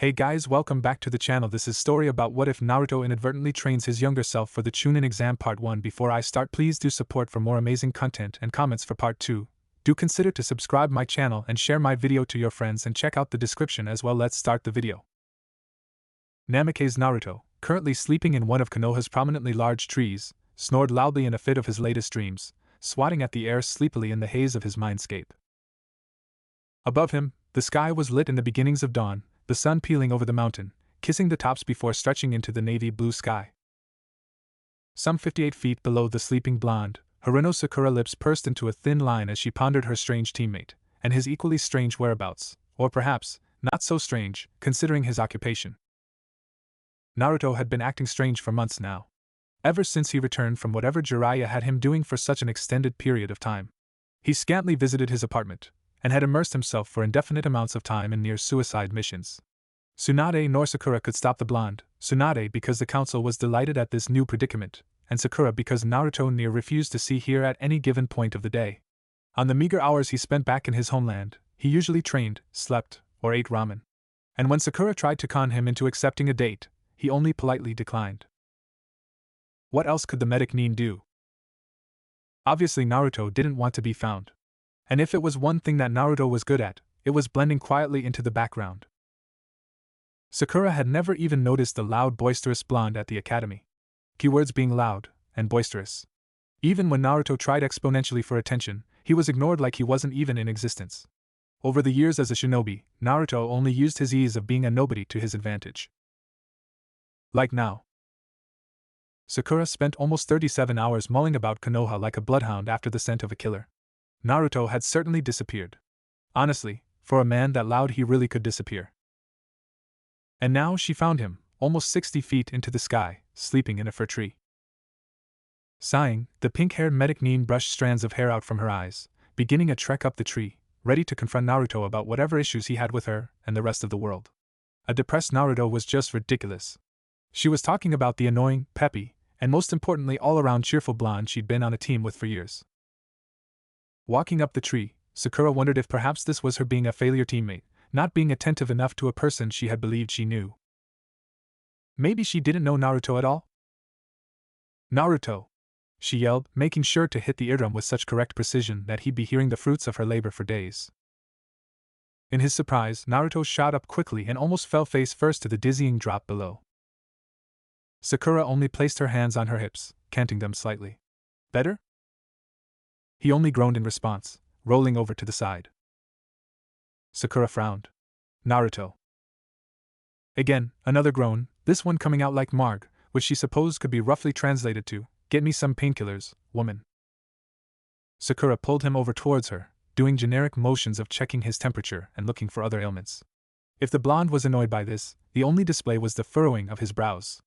Hey guys, welcome back to the channel. This is story about what if Naruto inadvertently trains his younger self for the Chunin exam part 1. Before I start, please do support for more amazing content and comments for part 2. Do consider to subscribe my channel and share my video to your friends and check out the description as well. Let's start the video. Namake's Naruto, currently sleeping in one of Konoha's prominently large trees, snored loudly in a fit of his latest dreams, swatting at the air sleepily in the haze of his mindscape. Above him, the sky was lit in the beginnings of dawn, the sun peeling over the mountain, kissing the tops before stretching into the navy blue sky. Some 58 feet below the sleeping blonde, Haruno Sakura lips pursed into a thin line as she pondered her strange teammate, and his equally strange whereabouts, or perhaps, not so strange, considering his occupation. Naruto had been acting strange for months now. Ever since he returned from whatever Jiraiya had him doing for such an extended period of time. He scantly visited his apartment, and had immersed himself for indefinite amounts of time in near-suicide missions. Tsunade nor Sakura could stop the blonde, Tsunade because the council was delighted at this new predicament, and Sakura because Naruto near refused to see her at any given point of the day. On the meager hours he spent back in his homeland, he usually trained, slept, or ate ramen. And when Sakura tried to con him into accepting a date, he only politely declined. What else could the medic Nin do? Obviously Naruto didn't want to be found. And if it was one thing that Naruto was good at, it was blending quietly into the background. Sakura had never even noticed the loud, boisterous blonde at the academy. Keywords being loud and boisterous. Even when Naruto tried exponentially for attention, he was ignored like he wasn't even in existence. Over the years as a shinobi, Naruto only used his ease of being a nobody to his advantage. Like now. Sakura spent almost 37 hours mulling about Konoha like a bloodhound after the scent of a killer. Naruto had certainly disappeared. Honestly, for a man that loud he really could disappear. And now she found him, almost 60 feet into the sky, sleeping in a fir tree. Sighing, the pink-haired medic Nin brushed strands of hair out from her eyes, beginning a trek up the tree, ready to confront Naruto about whatever issues he had with her and the rest of the world. A depressed Naruto was just ridiculous. She was talking about the annoying, peppy, and most importantly all-around cheerful blonde she'd been on a team with for years. Walking up the tree, Sakura wondered if perhaps this was her being a failure teammate, not being attentive enough to a person she had believed she knew. Maybe she didn't know Naruto at all? Naruto! She yelled, making sure to hit the eardrum with such correct precision that he'd be hearing the fruits of her labor for days. In his surprise, Naruto shot up quickly and almost fell face first to the dizzying drop below. Sakura only placed her hands on her hips, canting them slightly. Better? He only groaned in response, rolling over to the side. Sakura frowned. Naruto. Again, another groan, this one coming out like Marg, which she supposed could be roughly translated to, "Get me some painkillers, woman." Sakura pulled him over towards her, doing generic motions of checking his temperature and looking for other ailments. If the blonde was annoyed by this, the only display was the furrowing of his brows.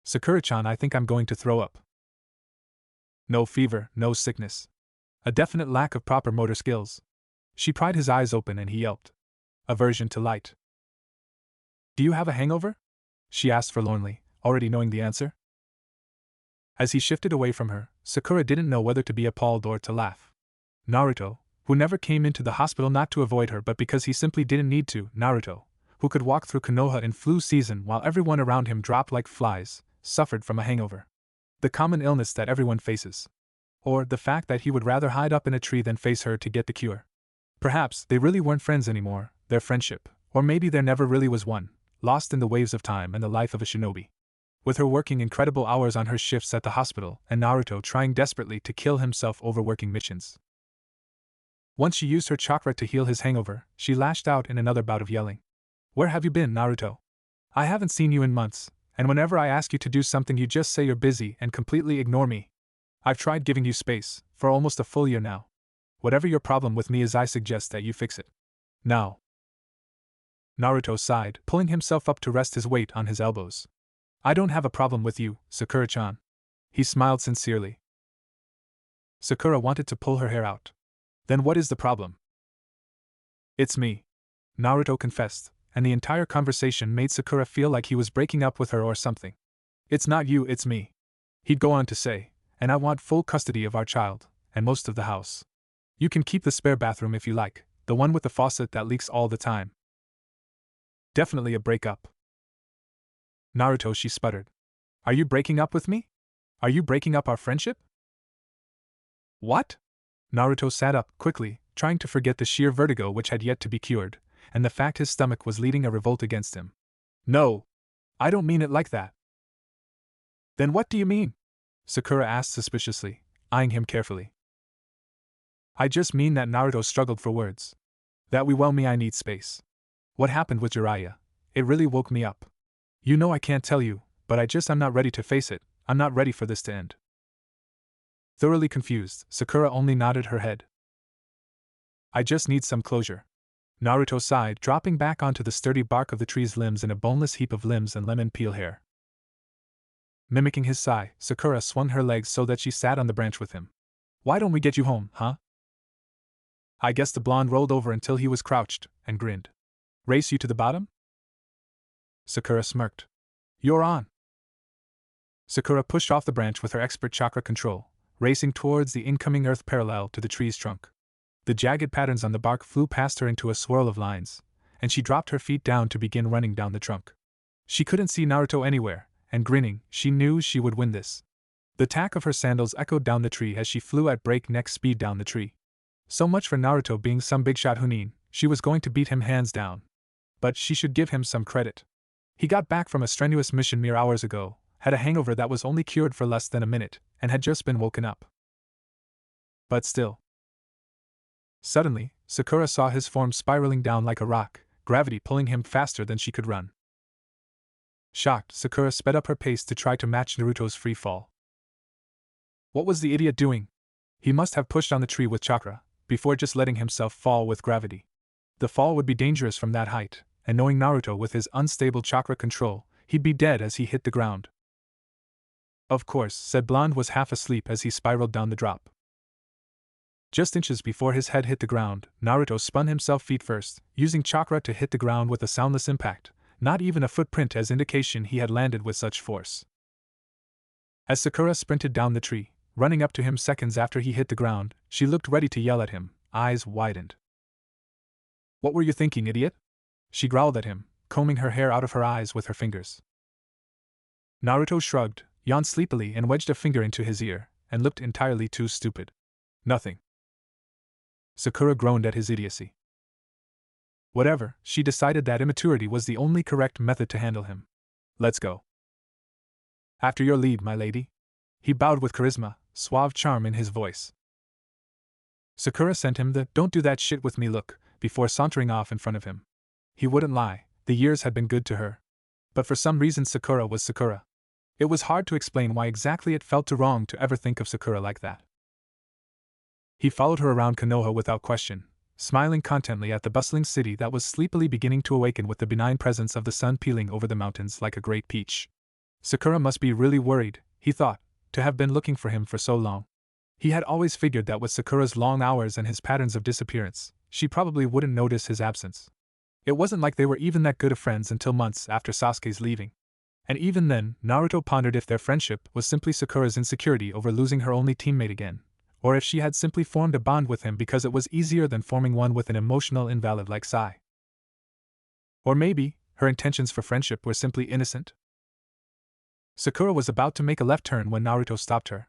Sakura-chan, I think I'm going to throw up. No fever, no sickness. A definite lack of proper motor skills. She pried his eyes open and he yelped. Aversion to light. Do you have a hangover? She asked forlornly, already knowing the answer. As he shifted away from her, Sakura didn't know whether to be appalled or to laugh. Naruto, who never came into the hospital not to avoid her but because he simply didn't need to, Naruto, who could walk through Konoha in flu season while everyone around him dropped like flies, suffered from a hangover. The common illness that everyone faces. Or the fact that he would rather hide up in a tree than face her to get the cure. Perhaps they really weren't friends anymore, their friendship, or maybe there never really was one, lost in the waves of time and the life of a shinobi. With her working incredible hours on her shifts at the hospital and Naruto trying desperately to kill himself overworking missions. Once she used her chakra to heal his hangover, she lashed out in another bout of yelling. Where have you been, Naruto? I haven't seen you in months. And whenever I ask you to do something you just say you're busy and completely ignore me. I've tried giving you space, for almost a full year now. Whatever your problem with me is, I suggest that you fix it. Now. Naruto sighed, pulling himself up to rest his weight on his elbows. I don't have a problem with you, Sakura-chan. He smiled sincerely. Sakura wanted to pull her hair out. Then what is the problem? It's me. Naruto confessed. And the entire conversation made Sakura feel like he was breaking up with her or something. It's not you, it's me. He'd go on to say, and I want full custody of our child, and most of the house. You can keep the spare bathroom if you like, the one with the faucet that leaks all the time. Definitely a breakup. Naruto, she sputtered. Are you breaking up with me? Are you breaking up our friendship? What? Naruto sat up, quickly, trying to forget the sheer vertigo which had yet to be cured, and the fact his stomach was leading a revolt against him. No! I don't mean it like that. Then what do you mean? Sakura asked suspiciously, eyeing him carefully. I just mean that Naruto struggled for words. That I need space. What happened with Jiraiya? It really woke me up. You know I can't tell you, but I'm not ready to face it. I'm not ready for this to end. Thoroughly confused, Sakura only nodded her head. I just need some closure. Naruto sighed, dropping back onto the sturdy bark of the tree's limbs in a boneless heap of limbs and lemon peel hair. Mimicking his sigh, Sakura swung her legs so that she sat on the branch with him. Why don't we get you home, huh? I guess the blonde rolled over until he was crouched, and grinned. Race you to the bottom? Sakura smirked. You're on. Sakura pushed off the branch with her expert chakra control, racing towards the incoming earth parallel to the tree's trunk. The jagged patterns on the bark flew past her into a swirl of lines, and she dropped her feet down to begin running down the trunk. She couldn't see Naruto anywhere, and grinning, she knew she would win this. The tack of her sandals echoed down the tree as she flew at breakneck speed down the tree. So much for Naruto being some big shot Chunin, she was going to beat him hands down. But she should give him some credit. He got back from a strenuous mission mere hours ago, had a hangover that was only cured for less than a minute, and had just been woken up. But still. Suddenly, Sakura saw his form spiraling down like a rock, gravity pulling him faster than she could run. Shocked, Sakura sped up her pace to try to match Naruto's free fall. What was the idiot doing? He must have pushed on the tree with chakra, before just letting himself fall with gravity. The fall would be dangerous from that height, and knowing Naruto with his unstable chakra control, he'd be dead as he hit the ground. Of course, said Blonde was half asleep as he spiraled down the drop. Just inches before his head hit the ground, Naruto spun himself feet first, using chakra to hit the ground with a soundless impact, not even a footprint as indication he had landed with such force. As Sakura sprinted down the tree, running up to him seconds after he hit the ground, she looked ready to yell at him, eyes widened. What were you thinking, idiot? She growled at him, combing her hair out of her eyes with her fingers. Naruto shrugged, yawned sleepily and wedged a finger into his ear, and looked entirely too stupid. Nothing. Sakura groaned at his idiocy. Whatever, she decided that immaturity was the only correct method to handle him. Let's go. After your lead, my lady. He bowed with charisma, suave charm in his voice. Sakura sent him the "don't do that shit with me" look, before sauntering off in front of him. He wouldn't lie, the years had been good to her. But for some reason Sakura was Sakura. It was hard to explain why exactly it felt too wrong to ever think of Sakura like that. He followed her around Konoha without question, smiling contentedly at the bustling city that was sleepily beginning to awaken with the benign presence of the sun peeling over the mountains like a great peach. Sakura must be really worried, he thought, to have been looking for him for so long. He had always figured that with Sakura's long hours and his patterns of disappearance, she probably wouldn't notice his absence. It wasn't like they were even that good of friends until months after Sasuke's leaving. And even then, Naruto pondered if their friendship was simply Sakura's insecurity over losing her only teammate again, or if she had simply formed a bond with him because it was easier than forming one with an emotional invalid like Sai. Or maybe, her intentions for friendship were simply innocent. Sakura was about to make a left turn when Naruto stopped her.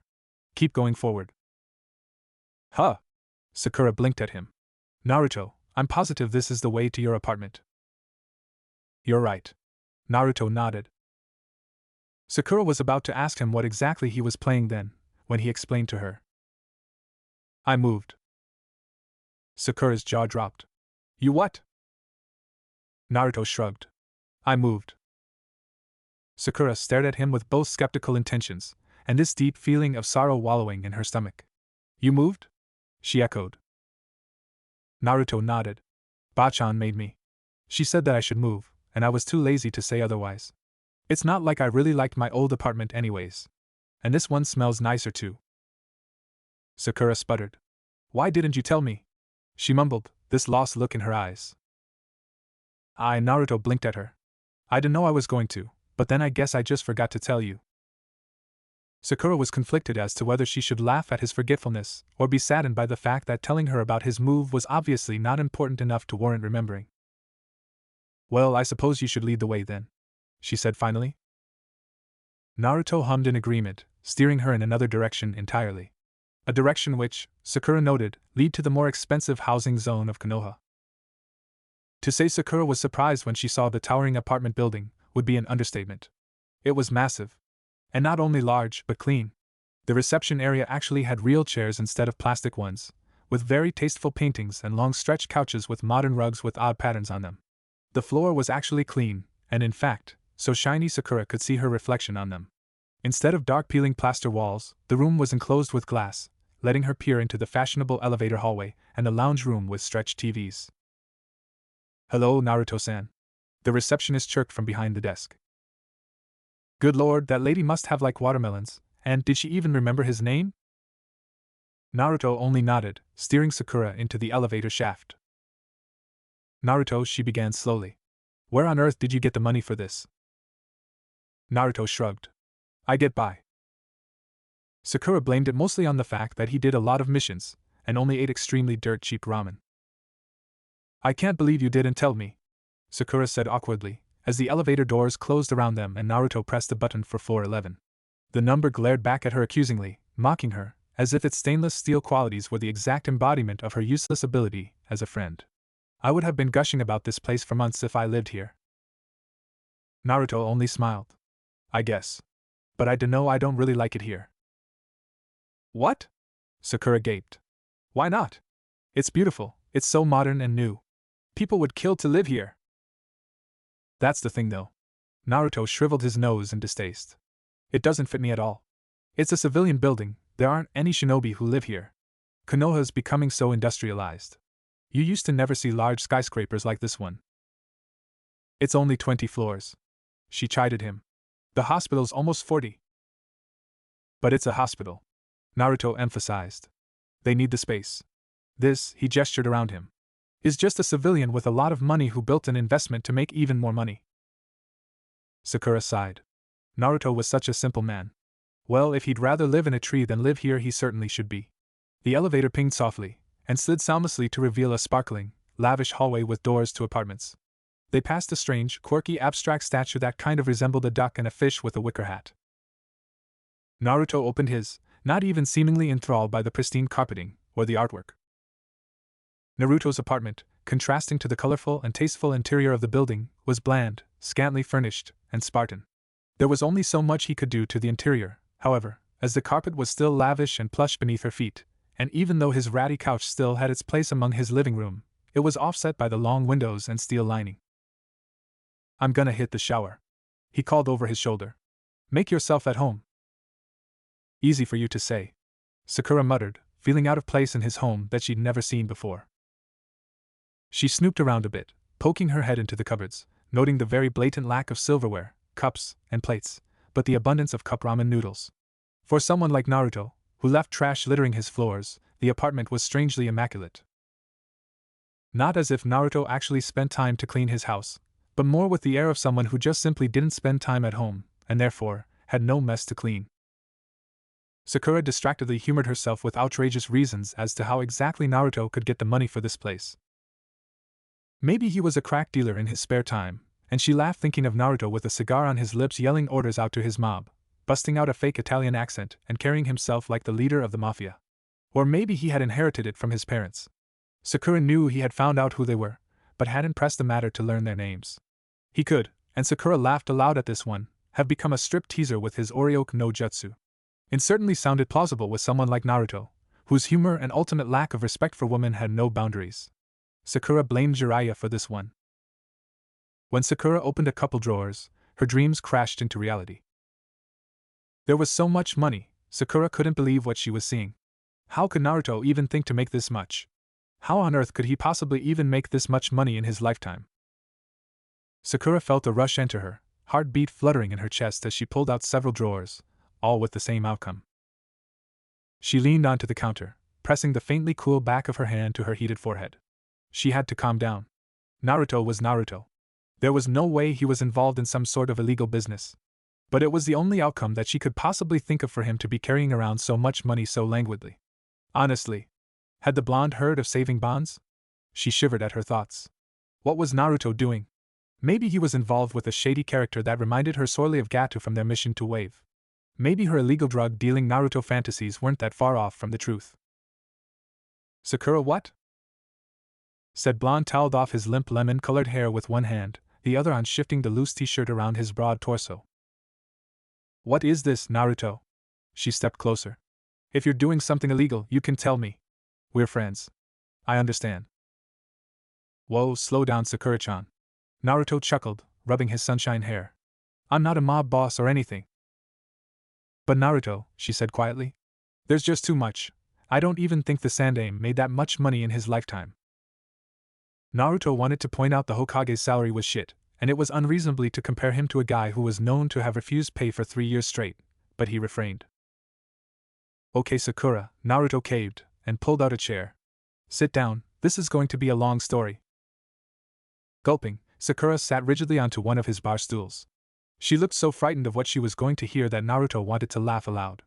Keep going forward. Huh? Sakura blinked at him. Naruto, I'm positive this is the way to your apartment. You're right. Naruto nodded. Sakura was about to ask him what exactly he was playing then, when he explained to her. I moved. Sakura's jaw dropped. You what? Naruto shrugged. I moved. Sakura stared at him with both skeptical intentions, and this deep feeling of sorrow wallowing in her stomach. You moved? She echoed. Naruto nodded. Bachan made me. She said that I should move, and I was too lazy to say otherwise. It's not like I really liked my old apartment anyways. And this one smells nicer too. Sakura sputtered. Why didn't you tell me? She mumbled, this lost look in her eyes. Naruto blinked at her. I didn't know I was going to, but then I guess I just forgot to tell you. Sakura was conflicted as to whether she should laugh at his forgetfulness or be saddened by the fact that telling her about his move was obviously not important enough to warrant remembering. Well, I suppose you should lead the way then, she said finally. Naruto hummed in agreement, steering her in another direction entirely. A direction which, Sakura noted, led to the more expensive housing zone of Konoha. To say Sakura was surprised when she saw the towering apartment building would be an understatement. It was massive. And not only large, but clean. The reception area actually had real chairs instead of plastic ones, with very tasteful paintings and long stretched couches with modern rugs with odd patterns on them. The floor was actually clean, and in fact, so shiny Sakura could see her reflection on them. Instead of dark peeling plaster walls, the room was enclosed with glass, letting her peer into the fashionable elevator hallway and a lounge room with stretched TVs. Hello, Naruto-san. The receptionist chirped from behind the desk. Good lord, that lady must have like watermelons, and did she even remember his name? Naruto only nodded, steering Sakura into the elevator shaft. Naruto, she began slowly. Where on earth did you get the money for this? Naruto shrugged. I get by. Sakura blamed it mostly on the fact that he did a lot of missions, and only ate extremely dirt-cheap ramen. I can't believe you didn't tell me, Sakura said awkwardly, as the elevator doors closed around them and Naruto pressed the button for floor 11. The number glared back at her accusingly, mocking her, as if its stainless steel qualities were the exact embodiment of her useless ability as a friend. I would have been gushing about this place for months if I lived here. Naruto only smiled. I guess. But I dunno, I don't really like it here. What? Sakura gaped. Why not? It's beautiful, it's so modern and new. People would kill to live here. That's the thing though. Naruto shriveled his nose in distaste. It doesn't fit me at all. It's a civilian building, there aren't any shinobi who live here. Konoha's becoming so industrialized. You used to never see large skyscrapers like this one. It's only 20 floors. She chided him. The hospital's almost 40. But it's a hospital, Naruto emphasized. They need the space. This, he gestured around him, is just a civilian with a lot of money who built an investment to make even more money. Sakura sighed. Naruto was such a simple man. Well, if he'd rather live in a tree than live here, he certainly should be. The elevator pinged softly, and slid soundlessly to reveal a sparkling, lavish hallway with doors to apartments. They passed a strange, quirky, abstract statue that kind of resembled a duck and a fish with a wicker hat. Naruto opened his, not even seemingly enthralled by the pristine carpeting or the artwork. Naruto's apartment, contrasting to the colorful and tasteful interior of the building, was bland, scantily furnished, and Spartan. There was only so much he could do to the interior, however, as the carpet was still lavish and plush beneath her feet, and even though his ratty couch still had its place among his living room, it was offset by the long windows and steel lining. I'm gonna hit the shower, he called over his shoulder. Make yourself at home. Easy for you to say, Sakura muttered, feeling out of place in his home that she'd never seen before. She snooped around a bit, poking her head into the cupboards, noting the very blatant lack of silverware, cups, and plates, but the abundance of cup ramen noodles. For someone like Naruto, who left trash littering his floors, the apartment was strangely immaculate. Not as if Naruto actually spent time to clean his house, but more with the air of someone who just simply didn't spend time at home, and therefore, had no mess to clean. Sakura distractedly humored herself with outrageous reasons as to how exactly Naruto could get the money for this place. Maybe he was a crack dealer in his spare time, and she laughed thinking of Naruto with a cigar on his lips yelling orders out to his mob, busting out a fake Italian accent and carrying himself like the leader of the mafia. Or maybe he had inherited it from his parents. Sakura knew he had found out who they were, but hadn't pressed the matter to learn their names. He could, and Sakura laughed aloud at this one, have become a strip teaser with his Oryoku no Jutsu. It certainly sounded plausible with someone like Naruto, whose humor and ultimate lack of respect for women had no boundaries. Sakura blamed Jiraiya for this one. When Sakura opened a couple drawers, her dreams crashed into reality. There was so much money, Sakura couldn't believe what she was seeing. How could Naruto even think to make this much? How on earth could he possibly even make this much money in his lifetime? Sakura felt a rush enter her, heartbeat fluttering in her chest as she pulled out several drawers, all with the same outcome. She leaned onto the counter, pressing the faintly cool back of her hand to her heated forehead. She had to calm down. Naruto was Naruto. There was no way he was involved in some sort of illegal business. But it was the only outcome that she could possibly think of for him to be carrying around so much money so languidly. Honestly, had the blonde heard of saving bonds? She shivered at her thoughts. What was Naruto doing? Maybe he was involved with a shady character that reminded her sorely of Gato from their mission to Wave. Maybe her illegal drug-dealing Naruto fantasies weren't that far off from the truth. Sakura what? Said Blonde toweled off his limp lemon-colored hair with one hand, the other on shifting the loose t-shirt around his broad torso. What is this, Naruto? She stepped closer. If you're doing something illegal, you can tell me. We're friends. I understand. Whoa, slow down, Sakura-chan. Naruto chuckled, rubbing his sunshine hair. I'm not a mob boss or anything. But Naruto, she said quietly, there's just too much. I don't even think the Sandaime made that much money in his lifetime. Naruto wanted to point out the Hokage's salary was shit, and it was unreasonably to compare him to a guy who was known to have refused pay for 3 years straight, but he refrained. Okay, Sakura, Naruto caved, and pulled out a chair. Sit down, this is going to be a long story. Gulping, Sakura sat rigidly onto one of his bar stools. She looked so frightened of what she was going to hear that Naruto wanted to laugh aloud.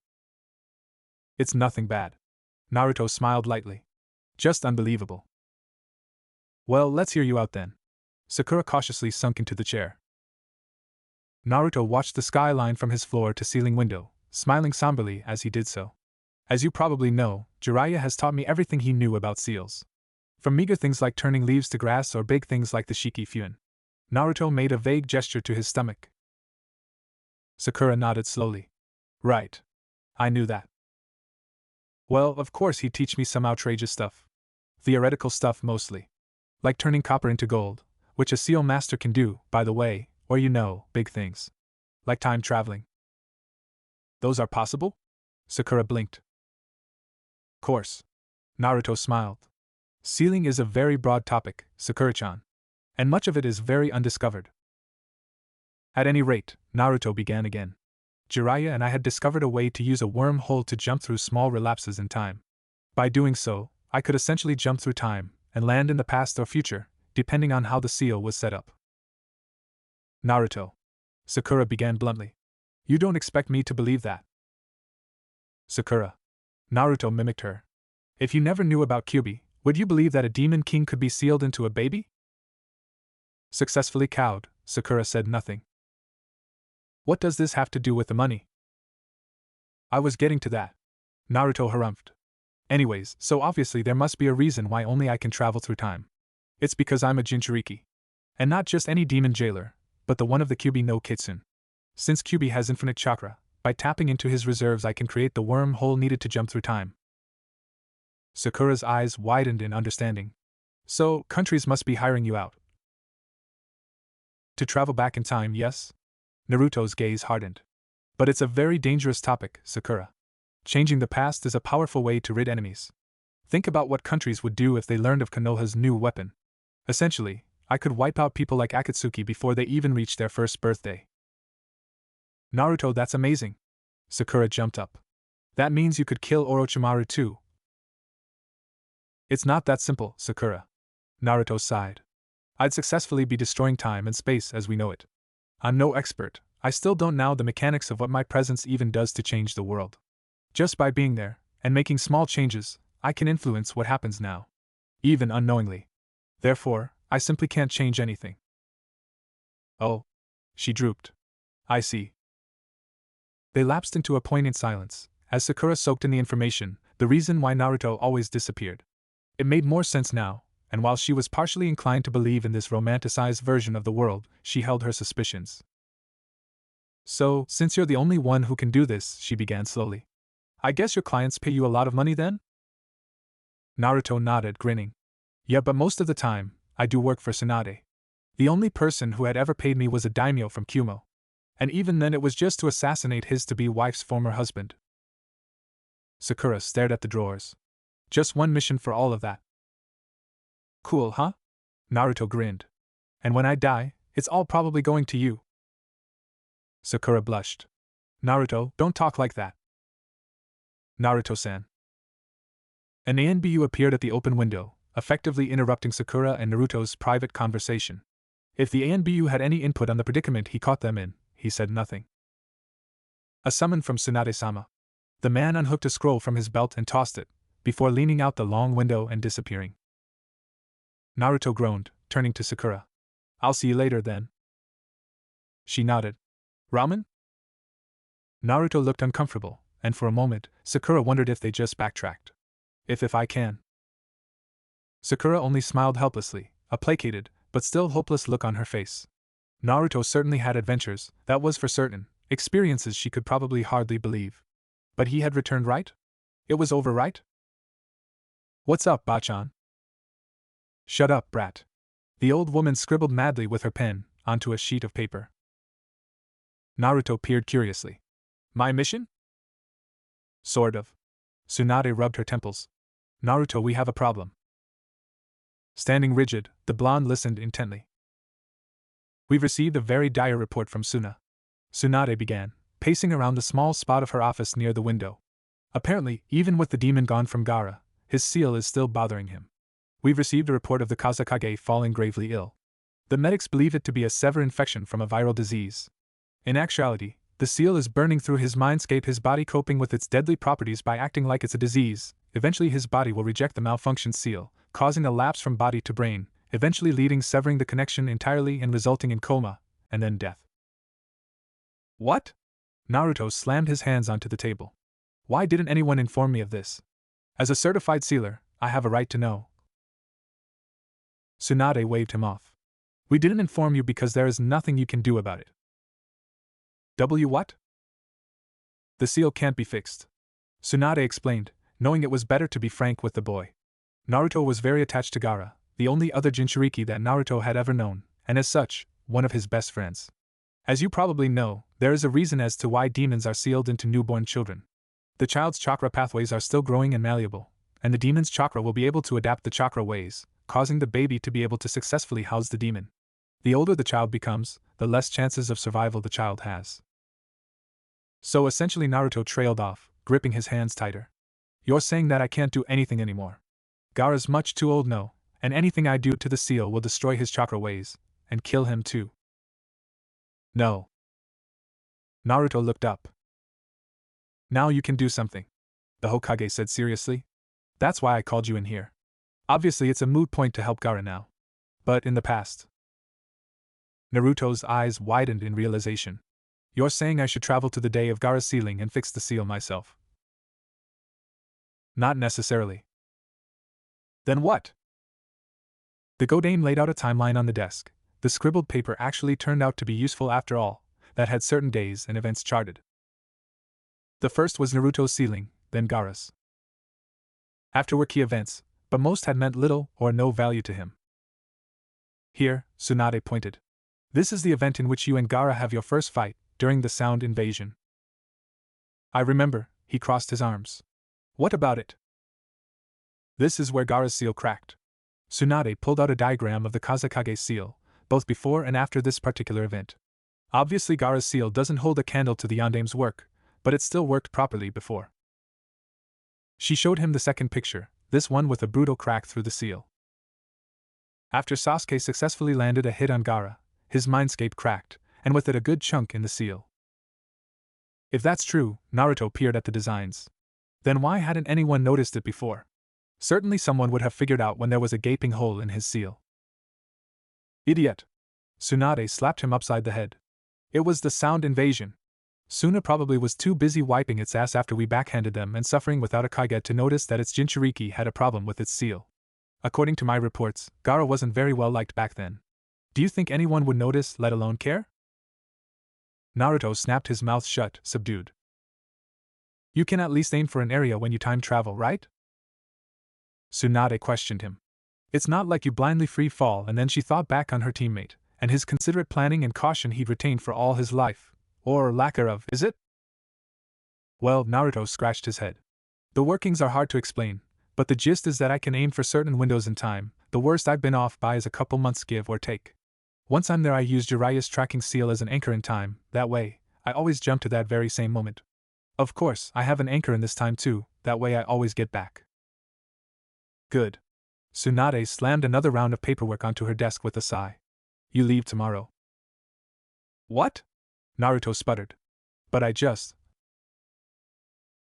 It's nothing bad. Naruto smiled lightly. Just unbelievable. Well, let's hear you out then. Sakura cautiously sunk into the chair. Naruto watched the skyline from his floor-to-ceiling window, smiling somberly as he did so. As you probably know, Jiraiya has taught me everything he knew about seals. From meager things like turning leaves to grass or big things like the Shiki Fuin. Naruto made a vague gesture to his stomach. Sakura nodded slowly. Right. I knew that. Well, of course he'd teach me some outrageous stuff. Theoretical stuff mostly. Like turning copper into gold, which a seal master can do, by the way, or big things. Like time traveling. Those are possible? Sakura blinked. Course. Naruto smiled. Sealing is a very broad topic, Sakura-chan. And much of it is very undiscovered. At any rate, Naruto began again. Jiraiya and I had discovered a way to use a wormhole to jump through small relapses in time. By doing so, I could essentially jump through time and land in the past or future, depending on how the seal was set up. Naruto. Sakura began bluntly. You don't expect me to believe that. Sakura. Naruto mimicked her. If you never knew about Kyuubi, would you believe that a demon king could be sealed into a baby? Successfully cowed, Sakura said nothing. What does this have to do with the money? I was getting to that. Naruto harumphed. Anyways, so obviously there must be a reason why only I can travel through time. It's because I'm a Jinchuriki. And not just any demon jailer, but the one of the Kyuubi no Kitsune. Since Kyuubi has infinite chakra, by tapping into his reserves I can create the wormhole needed to jump through time. Sakura's eyes widened in understanding. So, countries must be hiring you out. To travel back in time, yes? Naruto's gaze hardened. But it's a very dangerous topic, Sakura. Changing the past is a powerful way to rid enemies. Think about what countries would do if they learned of Konoha's new weapon. Essentially, I could wipe out people like Akatsuki before they even reach their first birthday. Naruto, that's amazing. Sakura jumped up. That means you could kill Orochimaru too. It's not that simple, Sakura. Naruto sighed. I'd successfully be destroying time and space as we know it. I'm no expert, I still don't know the mechanics of what my presence even does to change the world. Just by being there, and making small changes, I can influence what happens now. Even unknowingly. Therefore, I simply can't change anything. Oh. She drooped. I see. They lapsed into a poignant silence, as Sakura soaked in the information, the reason why Naruto always disappeared. It made more sense now, and while she was partially inclined to believe in this romanticized version of the world, she held her suspicions. So, since you're the only one who can do this, she began slowly. I guess your clients pay you a lot of money then? Naruto nodded, grinning. Yeah, but most of the time, I do work for Tsunade. The only person who had ever paid me was a daimyo from Kumo. And even then it was just to assassinate his to-be wife's former husband. Sakura stared at the drawers. Just one mission for all of that. Cool, huh? Naruto grinned. And when I die, it's all probably going to you. Sakura blushed. Naruto, don't talk like that. Naruto-san. An ANBU appeared at the open window, effectively interrupting Sakura and Naruto's private conversation. If the ANBU had any input on the predicament he caught them in, he said nothing. A summon from Tsunade-sama. The man unhooked a scroll from his belt and tossed it, before leaning out the long window and disappearing. Naruto groaned, turning to Sakura. I'll see you later then. She nodded. Ramen? Naruto looked uncomfortable, and for a moment, Sakura wondered if they just backtracked. If I can. Sakura only smiled helplessly, a placated, but still hopeless look on her face. Naruto certainly had adventures, that was for certain, experiences she could probably hardly believe. But he had returned right? It was over right? What's up, Bachan? Shut up, brat. The old woman scribbled madly with her pen, onto a sheet of paper. Naruto peered curiously. My mission? Sort of. Tsunade rubbed her temples. Naruto, we have a problem. Standing rigid, the blonde listened intently. We've received a very dire report from Suna. Tsunade began, pacing around the small spot of her office near the window. Apparently, even with the demon gone from Gaara, his seal is still bothering him. We've received a report of the Kazekage falling gravely ill. The medics believe it to be a severe infection from a viral disease. In actuality, the seal is burning through his mindscape, his body coping with its deadly properties by acting like it's a disease. Eventually his body will reject the malfunctioned seal, causing a lapse from body to brain, eventually severing the connection entirely and resulting in coma, and then death. What? Naruto slammed his hands onto the table. Why didn't anyone inform me of this? As a certified sealer, I have a right to know. Tsunade waved him off. We didn't inform you because there is nothing you can do about it. What? The seal can't be fixed. Tsunade explained, knowing it was better to be frank with the boy. Naruto was very attached to Gaara, the only other Jinchuriki that Naruto had ever known, and as such, one of his best friends. As you probably know, there is a reason as to why demons are sealed into newborn children. The child's chakra pathways are still growing and malleable, and the demon's chakra will be able to adapt the chakra ways, causing the baby to be able to successfully house the demon. The older the child becomes, the less chances of survival the child has. So essentially Naruto trailed off, gripping his hands tighter. You're saying that I can't do anything anymore. Gaara's much too old, no, and anything I do to the seal will destroy his chakra ways, and kill him too. No. Naruto looked up. Now you can do something, the Hokage said seriously. That's why I called you in here. Obviously it's a moot point to help Gaara now. But in the past. Naruto's eyes widened in realization. You're saying I should travel to the day of Gaara's sealing and fix the seal myself? Not necessarily. Then what? The Godame laid out a timeline on the desk. The scribbled paper actually turned out to be useful after all, that had certain days and events charted. The first was Naruto's sealing, then Gaara's. After were key events, but most had meant little or no value to him. Here, Tsunade pointed. This is the event in which you and Gaara have your first fight, during the Sound Invasion. I remember, he crossed his arms. What about it? This is where Gaara's seal cracked. Tsunade pulled out a diagram of the Kazekage seal, both before and after this particular event. Obviously Gaara's seal doesn't hold a candle to the Yandame's work, but it still worked properly before. She showed him the second picture, this one with a brutal crack through the seal. After Sasuke successfully landed a hit on Gaara, his mindscape cracked, and with it a good chunk in the seal. If that's true, Naruto peered at the designs. Then why hadn't anyone noticed it before? Certainly someone would have figured out when there was a gaping hole in his seal. Idiot! Tsunade slapped him upside the head. It was the Sound Invasion. Suna probably was too busy wiping its ass after we backhanded them and suffering without a Kage to notice that its Jinchuriki had a problem with its seal. According to my reports, Gaara wasn't very well liked back then. Do you think anyone would notice, let alone care? Naruto snapped his mouth shut, subdued. You can at least aim for an area when you time travel, right? Tsunade questioned him. It's not like you blindly free fall. And then she thought back on her teammate, and his considerate planning and caution he'd retained for all his life. Or lack thereof, is it? Well, Naruto scratched his head. The workings are hard to explain, but the gist is that I can aim for certain windows in time. The worst I've been off by is a couple months give or take. Once I'm there I use Jiraiya's tracking seal as an anchor in time, that way, I always jump to that very same moment. Of course, I have an anchor in this time too, that way I always get back. Good. Tsunade slammed another round of paperwork onto her desk with a sigh. You leave tomorrow. What? Naruto sputtered. But I just...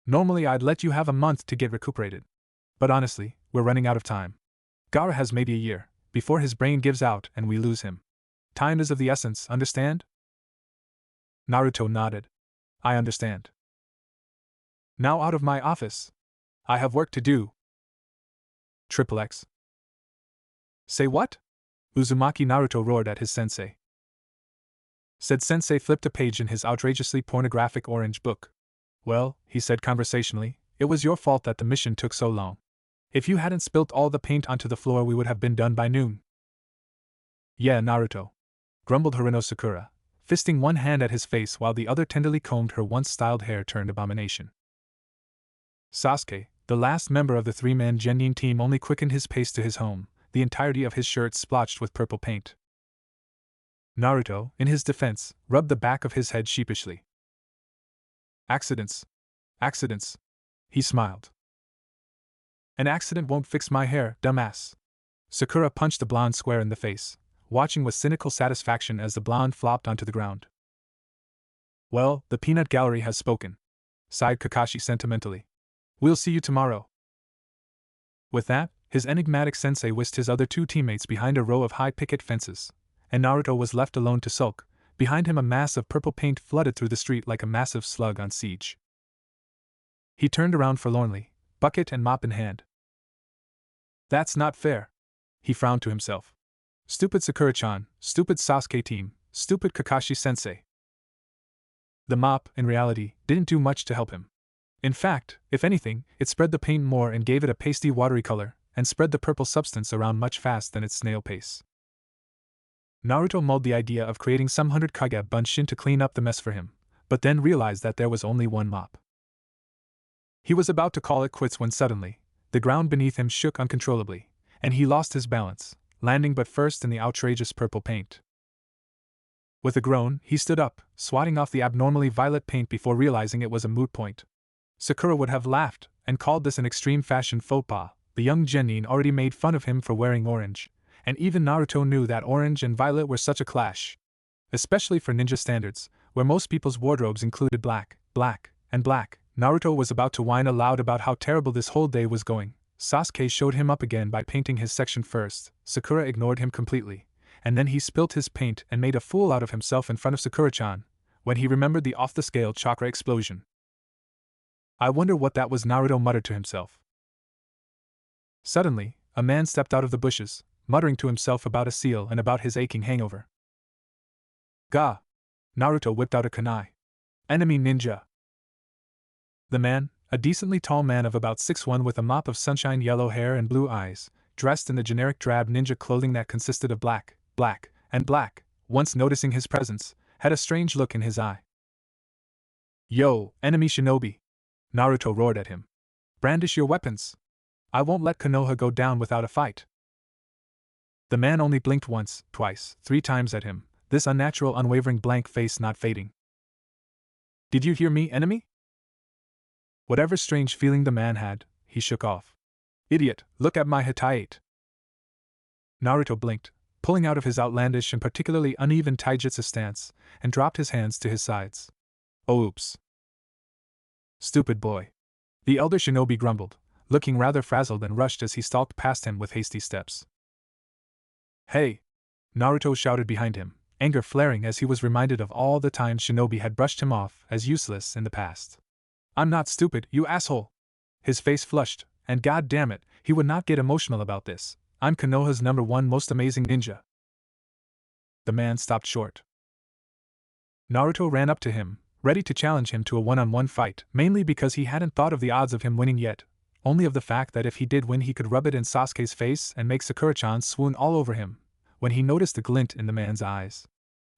Normally I'd let you have a month to get recuperated. But honestly, we're running out of time. Gaara has maybe a year, before his brain gives out and we lose him. Time is of the essence, understand? Naruto nodded. I understand. Now out of my office. I have work to do. Triple X. Say what? Uzumaki Naruto roared at his sensei. Said sensei flipped a page in his outrageously pornographic orange book. Well, he said conversationally, it was your fault that the mission took so long. If you hadn't spilt all the paint onto the floor, we would have been done by noon. Yeah, Naruto, grumbled Harino Sakura, fisting one hand at his face while the other tenderly combed her once styled hair turned abomination. Sasuke, the last member of the three-man Genin team, only quickened his pace to his home, the entirety of his shirt splotched with purple paint. Naruto, in his defense, rubbed the back of his head sheepishly. Accidents. Accidents. He smiled. An accident won't fix my hair, dumbass. Sakura punched the blonde square in the face, watching with cynical satisfaction as the blonde flopped onto the ground. Well, the peanut gallery has spoken, sighed Kakashi sentimentally. We'll see you tomorrow. With that, his enigmatic sensei whisked his other two teammates behind a row of high picket fences, and Naruto was left alone to sulk. Behind him a mass of purple paint flooded through the street like a massive slug on siege. He turned around forlornly, bucket and mop in hand. That's not fair. He frowned to himself. Stupid Sakura-chan, stupid Sasuke team, stupid Kakashi-sensei. The mop, in reality, didn't do much to help him. In fact, if anything, it spread the paint more and gave it a pasty watery color, and spread the purple substance around much faster than its snail pace. Naruto mulled the idea of creating some 100 Kage Bunshin to clean up the mess for him, but then realized that there was only one mop. He was about to call it quits when suddenly, the ground beneath him shook uncontrollably, and he lost his balance, landing but first in the outrageous purple paint. With a groan, he stood up, swatting off the abnormally violet paint before realizing it was a moot point. Sakura would have laughed, and called this an extreme fashion faux pas. The young genin already made fun of him for wearing orange, and even Naruto knew that orange and violet were such a clash. Especially for ninja standards, where most people's wardrobes included black, black, and black. Naruto was about to whine aloud about how terrible this whole day was going. Sasuke showed him up again by painting his section first. Sakura ignored him completely, and then he spilt his paint and made a fool out of himself in front of Sakura-chan, when he remembered the off-the-scale chakra explosion. I wonder what that was, Naruto muttered to himself. Suddenly, a man stepped out of the bushes, muttering to himself about a seal and about his aching hangover. Ga! Naruto whipped out a kunai. Enemy ninja! The man, a decently tall man of about 6'1" with a mop of sunshine yellow hair and blue eyes, dressed in the generic drab ninja clothing that consisted of black, black, and black, once noticing his presence, had a strange look in his eye. Yo, enemy shinobi! Naruto roared at him. Brandish your weapons! I won't let Konoha go down without a fight. The man only blinked once, twice, 3 times at him, this unnatural unwavering blank face not fading. Did you hear me, enemy? Whatever strange feeling the man had, he shook off. Idiot, look at my Hitaiate. Naruto blinked, pulling out of his outlandish and particularly uneven taijutsu stance, and dropped his hands to his sides. Oh oops. Stupid boy. The elder shinobi grumbled, looking rather frazzled and rushed as he stalked past him with hasty steps. Hey! Naruto shouted behind him, anger flaring as he was reminded of all the times shinobi had brushed him off as useless in the past. I'm not stupid, you asshole! His face flushed, and god damn it, he would not get emotional about this. I'm Konoha's #1 most amazing ninja. The man stopped short. Naruto ran up to him, ready to challenge him to a one-on-one fight, mainly because he hadn't thought of the odds of him winning yet, only of the fact that if he did win he could rub it in Sasuke's face and make Sakura-chan swoon all over him, when he noticed the glint in the man's eyes.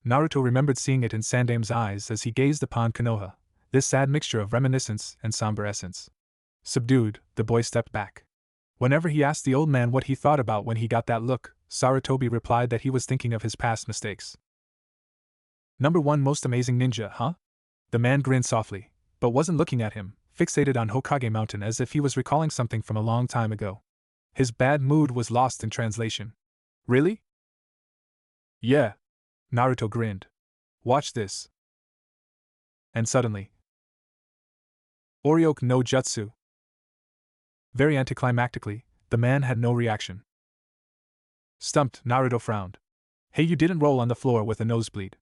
Naruto remembered seeing it in Sandame's eyes as he gazed upon Konoha, this sad mixture of reminiscence and somber essence. Subdued, the boy stepped back. Whenever he asked the old man what he thought about when he got that look, Sarutobi replied that he was thinking of his past mistakes. #1 most amazing ninja, huh? The man grinned softly, but wasn't looking at him, fixated on Hokage Mountain as if he was recalling something from a long time ago. His bad mood was lost in translation. Really? Yeah. Naruto grinned. Watch this. And suddenly, Oryoku no Jutsu. Very anticlimactically, the man had no reaction. Stumped, Naruto frowned. Hey, you didn't roll on the floor with a nosebleed.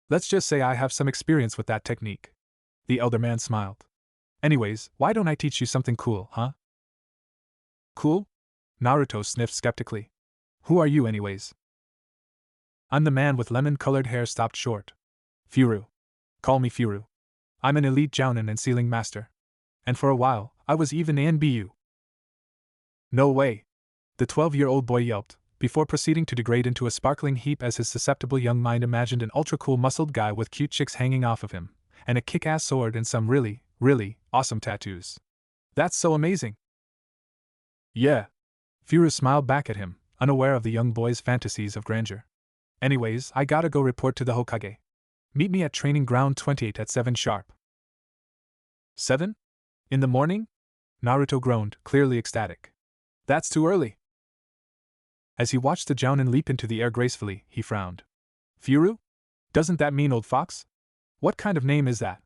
Let's just say I have some experience with that technique. The elder man smiled. Anyways, why don't I teach you something cool, huh? Cool? Naruto sniffed skeptically. Who are you, anyways? I'm the man with lemon-colored hair stopped short. Furu. Call me Furu. I'm an elite jounin and sealing master. And for a while, I was even an BU. No way. The 12-year-old boy yelped, before proceeding to degrade into a sparkling heap as his susceptible young mind imagined an ultra-cool muscled guy with cute chicks hanging off of him, and a kick-ass sword and some really, really awesome tattoos. That's so amazing. Yeah. Furu smiled back at him, unaware of the young boy's fantasies of grandeur. Anyways, I gotta go report to the Hokage. Meet me at training ground 28 at 7 sharp. 7? In the morning? Naruto groaned, clearly ecstatic. That's too early. As he watched the jounin leap into the air gracefully, he frowned. Furu? Doesn't that mean old fox? What kind of name is that?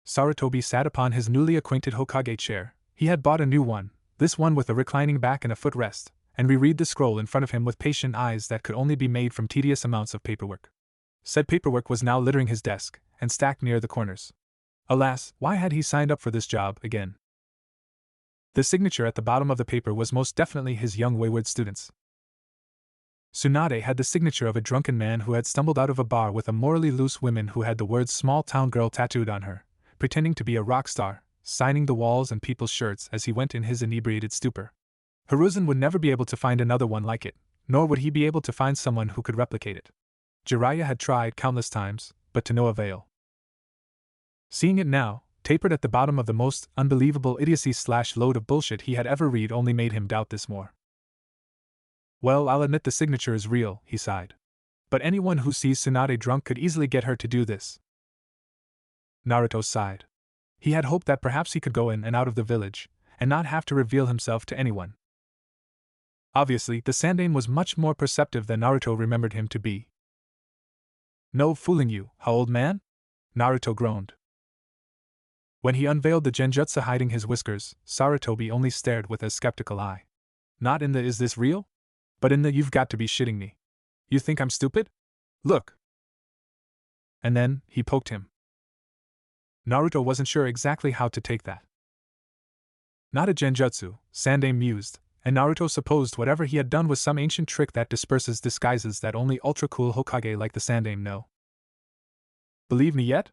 Sarutobi sat upon his newly acquainted Hokage chair. He had bought a new one, this one with a reclining back and a footrest, and reread the scroll in front of him with patient eyes that could only be made from tedious amounts of paperwork. Said paperwork was now littering his desk, and stacked near the corners. Alas, why had he signed up for this job again? The signature at the bottom of the paper was most definitely his young wayward student's. Tsunade had the signature of a drunken man who had stumbled out of a bar with a morally loose woman who had the words small town girl tattooed on her, pretending to be a rock star, signing the walls and people's shirts as he went in his inebriated stupor. Hiruzen would never be able to find another one like it, nor would he be able to find someone who could replicate it. Jiraiya had tried countless times, but to no avail. Seeing it now, tapered at the bottom of the most unbelievable idiocy/load of bullshit he had ever read only made him doubt this more. Well, I'll admit the signature is real, he sighed. But anyone who sees Tsunade drunk could easily get her to do this. Naruto sighed. He had hoped that perhaps he could go in and out of the village, and not have to reveal himself to anyone. Obviously, the Sandaime was much more perceptive than Naruto remembered him to be. No fooling you, huh, old man? Naruto groaned. When he unveiled the genjutsu hiding his whiskers, Sarutobi only stared with a skeptical eye. Not in the "is this real?" but in the "you've got to be shitting me. You think I'm stupid? Look. And then, he poked him. Naruto wasn't sure exactly how to take that. Not a genjutsu, Sandaime mused, and Naruto supposed whatever he had done was some ancient trick that disperses disguises that only ultra-cool Hokage like the Sandaime know. Believe me yet?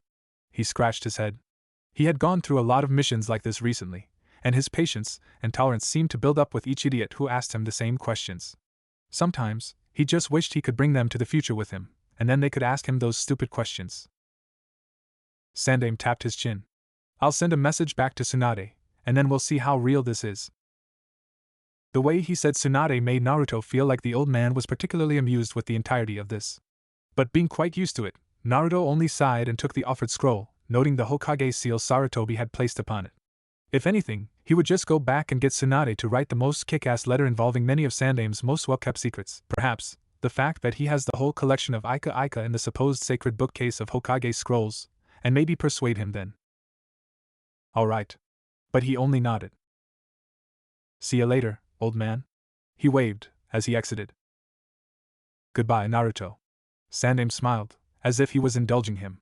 He scratched his head. He had gone through a lot of missions like this recently, and his patience and tolerance seemed to build up with each idiot who asked him the same questions. Sometimes, he just wished he could bring them to the future with him, and then they could ask him those stupid questions. Sandaime tapped his chin. I'll send a message back to Tsunade, and then we'll see how real this is. The way he said Tsunade made Naruto feel like the old man was particularly amused with the entirety of this. But being quite used to it, Naruto only sighed and took the offered scroll, noting the Hokage seal Sarutobi had placed upon it. If anything, he would just go back and get Tsunade to write the most kick-ass letter involving many of Sandaime's most well-kept secrets. Perhaps, the fact that he has the whole collection of Ika in the supposed sacred bookcase of Hokage scrolls, and maybe persuade him then. All right. But he only nodded. See you later, old man. He waved, as he exited. Goodbye, Naruto. Sandaime smiled, as if he was indulging him.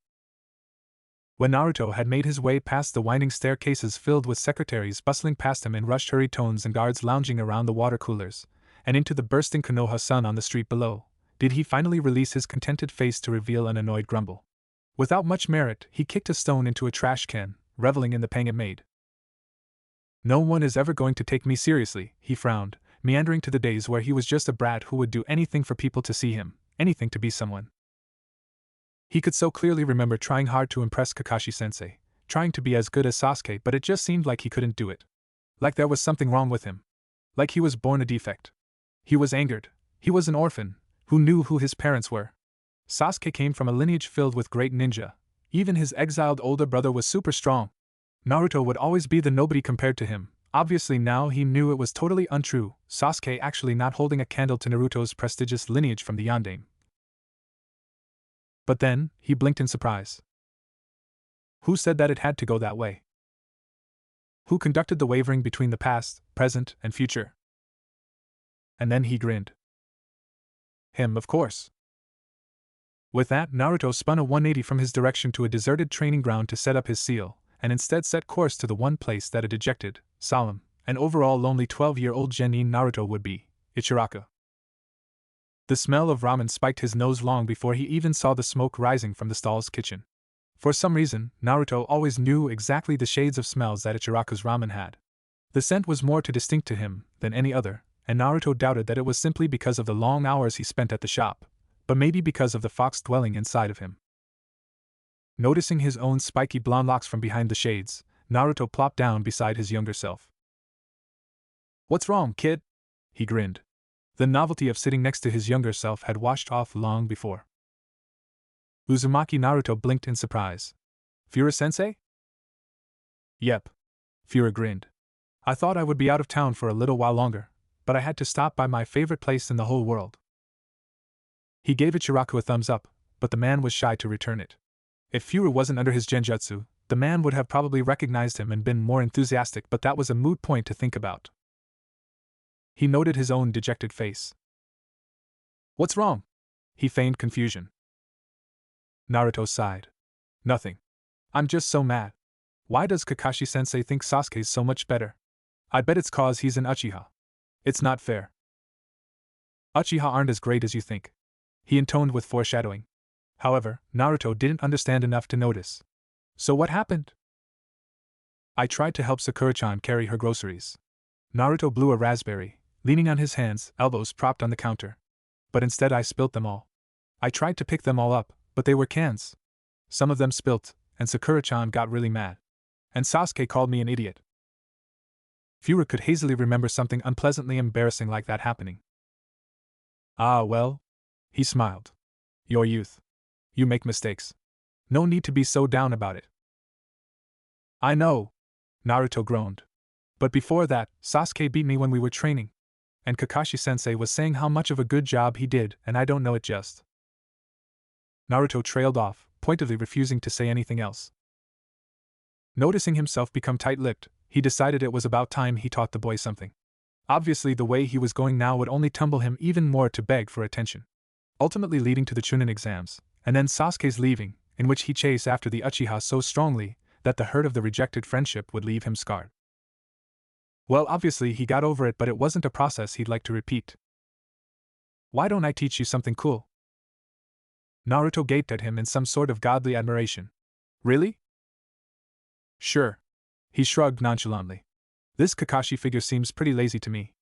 When Naruto had made his way past the winding staircases filled with secretaries bustling past him in rushed hurried tones and guards lounging around the water coolers, and into the bursting Konoha sun on the street below, did he finally release his contented face to reveal an annoyed grumble. Without much merit, he kicked a stone into a trash can, reveling in the pang it made. No one is ever going to take me seriously, he frowned, meandering to the days where he was just a brat who would do anything for people to see him, anything to be someone. He could so clearly remember trying hard to impress Kakashi-sensei, trying to be as good as Sasuke, but it just seemed like he couldn't do it. Like there was something wrong with him. Like he was born a defect. He was angered. He was an orphan. Who knew who his parents were? Sasuke came from a lineage filled with great ninja. Even his exiled older brother was super strong. Naruto would always be the nobody compared to him. Obviously now he knew it was totally untrue, Sasuke actually not holding a candle to Naruto's prestigious lineage from the Yondaime. But then, he blinked in surprise. Who said that it had to go that way? Who conducted the wavering between the past, present, and future? And then he grinned. Him, of course. With that, Naruto spun a 180 from his direction to a deserted training ground to set up his seal, and instead set course to the one place that a dejected, solemn, and overall lonely 12-year-old genin Naruto would be, Ichiraku. The smell of ramen spiked his nose long before he even saw the smoke rising from the stall's kitchen. For some reason, Naruto always knew exactly the shades of smells that Ichiraku's ramen had. The scent was more too distinct to him than any other, and Naruto doubted that it was simply because of the long hours he spent at the shop, but maybe because of the fox dwelling inside of him. Noticing his own spiky blonde locks from behind the shades, Naruto plopped down beside his younger self. "What's wrong, kid?" He grinned. The novelty of sitting next to his younger self had washed off long before. Uzumaki Naruto blinked in surprise. "Fura-sensei?" "Yep." Fura grinned. "I thought I would be out of town for a little while longer, but I had to stop by my favorite place in the whole world." He gave Ichiraku a thumbs up, but the man was shy to return it. If Fura wasn't under his genjutsu, the man would have probably recognized him and been more enthusiastic, but that was a moot point to think about. He noted his own dejected face. "What's wrong?" He feigned confusion. Naruto sighed. "Nothing. I'm just so mad. Why does Kakashi-sensei think Sasuke's so much better? I bet it's 'cause he's an Uchiha. It's not fair. Uchiha aren't as great as you think," he intoned with foreshadowing. However, Naruto didn't understand enough to notice. "So what happened?" "I tried to help Sakura-chan carry her groceries." Naruto blew a raspberry, leaning on his hands, elbows propped on the counter. "But instead I spilt them all. I tried to pick them all up, but they were cans. Some of them spilt, and Sakura-chan got really mad. And Sasuke called me an idiot." Fura could hazily remember something unpleasantly embarrassing like that happening. "Ah well," he smiled. "Your youth. You make mistakes. No need to be so down about it." "I know," Naruto groaned. "But before that, Sasuke beat me when we were training. And Kakashi-sensei was saying how much of a good job he did, and I don't know it just." Naruto trailed off, pointedly refusing to say anything else. Noticing himself become tight-lipped, he decided it was about time he taught the boy something. Obviously, the way he was going now would only tumble him even more to beg for attention, ultimately leading to the Chunin exams, and then Sasuke's leaving, in which he chased after the Uchiha so strongly that the hurt of the rejected friendship would leave him scarred. Well, obviously he got over it, but it wasn't a process he'd like to repeat. "Why don't I teach you something cool?" Naruto gaped at him in some sort of godly admiration. "Really?" "Sure." He shrugged nonchalantly. "This Kakashi figure seems pretty lazy to me."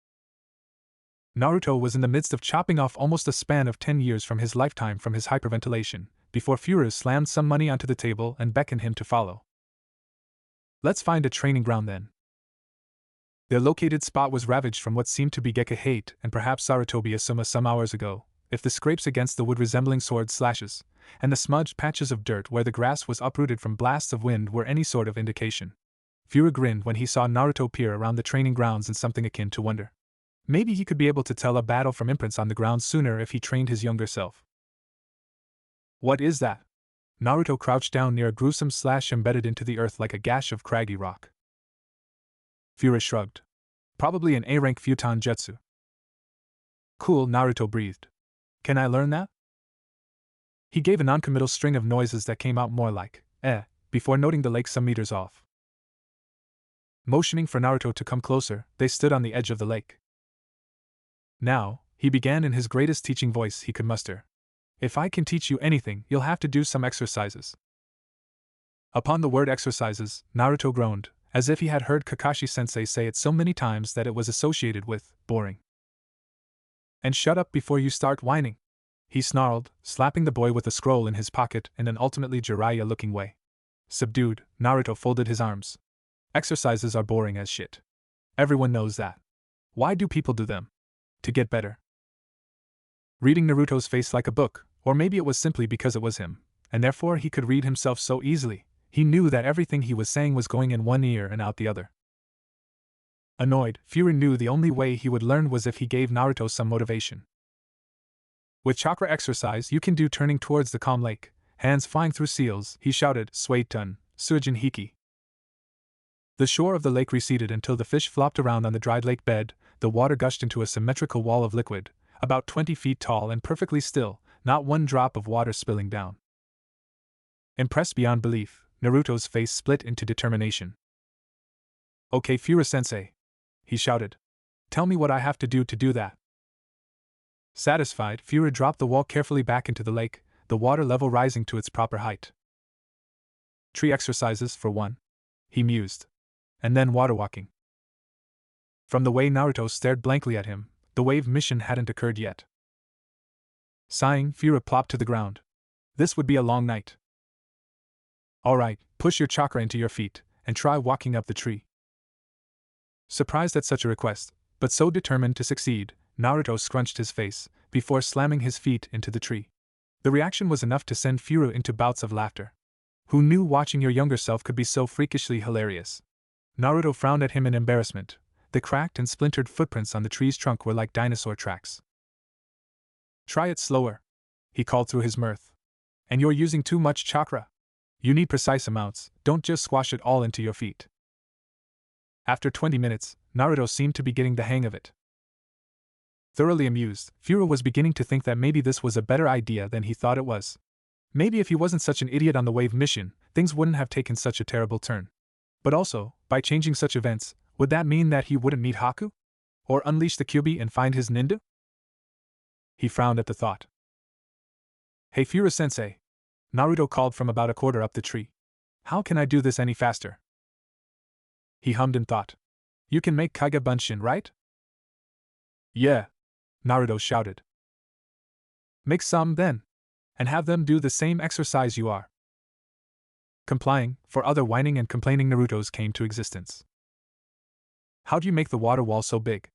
Naruto was in the midst of chopping off almost a span of 10 years from his lifetime from his hyperventilation, before Fura slammed some money onto the table and beckoned him to follow. "Let's find a training ground then." Their located spot was ravaged from what seemed to be Gekka hate and perhaps Sarutobi Asuma some hours ago, if the scrapes against the wood resembling sword slashes, and the smudged patches of dirt where the grass was uprooted from blasts of wind were any sort of indication. Fura grinned when he saw Naruto peer around the training grounds in something akin to wonder. Maybe he could be able to tell a battle from imprints on the ground sooner if he trained his younger self. "What is that?" Naruto crouched down near a gruesome slash embedded into the earth like a gash of craggy rock. Fura shrugged. "Probably an A-rank futon jutsu." "Cool," Naruto breathed. "Can I learn that?" He gave a noncommittal string of noises that came out more like, before noting the lake some meters off. Motioning for Naruto to come closer, they stood on the edge of the lake. "Now," he began in his greatest teaching voice he could muster. "If I can teach you anything, you'll have to do some exercises." Upon the word exercises, Naruto groaned, as if he had heard Kakashi-sensei say it so many times that it was associated with boring. "And shut up before you start whining," he snarled, slapping the boy with a scroll in his pocket in an ultimately Jiraiya-looking way. Subdued, Naruto folded his arms. "Exercises are boring as shit. Everyone knows that. Why do people do them? To get better." Reading Naruto's face like a book, or maybe it was simply because it was him, and therefore he could read himself so easily, he knew that everything he was saying was going in one ear and out the other. Annoyed, Fura knew the only way he would learn was if he gave Naruto some motivation. "With chakra exercise you can do turning towards the calm lake, hands flying through seals," he shouted, Suetun, Suijin Hiki. The shore of the lake receded until the fish flopped around on the dried lake bed, the water gushed into a symmetrical wall of liquid, about 20 feet tall and perfectly still, not one drop of water spilling down. Impressed beyond belief, Naruto's face split into determination. "Okay, Fura-sensei," he shouted. "Tell me what I have to do that." Satisfied, Fura dropped the wall carefully back into the lake, the water level rising to its proper height. "Tree exercises, for one," he mused. "And then water walking." From the way Naruto stared blankly at him, the wave mission hadn't occurred yet. Sighing, Fura plopped to the ground. This would be a long night. "Alright, push your chakra into your feet, and try walking up the tree." Surprised at such a request, but so determined to succeed, Naruto scrunched his face, before slamming his feet into the tree. The reaction was enough to send Fura into bouts of laughter. Who knew watching your younger self could be so freakishly hilarious? Naruto frowned at him in embarrassment. The cracked and splintered footprints on the tree's trunk were like dinosaur tracks. "Try it slower," he called through his mirth. "And you're using too much chakra. You need precise amounts, don't just squash it all into your feet." After 20 minutes, Naruto seemed to be getting the hang of it. Thoroughly amused, Fura was beginning to think that maybe this was a better idea than he thought it was. Maybe if he wasn't such an idiot on the wave mission, things wouldn't have taken such a terrible turn. But also, by changing such events, would that mean that he wouldn't meet Haku? Or unleash the Kyuubi and find his ninja? He frowned at the thought. "Hey Fura-sensei," Naruto called from about a quarter up the tree. "How can I do this any faster?" He hummed in thought. "You can make Kage Bunshin, right?" "Yeah," Naruto shouted. "Make some, then. And have them do the same exercise you are." Complying, for other whining and complaining Narutos came to existence. "How'd you make the water wall so big?"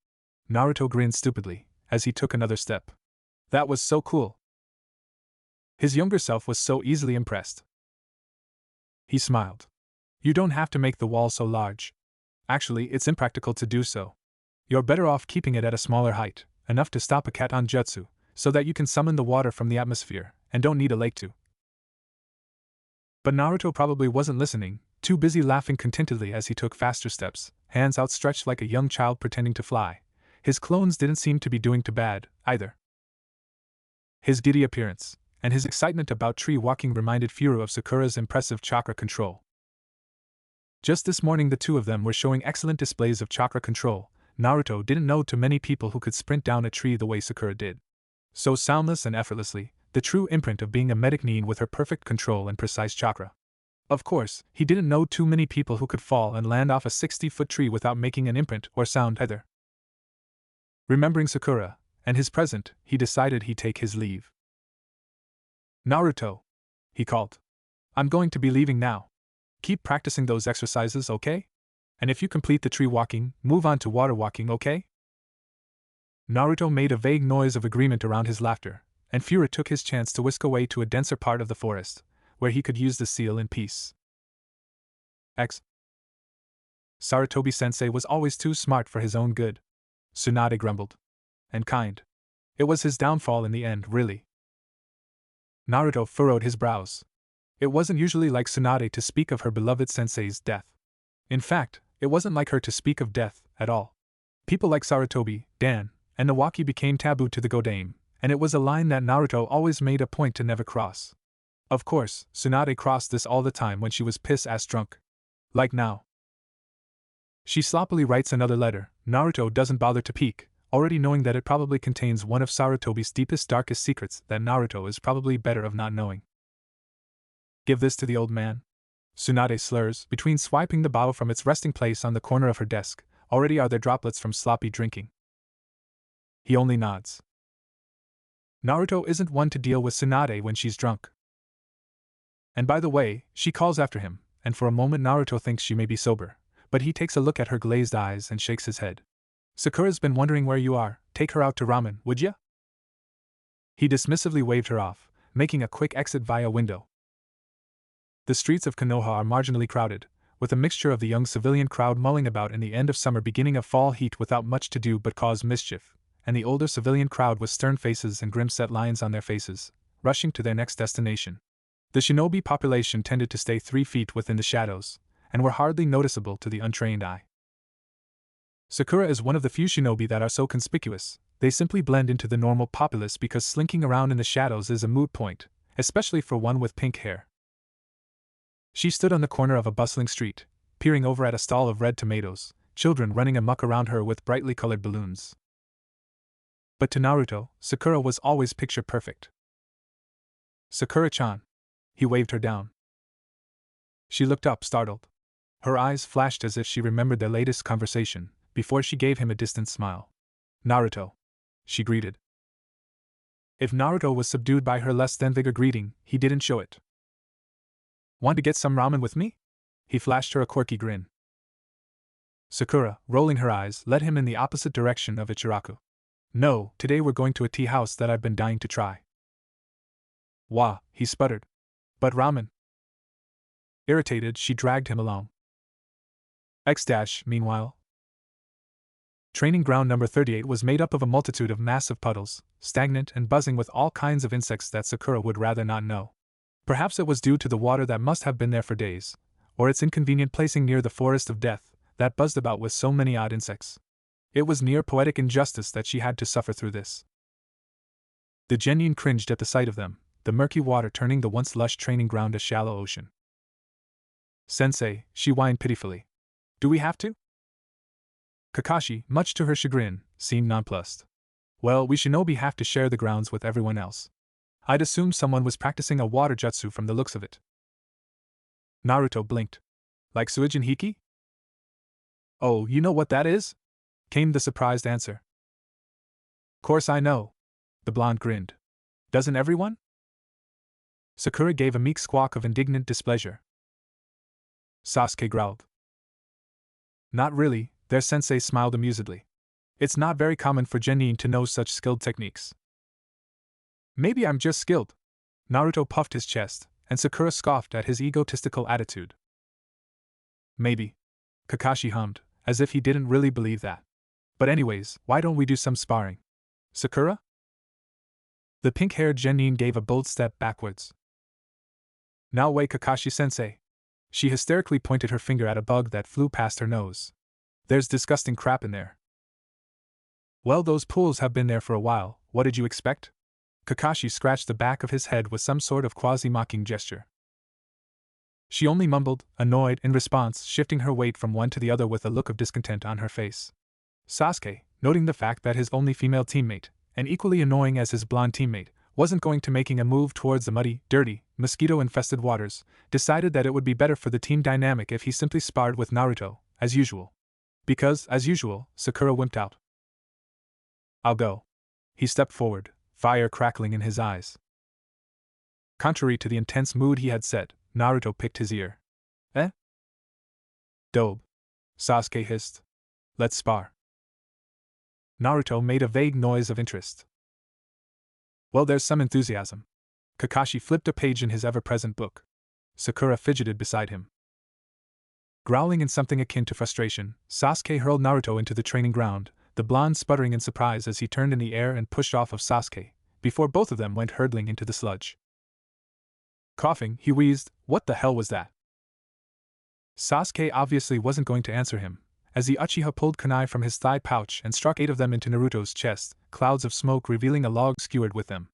Naruto grinned stupidly, as he took another step. "That was so cool." His younger self was so easily impressed. He smiled. "You don't have to make the wall so large. Actually, it's impractical to do so. You're better off keeping it at a smaller height, enough to stop a Katon Jutsu, so that you can summon the water from the atmosphere, and don't need a lake to." But Naruto probably wasn't listening, too busy laughing contentedly as he took faster steps, hands outstretched like a young child pretending to fly. His clones didn't seem to be doing too bad, either. His giddy appearance, and his excitement about tree walking reminded Fura of Sakura's impressive chakra control. Just this morning the two of them were showing excellent displays of chakra control. Naruto didn't know too many people who could sprint down a tree the way Sakura did. So soundless and effortlessly, the true imprint of being a medic Nin with her perfect control and precise chakra. Of course, he didn't know too many people who could fall and land off a 60-foot tree without making an imprint or sound either. Remembering Sakura, and his present, he decided he'd take his leave. "Naruto," he called. "I'm going to be leaving now. Keep practicing those exercises, okay? And if you complete the tree walking, move on to water walking, okay?" Naruto made a vague noise of agreement around his laughter, and Fura took his chance to whisk away to a denser part of the forest, where he could use the seal in peace. Sarutobi-sensei was always too smart for his own good, Tsunade grumbled. And kind. It was his downfall in the end, really. Naruto furrowed his brows. It wasn't usually like Tsunade to speak of her beloved sensei's death. In fact, it wasn't like her to speak of death, at all. People like Sarutobi, Dan, and Nawaki became taboo to the Godame, and it was a line that Naruto always made a point to never cross. Of course, Tsunade crossed this all the time when she was piss-ass drunk. Like now. She sloppily writes another letter. Naruto doesn't bother to peek, already knowing that it probably contains one of Sarutobi's deepest darkest secrets that Naruto is probably better of not knowing. "Give this to the old man?" Tsunade slurs, between swiping the bottle from its resting place on the corner of her desk. Already are there droplets from sloppy drinking. He only nods. Naruto isn't one to deal with Tsunade when she's drunk. And by the way, she calls after him, and for a moment Naruto thinks she may be sober, but he takes a look at her glazed eyes and shakes his head. "Sakura's been wondering where you are, take her out to ramen, would ya?" He dismissively waved her off, making a quick exit via window. The streets of Konoha are marginally crowded, with a mixture of the young civilian crowd mulling about in the end of summer beginning of fall heat without much to do but cause mischief, and the older civilian crowd with stern faces and grim-set lines on their faces, rushing to their next destination. The shinobi population tended to stay 3 feet within the shadows, and were hardly noticeable to the untrained eye. Sakura is one of the few shinobi that are so conspicuous, They simply blend into the normal populace because slinking around in the shadows is a moot point, especially for one with pink hair. She stood on the corner of a bustling street, peering over at a stall of red tomatoes, children running amok around her with brightly colored balloons. But to Naruto, Sakura was always picture perfect. "Sakura-chan." He waved her down. She looked up, startled. Her eyes flashed as if she remembered their latest conversation, before she gave him a distant smile. "Naruto," she greeted. If Naruto was subdued by her less than vigor greeting, he didn't show it. "Want to get some ramen with me?" He flashed her a quirky grin. Sakura, rolling her eyes, led him in the opposite direction of Ichiraku. "No, today we're going to a tea house that I've been dying to try." "Wah," he sputtered. "But ramen." Irritated, she dragged him along. Meanwhile. Training ground number 38 was made up of a multitude of massive puddles, stagnant and buzzing with all kinds of insects that Sakura would rather not know. Perhaps it was due to the water that must have been there for days, or its inconvenient placing near the forest of death, that buzzed about with so many odd insects. It was near poetic injustice that she had to suffer through this. The genin cringed at the sight of them, the murky water turning the once lush training ground a shallow ocean. "Sensei," she whined pitifully. "Do we have to?" Kakashi, much to her chagrin, seemed nonplussed. "Well, we shinobi have to share the grounds with everyone else. I'd assumed someone was practicing a water jutsu from the looks of it." Naruto blinked. "Like Suijin Hiki?" "Oh, you know what that is?" came the surprised answer. "Course I know." The blonde grinned. "Doesn't everyone?" Sakura gave a meek squawk of indignant displeasure. Sasuke growled. "Not really," their sensei smiled amusedly. "It's not very common for genin to know such skilled techniques." "Maybe I'm just skilled." Naruto puffed his chest, and Sakura scoffed at his egotistical attitude. "Maybe," Kakashi hummed, as if he didn't really believe that. "But anyways, why don't we do some sparring?" "Sakura?" The pink-haired genin gave a bold step backwards. "Now wait, Kakashi-sensei." She hysterically pointed her finger at a bug that flew past her nose. "There's disgusting crap in there." "Well, those pools have been there for a while, what did you expect?" Kakashi scratched the back of his head with some sort of quasi-mocking gesture. She only mumbled, annoyed, in response, shifting her weight from one to the other with a look of discontent on her face. Sasuke, noting the fact that his only female teammate, and equally annoying as his blonde teammate, wasn't going to making a move towards the muddy, dirty, mosquito-infested waters, decided that it would be better for the team dynamic if he simply sparred with Naruto, as usual. Because, as usual, Sakura wimped out. "I'll go." He stepped forward, fire crackling in his eyes. Contrary to the intense mood he had set, Naruto picked his ear. "Eh?" "Dobe," Sasuke hissed. "Let's spar." Naruto made a vague noise of interest. "Well, there's some enthusiasm." Kakashi flipped a page in his ever-present book. Sakura fidgeted beside him. Growling in something akin to frustration, Sasuke hurled Naruto into the training ground, the blonde sputtering in surprise as he turned in the air and pushed off of Sasuke, before both of them went hurtling into the sludge. Coughing, he wheezed, "What the hell was that?" Sasuke obviously wasn't going to answer him, as the Uchiha pulled kunai from his thigh pouch and struck 8 of them into Naruto's chest, clouds of smoke revealing a log skewered with them.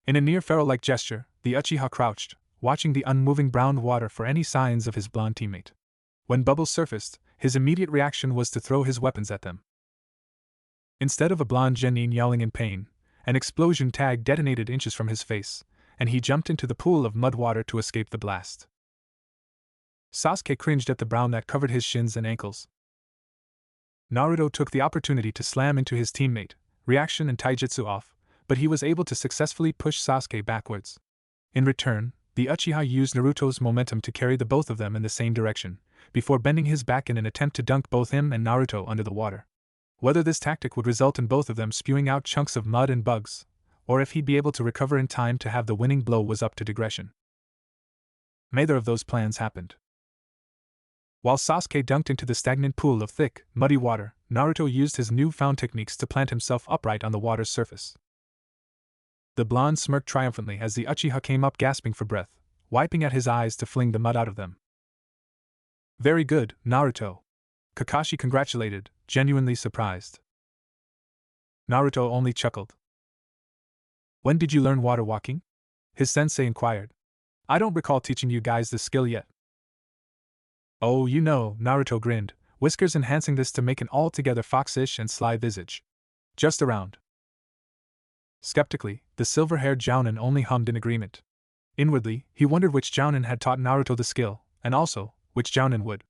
In a near-pharaoh-like gesture, the Uchiha crouched, watching the unmoving brown water for any signs of his blonde teammate. When bubbles surfaced, his immediate reaction was to throw his weapons at them. Instead of a blonde genin yowling in pain, an explosion tag detonated inches from his face, and he jumped into the pool of mud water to escape the blast. Sasuke cringed at the brown that covered his shins and ankles. Naruto took the opportunity to slam into his teammate, reaction and taijutsu off, but he was able to successfully push Sasuke backwards. In return, the Uchiha used Naruto's momentum to carry the both of them in the same direction, before bending his back in an attempt to dunk both him and Naruto under the water. Whether this tactic would result in both of them spewing out chunks of mud and bugs, or if he'd be able to recover in time to have the winning blow was up to digression. Neither of those plans happened. While Sasuke dunked into the stagnant pool of thick, muddy water, Naruto used his newfound techniques to plant himself upright on the water's surface. The blonde smirked triumphantly as the Uchiha came up gasping for breath, wiping at his eyes to fling the mud out of them. "Very good, Naruto," Kakashi congratulated, genuinely surprised. Naruto only chuckled. When did you learn water walking? His sensei inquired. I don't recall teaching you guys this skill yet. Oh, you know, Naruto grinned, whiskers enhancing this to make an altogether foxish and sly visage. Just around. Skeptically, the silver-haired Jounin only hummed in agreement. Inwardly, he wondered which Jounin had taught Naruto the skill, and also, which Jounin would.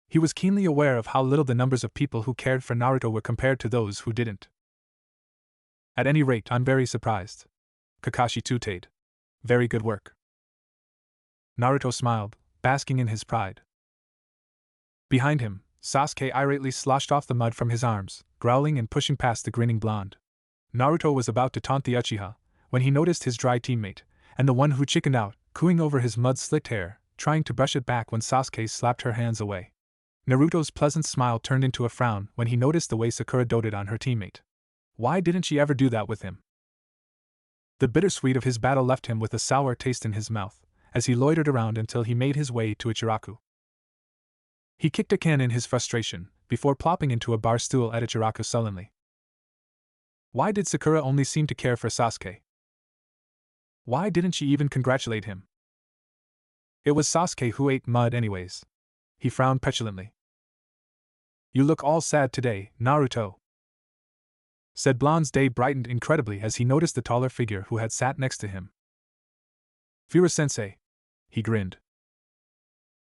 He was keenly aware of how little the numbers of people who cared for Naruto were compared to those who didn't. At any rate, I'm very surprised. Kakashi tooted. Very good work. Naruto smiled, basking in his pride. Behind him, Sasuke irately sloshed off the mud from his arms, growling and pushing past the grinning blonde. Naruto was about to taunt the Uchiha, when he noticed his dry teammate, and the one who chickened out, cooing over his mud-slicked hair, trying to brush it back when Sasuke slapped her hands away. Naruto's pleasant smile turned into a frown when he noticed the way Sakura doted on her teammate. Why didn't she ever do that with him? The bittersweet of his battle left him with a sour taste in his mouth, as he loitered around until he made his way to Ichiraku. He kicked a can in his frustration, before plopping into a bar stool at Ichiraku sullenly. Why did Sakura only seem to care for Sasuke? Why didn't she even congratulate him? It was Sasuke who ate mud anyways. He frowned petulantly. You look all sad today, Naruto, said Blonde's day brightened incredibly as he noticed the taller figure who had sat next to him. Fira-sensei. He grinned.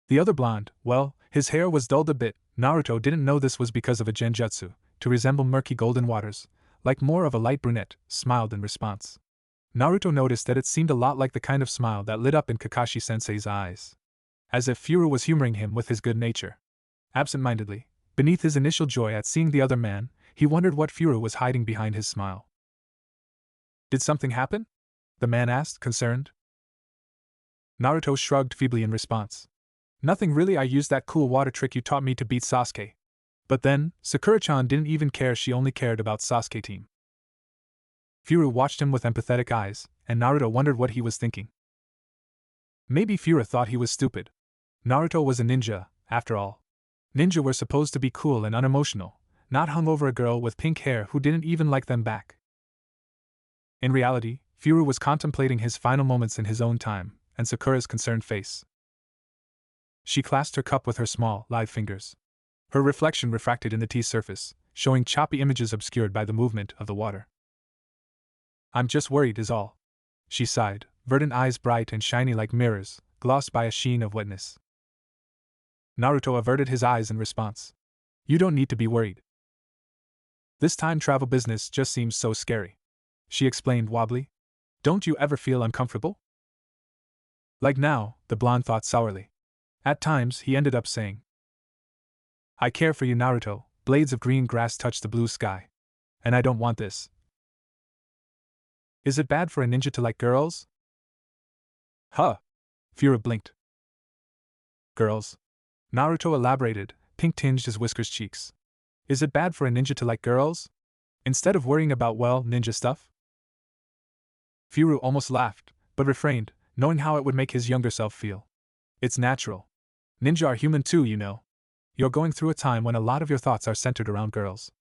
The other blonde, well, his hair was dulled a bit. Naruto didn't know this was because of a genjutsu, to resemble murky golden waters, like more of a light brunette, smiled in response. Naruto noticed that it seemed a lot like the kind of smile that lit up in Kakashi-sensei's eyes. As if Furu was humoring him with his good nature. Absent-mindedly, beneath his initial joy at seeing the other man, he wondered what Furu was hiding behind his smile. Did something happen? The man asked, concerned. Naruto shrugged feebly in response. Nothing really, I used that cool water trick you taught me to beat Sasuke. But then, Sakura-chan didn't even care, she only cared about Sasuke team. Furu watched him with empathetic eyes, and Naruto wondered what he was thinking. Maybe Furu thought he was stupid. Naruto was a ninja, after all. Ninja were supposed to be cool and unemotional, not hung over a girl with pink hair who didn't even like them back. In reality, Furu was contemplating his final moments in his own time, and Sakura's concerned face. She clasped her cup with her small, lithe fingers. Her reflection refracted in the tea's surface, showing choppy images obscured by the movement of the water. I'm just worried is all. She sighed, verdant eyes bright and shiny like mirrors, glossed by a sheen of wetness. Naruto averted his eyes in response. You don't need to be worried. This time travel business just seems so scary. She explained wobbly. Don't you ever feel uncomfortable? Like now, the blonde thought sourly. At times, he ended up saying, I care for you, Naruto. Blades of green grass touch the blue sky. And I don't want this. Is it bad for a ninja to like girls? Huh. Fura blinked. Girls. Naruto elaborated, pink tinged his whiskers cheeks. Is it bad for a ninja to like girls? Instead of worrying about, well, ninja stuff? Furu almost laughed, but refrained, knowing how it would make his younger self feel. It's natural. Ninja are human too, you know. You're going through a time when a lot of your thoughts are centered around girls.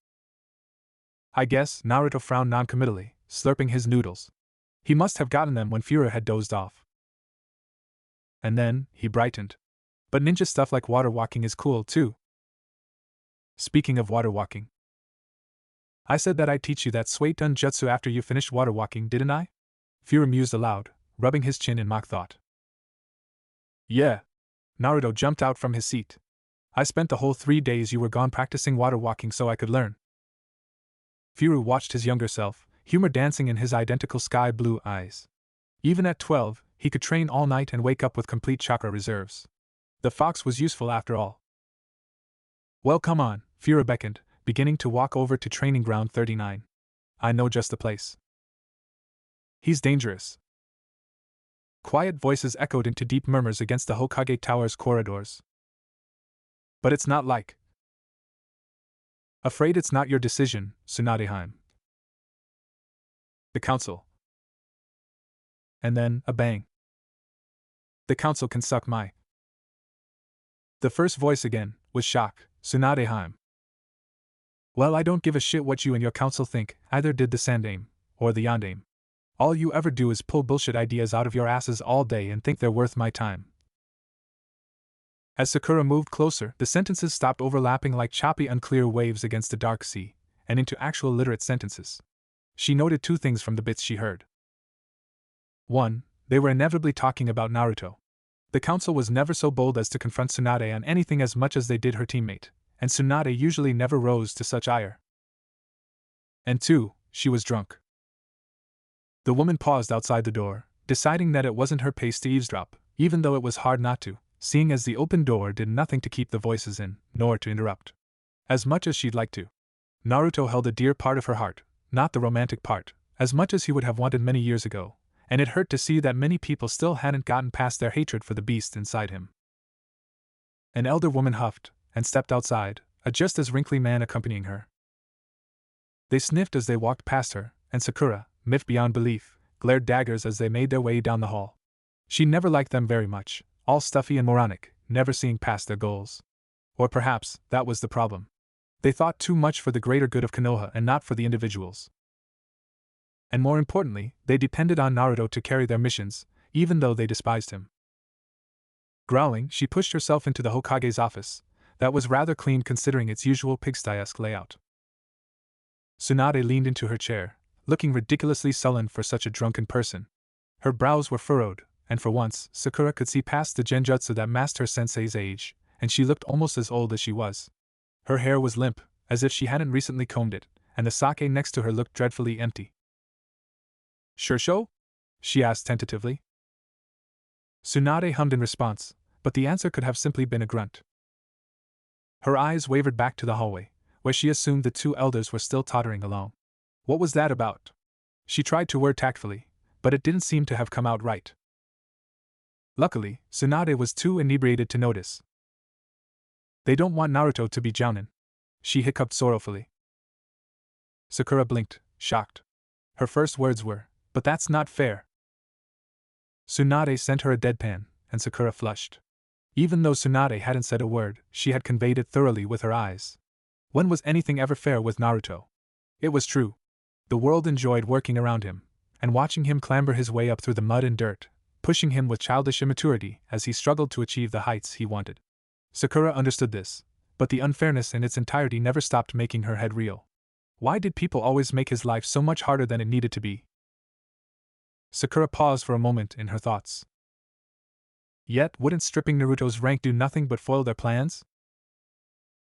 I guess, Naruto frowned noncommittally, slurping his noodles. He must have gotten them when Fura had dozed off. And then, he brightened. But ninja stuff like water walking is cool too. Speaking of water walking. I said that I'd teach you that Suiton jutsu after you finished water walking, didn't I? Fura mused aloud, rubbing his chin in mock thought. Yeah. Naruto jumped out from his seat. I spent the whole 3 days you were gone practicing water walking so I could learn. Furu watched his younger self, humor dancing in his identical sky blue eyes. Even at 12, he could train all night and wake up with complete chakra reserves. The fox was useful after all. Well, come on, Fura beckoned, beginning to walk over to training ground 39. I know just the place. He's dangerous. Quiet voices echoed into deep murmurs against the Hokage Tower's corridors. But it's not like. Afraid it's not your decision, Tsunadeheim. The council. And then, a bang. The council can suck my. The first voice again was shock, Tsunadeheim. Well, I don't give a shit what you and your council think, either did the Sandame, or the Yandame. All you ever do is pull bullshit ideas out of your asses all day and think they're worth my time. As Sakura moved closer, the sentences stopped overlapping like choppy, unclear waves against a dark sea, and into actual literate sentences. She noted two things from the bits she heard. 1. They were inevitably talking about Naruto. The council was never so bold as to confront Tsunade on anything as much as they did her teammate, and Tsunade usually never rose to such ire. And 2. She was drunk. The woman paused outside the door, deciding that it wasn't her pace to eavesdrop, even though it was hard not to, seeing as the open door did nothing to keep the voices in, nor to interrupt. As much as she'd like to. Naruto held a dear part of her heart, not the romantic part, as much as he would have wanted many years ago, and it hurt to see that many people still hadn't gotten past their hatred for the beast inside him. An elder woman huffed, and stepped outside, a just as wrinkly man accompanying her. They sniffed as they walked past her, and Sakura, miffed beyond belief, glared daggers as they made their way down the hall. She never liked them very much, all stuffy and moronic, never seeing past their goals. Or perhaps, that was the problem. They thought too much for the greater good of Konoha and not for the individuals. And more importantly, they depended on Naruto to carry their missions, even though they despised him. Growling, she pushed herself into the Hokage's office, that was rather clean considering its usual pigsty-esque layout. Tsunade leaned into her chair, looking ridiculously sullen for such a drunken person. Her brows were furrowed, and for once, Sakura could see past the genjutsu that masked her sensei's age, and she looked almost as old as she was. Her hair was limp, as if she hadn't recently combed it, and the sake next to her looked dreadfully empty. "Shursho?" she asked tentatively. Tsunade hummed in response, but the answer could have simply been a grunt. Her eyes wavered back to the hallway, where she assumed the two elders were still tottering along. What was that about? She tried to word tactfully, but it didn't seem to have come out right. Luckily, Tsunade was too inebriated to notice. They don't want Naruto to be jounin, she hiccuped sorrowfully. Sakura blinked, shocked. Her first words were, "But that's not fair." Tsunade sent her a deadpan, and Sakura flushed. Even though Tsunade hadn't said a word, she had conveyed it thoroughly with her eyes. When was anything ever fair with Naruto? It was true. The world enjoyed working around him, and watching him clamber his way up through the mud and dirt, pushing him with childish immaturity as he struggled to achieve the heights he wanted. Sakura understood this, but the unfairness in its entirety never stopped making her head reel. Why did people always make his life so much harder than it needed to be? Sakura paused for a moment in her thoughts. Yet, wouldn't stripping Naruto's rank do nothing but foil their plans?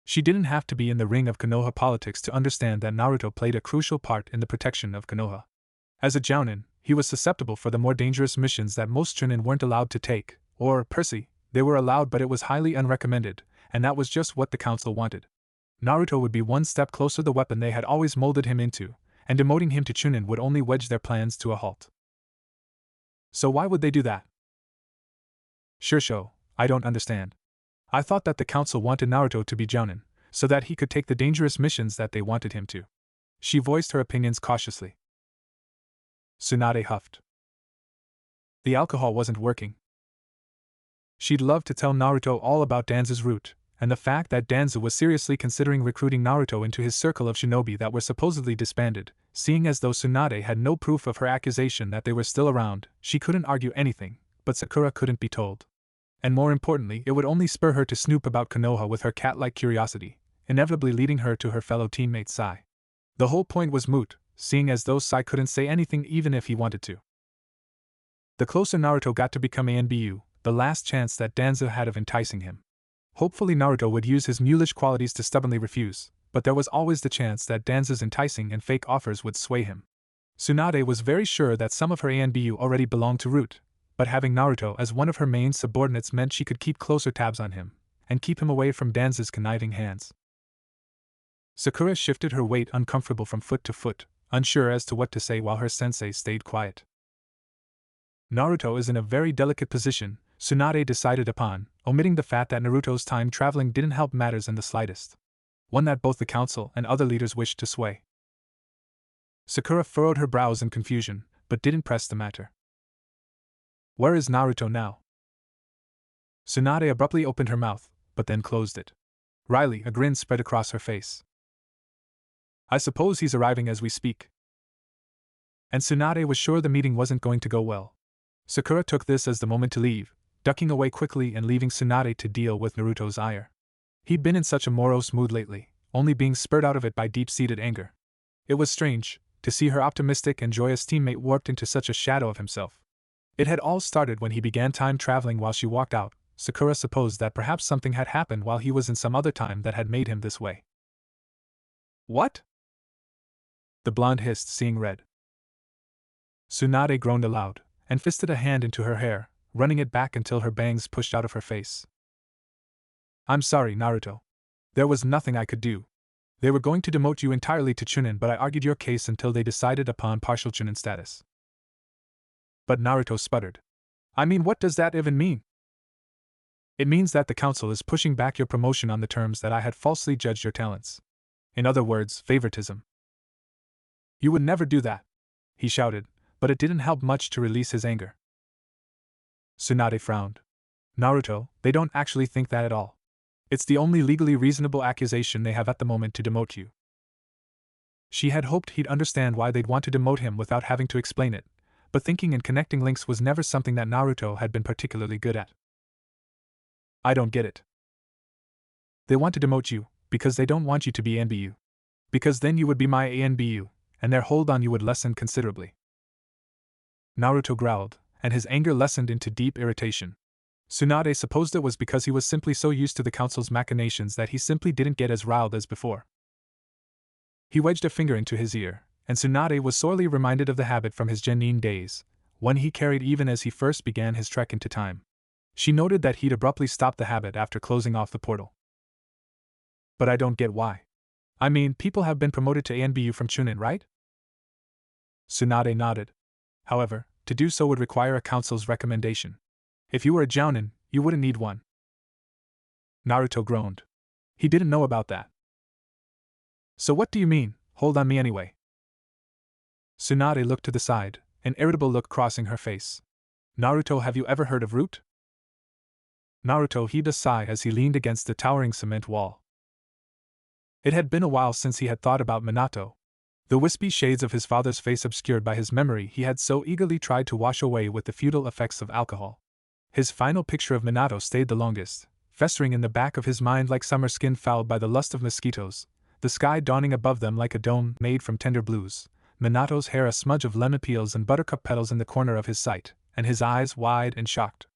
She didn't have to be in the ring of Konoha politics to understand that Naruto played a crucial part in the protection of Konoha. As a jounin, he was susceptible for the more dangerous missions that most Chunin weren't allowed to take, or, per se, they were allowed but it was highly unrecommended, and that was just what the council wanted. Naruto would be one step closer the weapon they had always molded him into, and demoting him to Chunin would only wedge their plans to a halt. So why would they do that? Shursho, I don't understand. I thought that the council wanted Naruto to be jounin, so that he could take the dangerous missions that they wanted him to. She voiced her opinions cautiously. Tsunade huffed. The alcohol wasn't working. She'd love to tell Naruto all about Danzo's route, and the fact that Danzo was seriously considering recruiting Naruto into his circle of shinobi that were supposedly disbanded. Seeing as though Tsunade had no proof of her accusation that they were still around, she couldn't argue anything, but Sakura couldn't be told. And more importantly, it would only spur her to snoop about Konoha with her cat-like curiosity, inevitably leading her to her fellow teammate Sai. The whole point was moot, seeing as though Sai couldn't say anything even if he wanted to. The closer Naruto got to become ANBU, the last chance that Danzo had of enticing him. Hopefully Naruto would use his mulish qualities to stubbornly refuse, but there was always the chance that Danzo's enticing and fake offers would sway him. Tsunade was very sure that some of her ANBU already belonged to Root, but having Naruto as one of her main subordinates meant she could keep closer tabs on him, and keep him away from Danzo's conniving hands. Sakura shifted her weight uncomfortable from foot to foot, unsure as to what to say while her sensei stayed quiet. Naruto is in a very delicate position, Tsunade decided upon, omitting the fact that Naruto's time traveling didn't help matters in the slightest. One that both the council and other leaders wished to sway. Sakura furrowed her brows in confusion, but didn't press the matter. Where is Naruto now? Tsunade abruptly opened her mouth, but then closed it. Wryly, a grin spread across her face. I suppose he's arriving as we speak. And Tsunade was sure the meeting wasn't going to go well. Sakura took this as the moment to leave, ducking away quickly and leaving Tsunade to deal with Naruto's ire. He'd been in such a morose mood lately, only being spurred out of it by deep-seated anger. It was strange to see her optimistic and joyous teammate warped into such a shadow of himself. It had all started when he began time traveling while she walked out. Sakura supposed that perhaps something had happened while he was in some other time that had made him this way. What? The blonde hissed, seeing red. Tsunade groaned aloud, and fisted a hand into her hair, running it back until her bangs pushed out of her face. I'm sorry, Naruto. There was nothing I could do. They were going to demote you entirely to Chunin, but I argued your case until they decided upon partial Chunin status. But Naruto sputtered. I mean, what does that even mean? It means that the council is pushing back your promotion on the terms that I had falsely judged your talents. In other words, favoritism. You would never do that, he shouted, but it didn't help much to release his anger. Tsunade frowned. Naruto, they don't actually think that at all. It's the only legally reasonable accusation they have at the moment to demote you. She had hoped he'd understand why they'd want to demote him without having to explain it, but thinking and connecting links was never something that Naruto had been particularly good at. I don't get it. They want to demote you because they don't want you to be ANBU. Because then you would be my ANBU, and their hold on you would lessen considerably. Naruto growled, and his anger lessened into deep irritation. Tsunade supposed it was because he was simply so used to the council's machinations that he simply didn't get as riled as before. He wedged a finger into his ear, and Tsunade was sorely reminded of the habit from his Genin days, one he carried even as he first began his trek into time. She noted that he'd abruptly stopped the habit after closing off the portal. But I don't get why. I mean, people have been promoted to ANBU from Chunin, right? Tsunade nodded. However, to do so would require a council's recommendation. If you were a Jounin, you wouldn't need one. Naruto groaned. He didn't know about that. So what do you mean, hold on me anyway? Tsunade looked to the side, an irritable look crossing her face. Naruto, have you ever heard of root? Naruto heaved a sigh as he leaned against the towering cement wall. It had been a while since he had thought about Minato. The wispy shades of his father's face obscured by his memory he had so eagerly tried to wash away with the futile effects of alcohol. His final picture of Minato stayed the longest, festering in the back of his mind like summer skin fouled by the lust of mosquitoes, the sky dawning above them like a dome made from tender blues, Minato's hair a smudge of lemon peels and buttercup petals in the corner of his sight, and his eyes wide and shocked.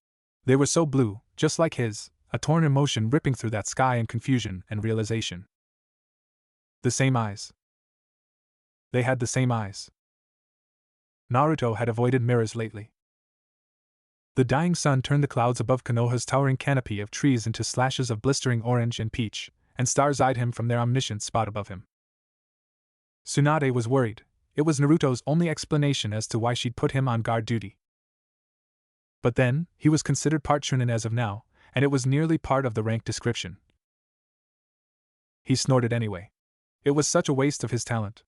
They were so blue, just like his, a torn emotion ripping through that sky in confusion and realization. The same eyes. They had the same eyes. Naruto had avoided mirrors lately. The dying sun turned the clouds above Konoha's towering canopy of trees into slashes of blistering orange and peach, and stars eyed him from their omniscient spot above him. Tsunade was worried. It was Naruto's only explanation as to why she'd put him on guard duty. But then, he was considered part Chunin as of now, and it was nearly part of the rank description. He snorted anyway. It was such a waste of his talent.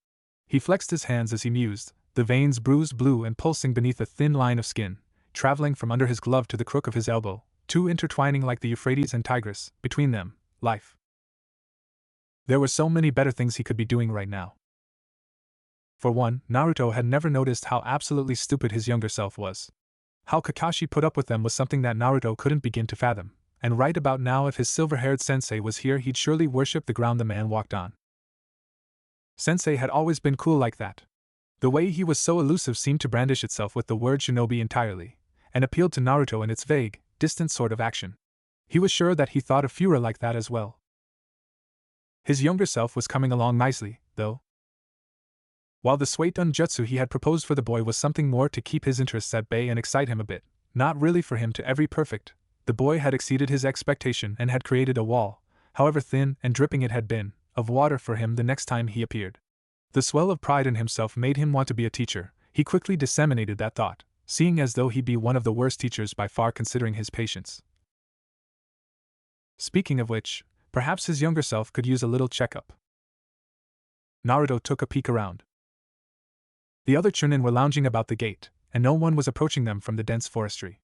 He flexed his hands as he mused, the veins bruised blue and pulsing beneath a thin line of skin, traveling from under his glove to the crook of his elbow, two intertwining like the Euphrates and Tigris, between them, life. There were so many better things he could be doing right now. For one, Naruto had never noticed how absolutely stupid his younger self was. How Kakashi put up with them was something that Naruto couldn't begin to fathom, and right about now if his silver-haired sensei was here he'd surely worship the ground the man walked on. Sensei had always been cool like that. The way he was so elusive seemed to brandish itself with the word shinobi entirely, and appealed to Naruto in its vague, distant sort of action. He was sure that he thought of Fura like that as well. His younger self was coming along nicely, though. While the Suiton Jutsu he had proposed for the boy was something more to keep his interests at bay and excite him a bit, not really for him to every perfect, the boy had exceeded his expectation and had created a wall, however thin and dripping it had been, of water for him the next time he appeared. The swell of pride in himself made him want to be a teacher. He quickly disseminated that thought, seeing as though he'd be one of the worst teachers by far considering his patience. Speaking of which, perhaps his younger self could use a little checkup. Naruto took a peek around. The other Chunin were lounging about the gate, and no one was approaching them from the dense forestry.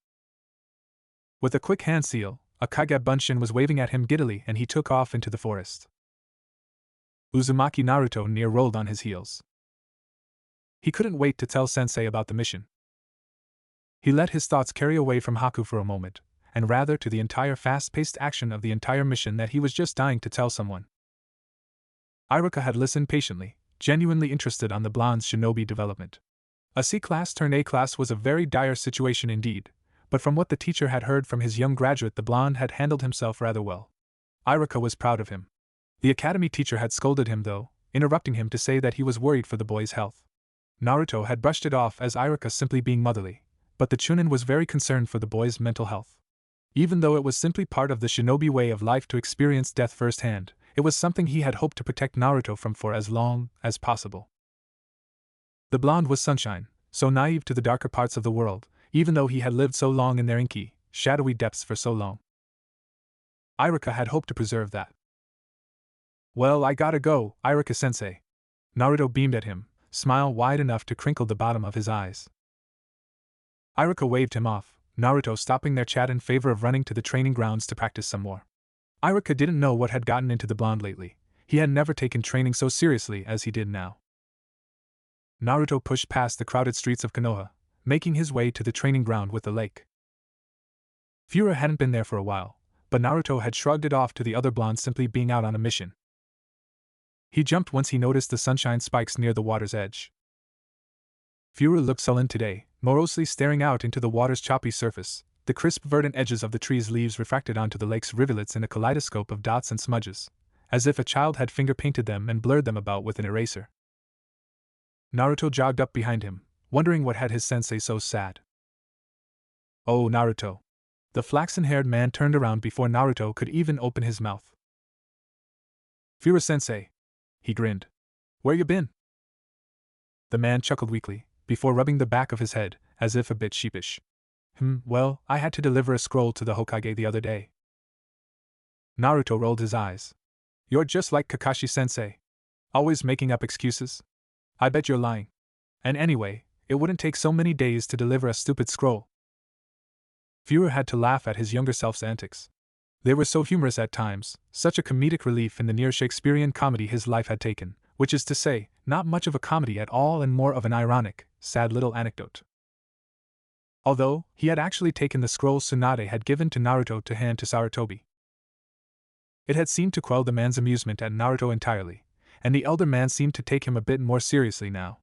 With a quick hand seal, a Kage Bunshin was waving at him giddily and he took off into the forest. Uzumaki Naruto near rolled on his heels. He couldn't wait to tell Sensei about the mission. He let his thoughts carry away from Haku for a moment, and rather to the entire fast-paced action of the entire mission that he was just dying to tell someone. Iruka had listened patiently, genuinely interested on the blonde's shinobi development. A C-class turned A-class was a very dire situation indeed, but from what the teacher had heard from his young graduate, the blonde had handled himself rather well. Iruka was proud of him. The academy teacher had scolded him though, interrupting him to say that he was worried for the boy's health. Naruto had brushed it off as Iruka simply being motherly, but the Chunin was very concerned for the boy's mental health. Even though it was simply part of the shinobi way of life to experience death firsthand, it was something he had hoped to protect Naruto from for as long as possible. The blonde was sunshine, so naive to the darker parts of the world, even though he had lived so long in their inky, shadowy depths for so long. Iruka had hoped to preserve that. Well, I gotta go, Iruka-sensei. Naruto beamed at him, smile wide enough to crinkle the bottom of his eyes. Iruka waved him off, Naruto stopping their chat in favor of running to the training grounds to practice some more. Iruka didn't know what had gotten into the blonde lately. He had never taken training so seriously as he did now. Naruto pushed past the crowded streets of Konoha, making his way to the training ground with the lake. Fura hadn't been there for a while, but Naruto had shrugged it off to the other blonde simply being out on a mission. He jumped once he noticed the sunshine spikes near the water's edge. Fura looked sullen today, morosely staring out into the water's choppy surface, the crisp verdant edges of the trees' leaves refracted onto the lake's rivulets in a kaleidoscope of dots and smudges, as if a child had finger-painted them and blurred them about with an eraser. Naruto jogged up behind him, wondering what had his sensei so sad. Oh, Naruto. The flaxen-haired man turned around before Naruto could even open his mouth. Fura-sensei. He grinned. Where you been? The man chuckled weakly, before rubbing the back of his head, as if a bit sheepish. Well, I had to deliver a scroll to the Hokage the other day. Naruto rolled his eyes. You're just like Kakashi-sensei. Always making up excuses? I bet you're lying. And anyway, it wouldn't take so many days to deliver a stupid scroll. Fura had to laugh at his younger self's antics. They were so humorous at times, such a comedic relief in the near-Shakespearean comedy his life had taken, which is to say, not much of a comedy at all and more of an ironic, sad little anecdote. Although, he had actually taken the scroll Tsunade had given to Naruto to hand to Sarutobi. It had seemed to quell the man's amusement at Naruto entirely, and the elder man seemed to take him a bit more seriously now.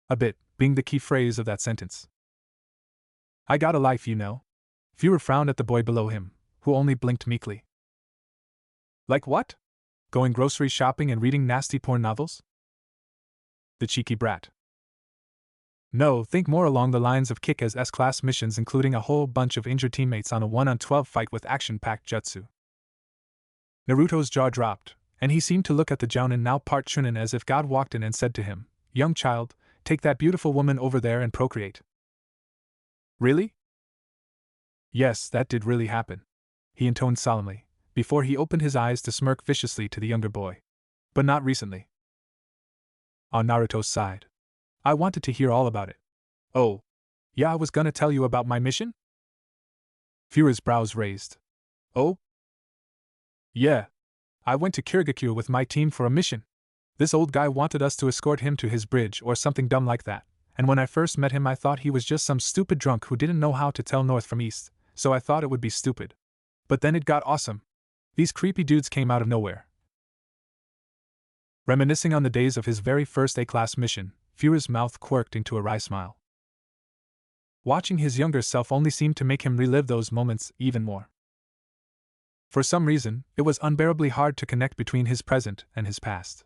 A bit, being the key phrase of that sentence. I got a life, you know. Fura frowned at the boy below him, who only blinked meekly. Like what? Going grocery shopping and reading nasty porn novels? The cheeky brat. No, think more along the lines of Kick-Ass S-class missions including a whole bunch of injured teammates on a 1-on-12 fight with action-packed jutsu. Naruto's jaw dropped, and he seemed to look at the Jounin now part Chunin as if God walked in and said to him, Young child, take that beautiful woman over there and procreate. Really? Yes, that did really happen, he intoned solemnly, before he opened his eyes to smirk viciously to the younger boy. But not recently. On Naruto's side. I wanted to hear all about it. Oh. Yeah, I was gonna tell you about my mission? Fura's brows raised. Oh? Yeah. I went to Kirigakure with my team for a mission. This old guy wanted us to escort him to his bridge or something dumb like that, and when I first met him I thought he was just some stupid drunk who didn't know how to tell north from east, so I thought it would be stupid. But then it got awesome. These creepy dudes came out of nowhere. Reminiscing on the days of his very first A-class mission, Fura's mouth quirked into a wry smile. Watching his younger self only seemed to make him relive those moments even more. For some reason, it was unbearably hard to connect between his present and his past.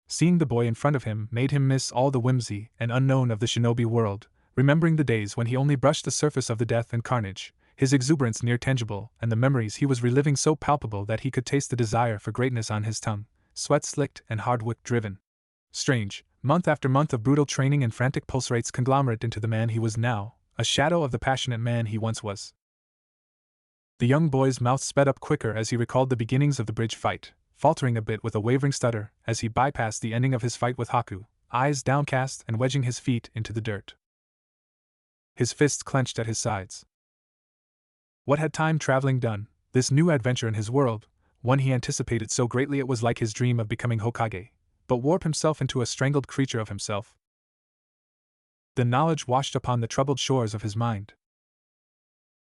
Seeing the boy in front of him made him miss all the whimsy and unknown of the shinobi world, remembering the days when he only brushed the surface of the death and carnage, his exuberance near tangible, and the memories he was reliving so palpable that he could taste the desire for greatness on his tongue, sweat-slicked and hard-work-driven. Strange, month after month of brutal training and frantic pulse rates conglomerate into the man he was now, a shadow of the passionate man he once was. The young boy's mouth sped up quicker as he recalled the beginnings of the bridge fight, faltering a bit with a wavering stutter as he bypassed the ending of his fight with Haku, eyes downcast and wedging his feet into the dirt. His fists clenched at his sides. What had time traveling done, this new adventure in his world, one he anticipated so greatly it was like his dream of becoming Hokage, but warp himself into a strangled creature of himself. The knowledge washed upon the troubled shores of his mind.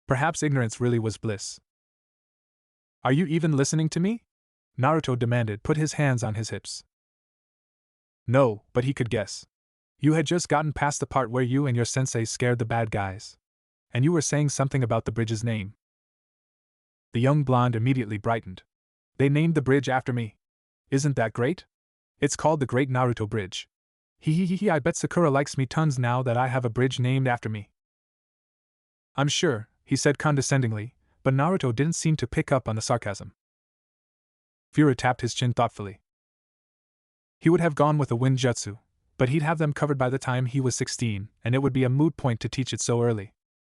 Perhaps ignorance really was bliss. Are you even listening to me? Naruto demanded, put his hands on his hips. No, but he could guess. You had just gotten past the part where you and your sensei scared the bad guys. And you were saying something about the bridge's name. The young blonde immediately brightened. They named the bridge after me. Isn't that great? It's called the Great Naruto Bridge. Hee, I bet Sakura likes me tons now that I have a bridge named after me. I'm sure, he said condescendingly, but Naruto didn't seem to pick up on the sarcasm. Fura tapped his chin thoughtfully. He would have gone with a wind jutsu, but he'd have them covered by the time he was 16, and it would be a moot point to teach it so early.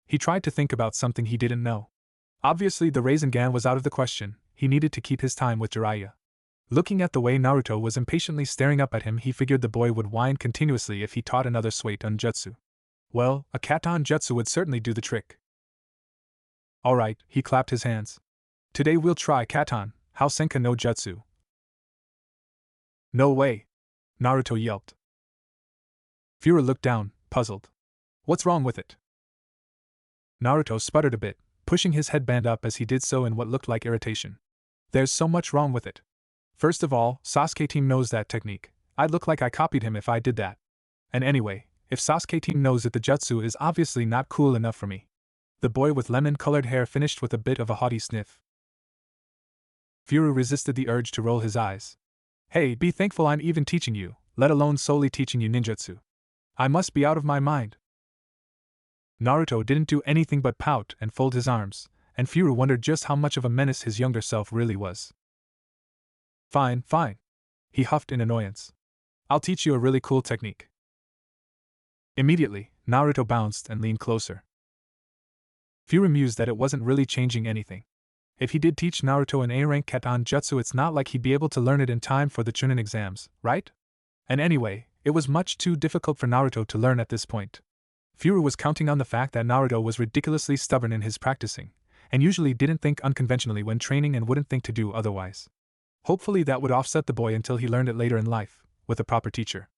He tried to think about something he didn't know. Obviously the Rasengan was out of the question, he needed to keep his time with Jiraiya. Looking at the way Naruto was impatiently staring up at him, he figured the boy would whine continuously if he taught another Suiton jutsu. Well, a Katon jutsu would certainly do the trick. Alright, he clapped his hands. Today we'll try Katon, Housenka no jutsu. No way! Naruto yelped. Fura looked down, puzzled. What's wrong with it? Naruto sputtered a bit, pushing his headband up as he did so in what looked like irritation. There's so much wrong with it. First of all, Sasuke team knows that technique. I'd look like I copied him if I did that. And anyway, if Sasuke team knows it, the jutsu is obviously not cool enough for me. The boy with lemon-colored hair finished with a bit of a haughty sniff. Fura resisted the urge to roll his eyes. Hey, be thankful I'm even teaching you, let alone solely teaching you ninjutsu. I must be out of my mind. Naruto didn't do anything but pout and fold his arms, and Fura wondered just how much of a menace his younger self really was. Fine, he huffed in annoyance. I'll teach you a really cool technique. Immediately, Naruto bounced and leaned closer. Fura mused that it wasn't really changing anything. If he did teach Naruto an A-rank Katon jutsu, it's not like he'd be able to learn it in time for the Chunin exams, right? And anyway, it was much too difficult for Naruto to learn at this point. Fura was counting on the fact that Naruto was ridiculously stubborn in his practicing, and usually didn't think unconventionally when training and wouldn't think to do otherwise. Hopefully that would offset the boy until he learned it later in life, with a proper teacher.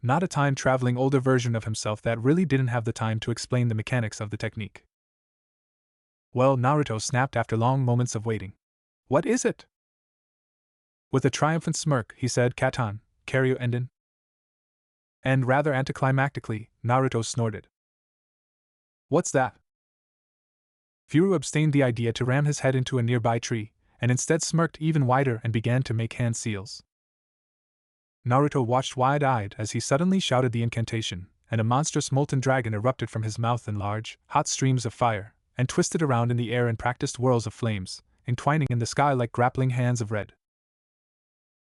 Not a time-traveling older version of himself that really didn't have the time to explain the mechanics of the technique. Well, Naruto snapped after long moments of waiting. What is it? With a triumphant smirk, he said, Katon, Karyo Enden. And rather anticlimactically, Naruto snorted. What's that? Fura abstained the idea to ram his head into a nearby tree, and instead smirked even wider and began to make hand seals. Naruto watched wide-eyed as he suddenly shouted the incantation, and a monstrous molten dragon erupted from his mouth in large, hot streams of fire, and twisted around in the air in practiced whirls of flames, entwining in the sky like grappling hands of red.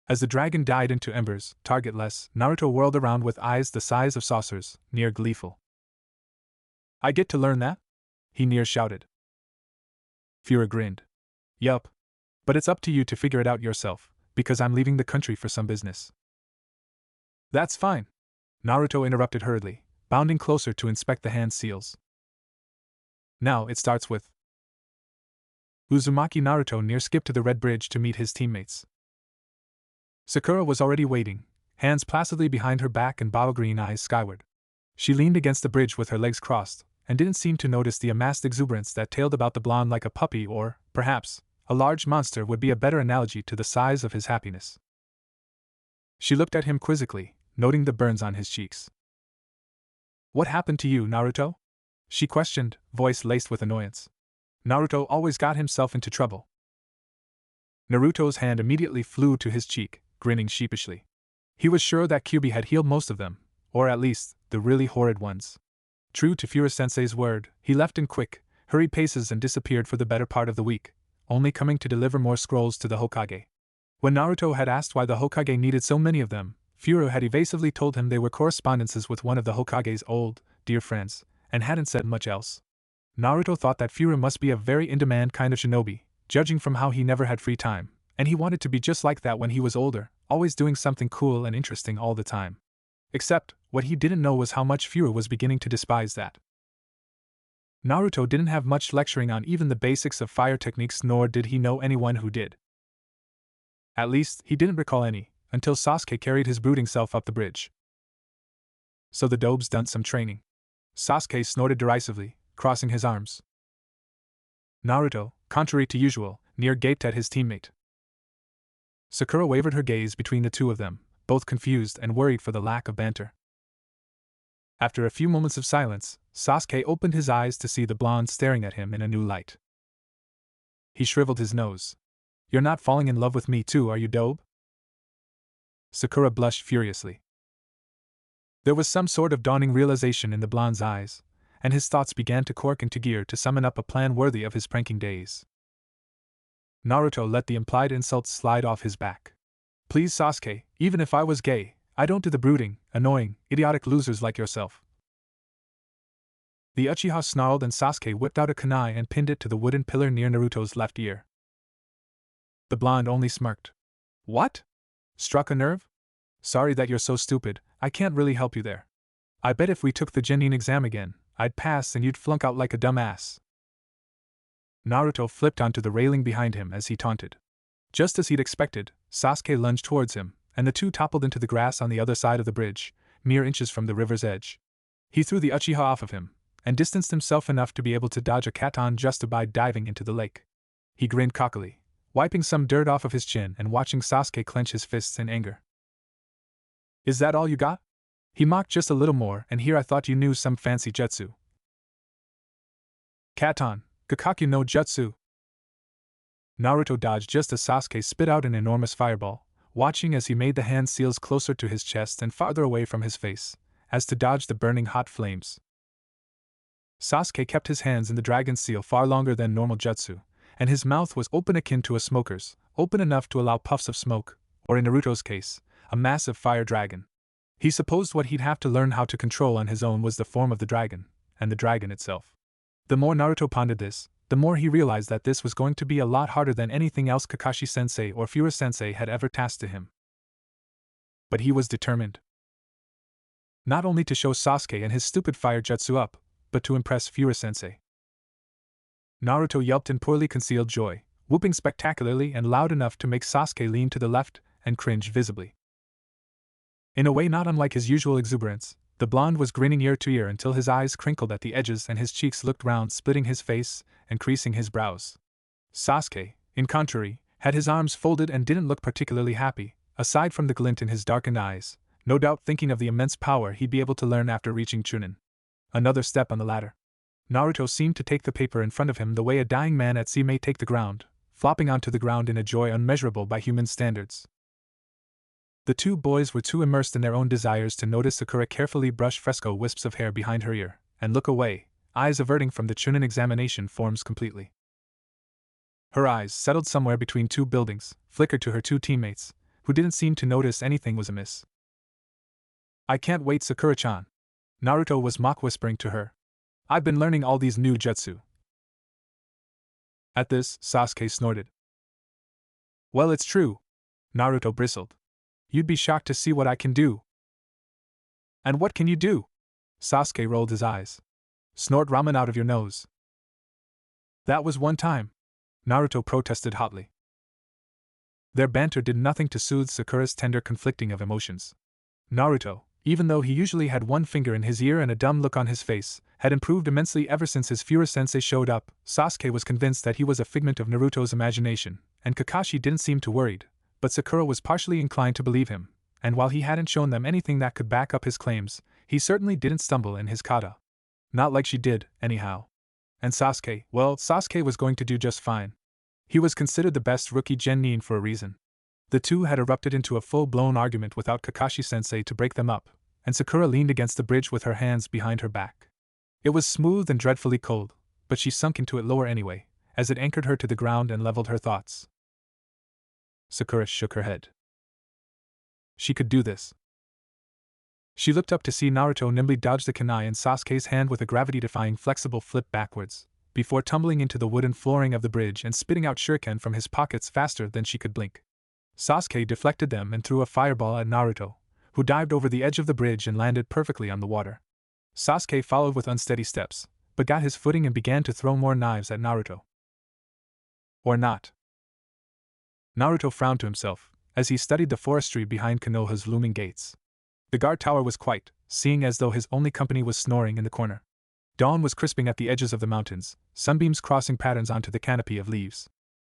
As the dragon died into embers, targetless, Naruto whirled around with eyes the size of saucers, near gleeful. I get to learn that? He near shouted. Fura grinned. Yup. But it's up to you to figure it out yourself, because I'm leaving the country for some business. That's fine, Naruto interrupted hurriedly, bounding closer to inspect the hand seals. Now it starts with Uzumaki. Naruto near skipped to the red bridge to meet his teammates. Sakura was already waiting, hands placidly behind her back and bottle-green eyes skyward. She leaned against the bridge with her legs crossed, and didn't seem to notice the amassed exuberance that tailed about the blonde like a puppy, or, perhaps, a large monster would be a better analogy to the size of his happiness. She looked at him quizzically, noting the burns on his cheeks. What happened to you, Naruto? She questioned, voice laced with annoyance. Naruto always got himself into trouble. Naruto's hand immediately flew to his cheek, grinning sheepishly. He was sure that Kyuubi had healed most of them, or at least, the really horrid ones. True to Fura-sensei's word, he left in quick, hurried paces and disappeared for the better part of the week, only coming to deliver more scrolls to the Hokage. When Naruto had asked why the Hokage needed so many of them, Fura had evasively told him they were correspondences with one of the Hokage's old, dear friends, and hadn't said much else. Naruto thought that Fura must be a very in-demand kind of shinobi, judging from how he never had free time, and he wanted to be just like that when he was older, always doing something cool and interesting all the time. Except, what he didn't know was how much Fura was beginning to despise that. Naruto didn't have much lecturing on even the basics of fire techniques, nor did he know anyone who did. At least, he didn't recall any, until Sasuke carried his brooding self up the bridge. So the dobe's done some training. Sasuke snorted derisively, crossing his arms. Naruto, contrary to usual, near gaped at his teammate. Sakura wavered her gaze between the two of them, both confused and worried for the lack of banter. After a few moments of silence, Sasuke opened his eyes to see the blonde staring at him in a new light. He shriveled his nose. You're not falling in love with me too, are you, dobe? Sakura blushed furiously. There was some sort of dawning realization in the blonde's eyes, and his thoughts began to cork into gear to summon up a plan worthy of his pranking days. Naruto let the implied insults slide off his back. Please, Sasuke, even if I was gay, I don't do the brooding, annoying, idiotic losers like yourself. The Uchiha snarled and Sasuke whipped out a kunai and pinned it to the wooden pillar near Naruto's left ear. The blonde only smirked. What? Struck a nerve? Sorry that you're so stupid, I can't really help you there. I bet if we took the Chunin exam again, I'd pass and you'd flunk out like a dumb ass. Naruto flipped onto the railing behind him as he taunted. Just as he'd expected, Sasuke lunged towards him, and the two toppled into the grass on the other side of the bridge, mere inches from the river's edge. He threw the Uchiha off of him, and distanced himself enough to be able to dodge a katon just by diving into the lake. He grinned cockily, wiping some dirt off of his chin and watching Sasuke clench his fists in anger. Is that all you got? He mocked just a little more, and here I thought you knew some fancy jutsu. Katon, Gakakyu no Jutsu. Naruto dodged just as Sasuke spit out an enormous fireball, watching as he made the hand seals closer to his chest and farther away from his face, as to dodge the burning hot flames. Sasuke kept his hands in the dragon seal far longer than normal jutsu, and his mouth was open akin to a smoker's, open enough to allow puffs of smoke, or in Naruto's case, a massive fire dragon. He supposed what he'd have to learn how to control on his own was the form of the dragon, and the dragon itself. The more Naruto pondered this, the more he realized that this was going to be a lot harder than anything else Kakashi-sensei or Fuhra-sensei had ever tasked to him. But he was determined. Not only to show Sasuke and his stupid fire jutsu up, but to impress Fuhra-sensei. Naruto yelped in poorly concealed joy, whooping spectacularly and loud enough to make Sasuke lean to the left and cringe visibly. In a way not unlike his usual exuberance, the blonde was grinning ear to ear until his eyes crinkled at the edges and his cheeks looked round, splitting his face and creasing his brows. Sasuke, in contrary, had his arms folded and didn't look particularly happy, aside from the glint in his darkened eyes, no doubt thinking of the immense power he'd be able to learn after reaching Chunin. Another step on the ladder. Naruto seemed to take the paper in front of him the way a dying man at sea may take the ground, flopping onto the ground in a joy unmeasurable by human standards. The two boys were too immersed in their own desires to notice Sakura carefully brush fresco wisps of hair behind her ear, and look away, eyes averting from the Chunin examination forms completely. Her eyes, settled somewhere between two buildings, flickered to her two teammates, who didn't seem to notice anything was amiss. I can't wait, Sakura-chan. Naruto was mock-whispering to her. I've been learning all these new jutsu. At this, Sasuke snorted. Well, it's true. Naruto bristled. You'd be shocked to see what I can do. And what can you do? Sasuke rolled his eyes. Snort ramen out of your nose. That was one time. Naruto protested hotly. Their banter did nothing to soothe Sakura's tender conflicting of emotions. Naruto, even though he usually had one finger in his ear and a dumb look on his face, had improved immensely ever since his Fuhra-sensei showed up. Sasuke was convinced that he was a figment of Naruto's imagination, and Kakashi didn't seem too worried, but Sakura was partially inclined to believe him, and while he hadn't shown them anything that could back up his claims, he certainly didn't stumble in his kata. Not like she did, anyhow. And Sasuke, well, Sasuke was going to do just fine. He was considered the best rookie genin for a reason. The two had erupted into a full-blown argument without Kakashi-sensei to break them up, and Sakura leaned against the bridge with her hands behind her back. It was smooth and dreadfully cold, but she sunk into it lower anyway, as it anchored her to the ground and leveled her thoughts. Sakura shook her head. She could do this. She looked up to see Naruto nimbly dodge the kunai in Sasuke's hand with a gravity-defying flexible flip backwards, before tumbling into the wooden flooring of the bridge and spitting out shuriken from his pockets faster than she could blink. Sasuke deflected them and threw a fireball at Naruto, who dived over the edge of the bridge and landed perfectly on the water. Sasuke followed with unsteady steps, but got his footing and began to throw more knives at Naruto. Or not. Naruto frowned to himself, as he studied the forestry behind Konoha's looming gates. The guard tower was quiet, seeing as though his only company was snoring in the corner. Dawn was crisping at the edges of the mountains, sunbeams crossing patterns onto the canopy of leaves.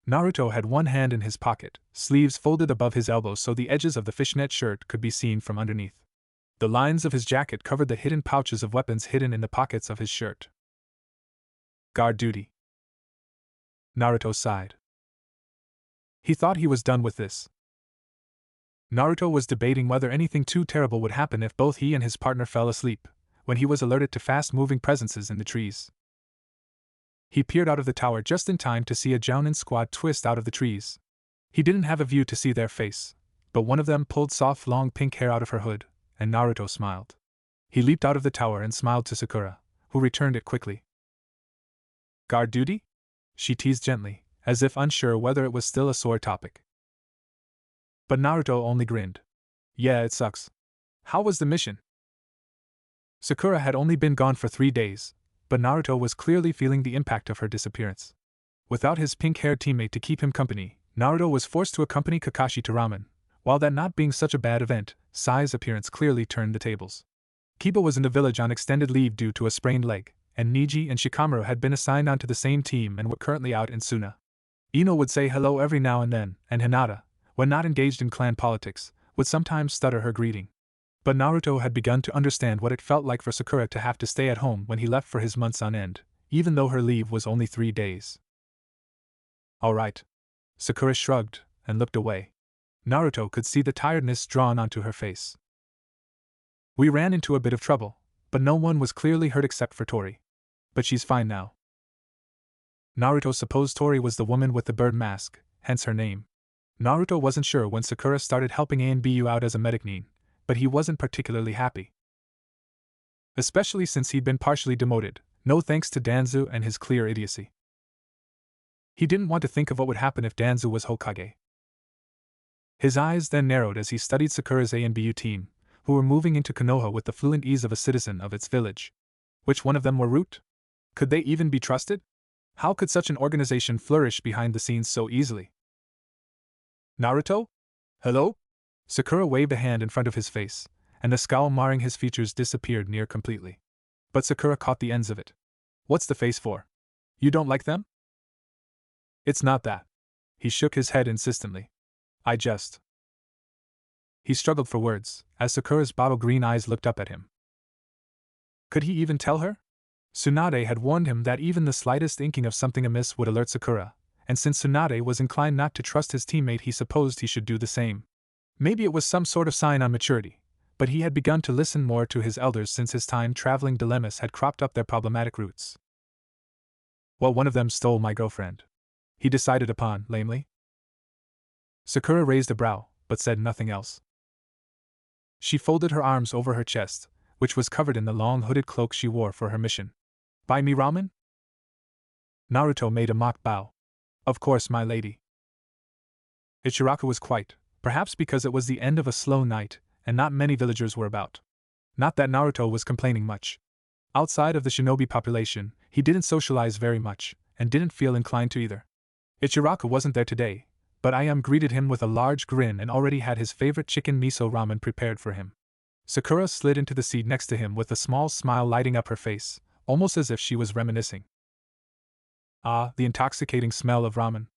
Naruto had one hand in his pocket, sleeves folded above his elbows so the edges of the fishnet shirt could be seen from underneath. The lines of his jacket covered the hidden pouches of weapons hidden in the pockets of his shirt. Guard duty. Naruto sighed. He thought he was done with this. Naruto was debating whether anything too terrible would happen if both he and his partner fell asleep, when he was alerted to fast-moving presences in the trees. He peered out of the tower just in time to see a Jounin squad twist out of the trees. He didn't have a view to see their face, but one of them pulled soft long pink hair out of her hood, and Naruto smiled. He leaped out of the tower and smiled to Sakura, who returned it quickly. Guard duty? She teased gently, as if unsure whether it was still a sore topic. But Naruto only grinned. Yeah, it sucks. How was the mission? Sakura had only been gone for 3 days, but Naruto was clearly feeling the impact of her disappearance. Without his pink-haired teammate to keep him company, Naruto was forced to accompany Kakashi to ramen. While that not being such a bad event, Sai's appearance clearly turned the tables. Kiba was in the village on extended leave due to a sprained leg, and Niji and Shikamaru had been assigned onto the same team and were currently out in Suna. Ino would say hello every now and then, and Hinata, when not engaged in clan politics, would sometimes stutter her greeting. But Naruto had begun to understand what it felt like for Sakura to have to stay at home when he left for his months on end, even though her leave was only 3 days. All right. Sakura shrugged and looked away. Naruto could see the tiredness drawn onto her face. We ran into a bit of trouble, but no one was clearly hurt except for Tori. But she's fine now. Naruto supposed Tori was the woman with the bird mask, hence her name. Naruto wasn't sure when Sakura started helping Anbu out as a medic nin, but he wasn't particularly happy. Especially since he'd been partially demoted, no thanks to Danzu and his clear idiocy. He didn't want to think of what would happen if Danzu was Hokage. His eyes then narrowed as he studied Sakura's Anbu team, who were moving into Konoha with the fluent ease of a citizen of its village. Which one of them were root? Could they even be trusted? How could such an organization flourish behind the scenes so easily? Naruto? Hello? Sakura waved a hand in front of his face, and the scowl marring his features disappeared near completely. But Sakura caught the ends of it. What's the face for? You don't like them? It's not that. He shook his head insistently. I just. He struggled for words, as Sakura's bottle-green eyes looked up at him. Could he even tell her? Tsunade had warned him that even the slightest inking of something amiss would alert Sakura, and since Tsunade was inclined not to trust his teammate, he supposed he should do the same. Maybe it was some sort of sign on maturity, but he had begun to listen more to his elders since his time-traveling dilemmas had cropped up their problematic roots. Well, one of them stole my girlfriend. He decided upon, lamely. Sakura raised a brow, but said nothing else. She folded her arms over her chest, which was covered in the long hooded cloak she wore for her mission. Buy me ramen? Naruto made a mock bow. Of course, my lady. Ichiraku was quiet, perhaps because it was the end of a slow night, and not many villagers were about. Not that Naruto was complaining much. Outside of the shinobi population, he didn't socialize very much, and didn't feel inclined to either. Ichiraku wasn't there today, but Ayame greeted him with a large grin and already had his favorite chicken miso ramen prepared for him. Sakura slid into the seat next to him with a small smile lighting up her face, almost as if she was reminiscing. Ah, the intoxicating smell of ramen.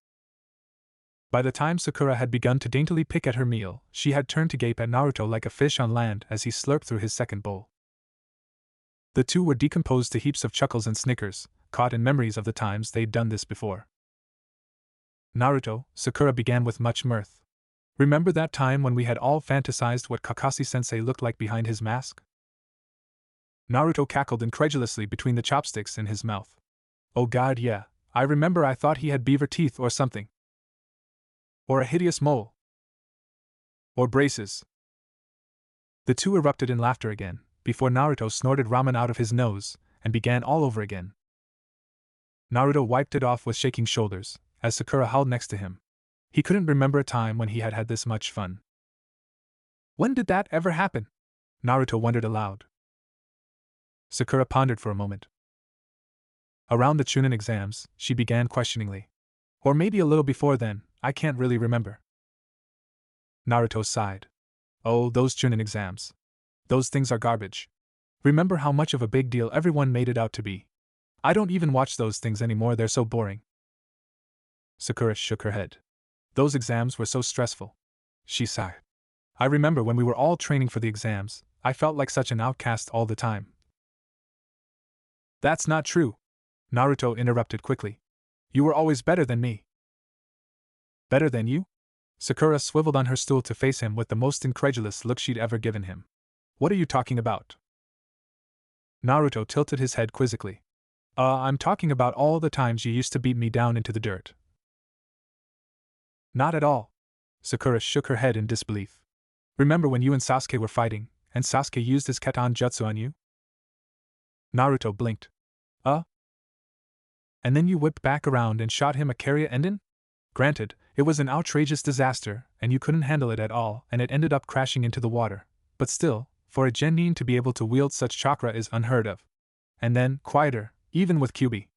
By the time Sakura had begun to daintily pick at her meal, she had turned to gape at Naruto like a fish on land as he slurped through his second bowl. The two were decomposed to heaps of chuckles and snickers, caught in memories of the times they'd done this before. Naruto, Sakura began with much mirth. Remember that time when we had all fantasized what Kakashi-sensei looked like behind his mask? Naruto cackled incredulously between the chopsticks in his mouth. Oh god, yeah, I remember. I thought he had beaver teeth or something. Or a hideous mole. Or braces. The two erupted in laughter again, before Naruto snorted ramen out of his nose, and began all over again. Naruto wiped it off with shaking shoulders, as Sakura howled next to him. He couldn't remember a time when he had had this much fun. When did that ever happen? Naruto wondered aloud. Sakura pondered for a moment. Around the Chunin exams, she began questioningly. Or maybe a little before then, I can't really remember. Naruto sighed. Oh, those Chunin exams. Those things are garbage. Remember how much of a big deal everyone made it out to be. I don't even watch those things anymore, they're so boring. Sakura shook her head. Those exams were so stressful. She sighed. I remember when we were all training for the exams, I felt like such an outcast all the time. That's not true, Naruto interrupted quickly. You were always better than me. Better than you? Sakura swiveled on her stool to face him with the most incredulous look she'd ever given him. What are you talking about? Naruto tilted his head quizzically. I'm talking about all the times you used to beat me down into the dirt. Not at all. Sakura shook her head in disbelief. Remember when you and Sasuke were fighting, and Sasuke used his Keton jutsu on you? Naruto blinked. And then you whipped back around and shot him a Karya Enden? Granted, it was an outrageous disaster, and you couldn't handle it at all, and it ended up crashing into the water. But still, for a genin to be able to wield such chakra is unheard of. And then, quieter, even with Kyuubi.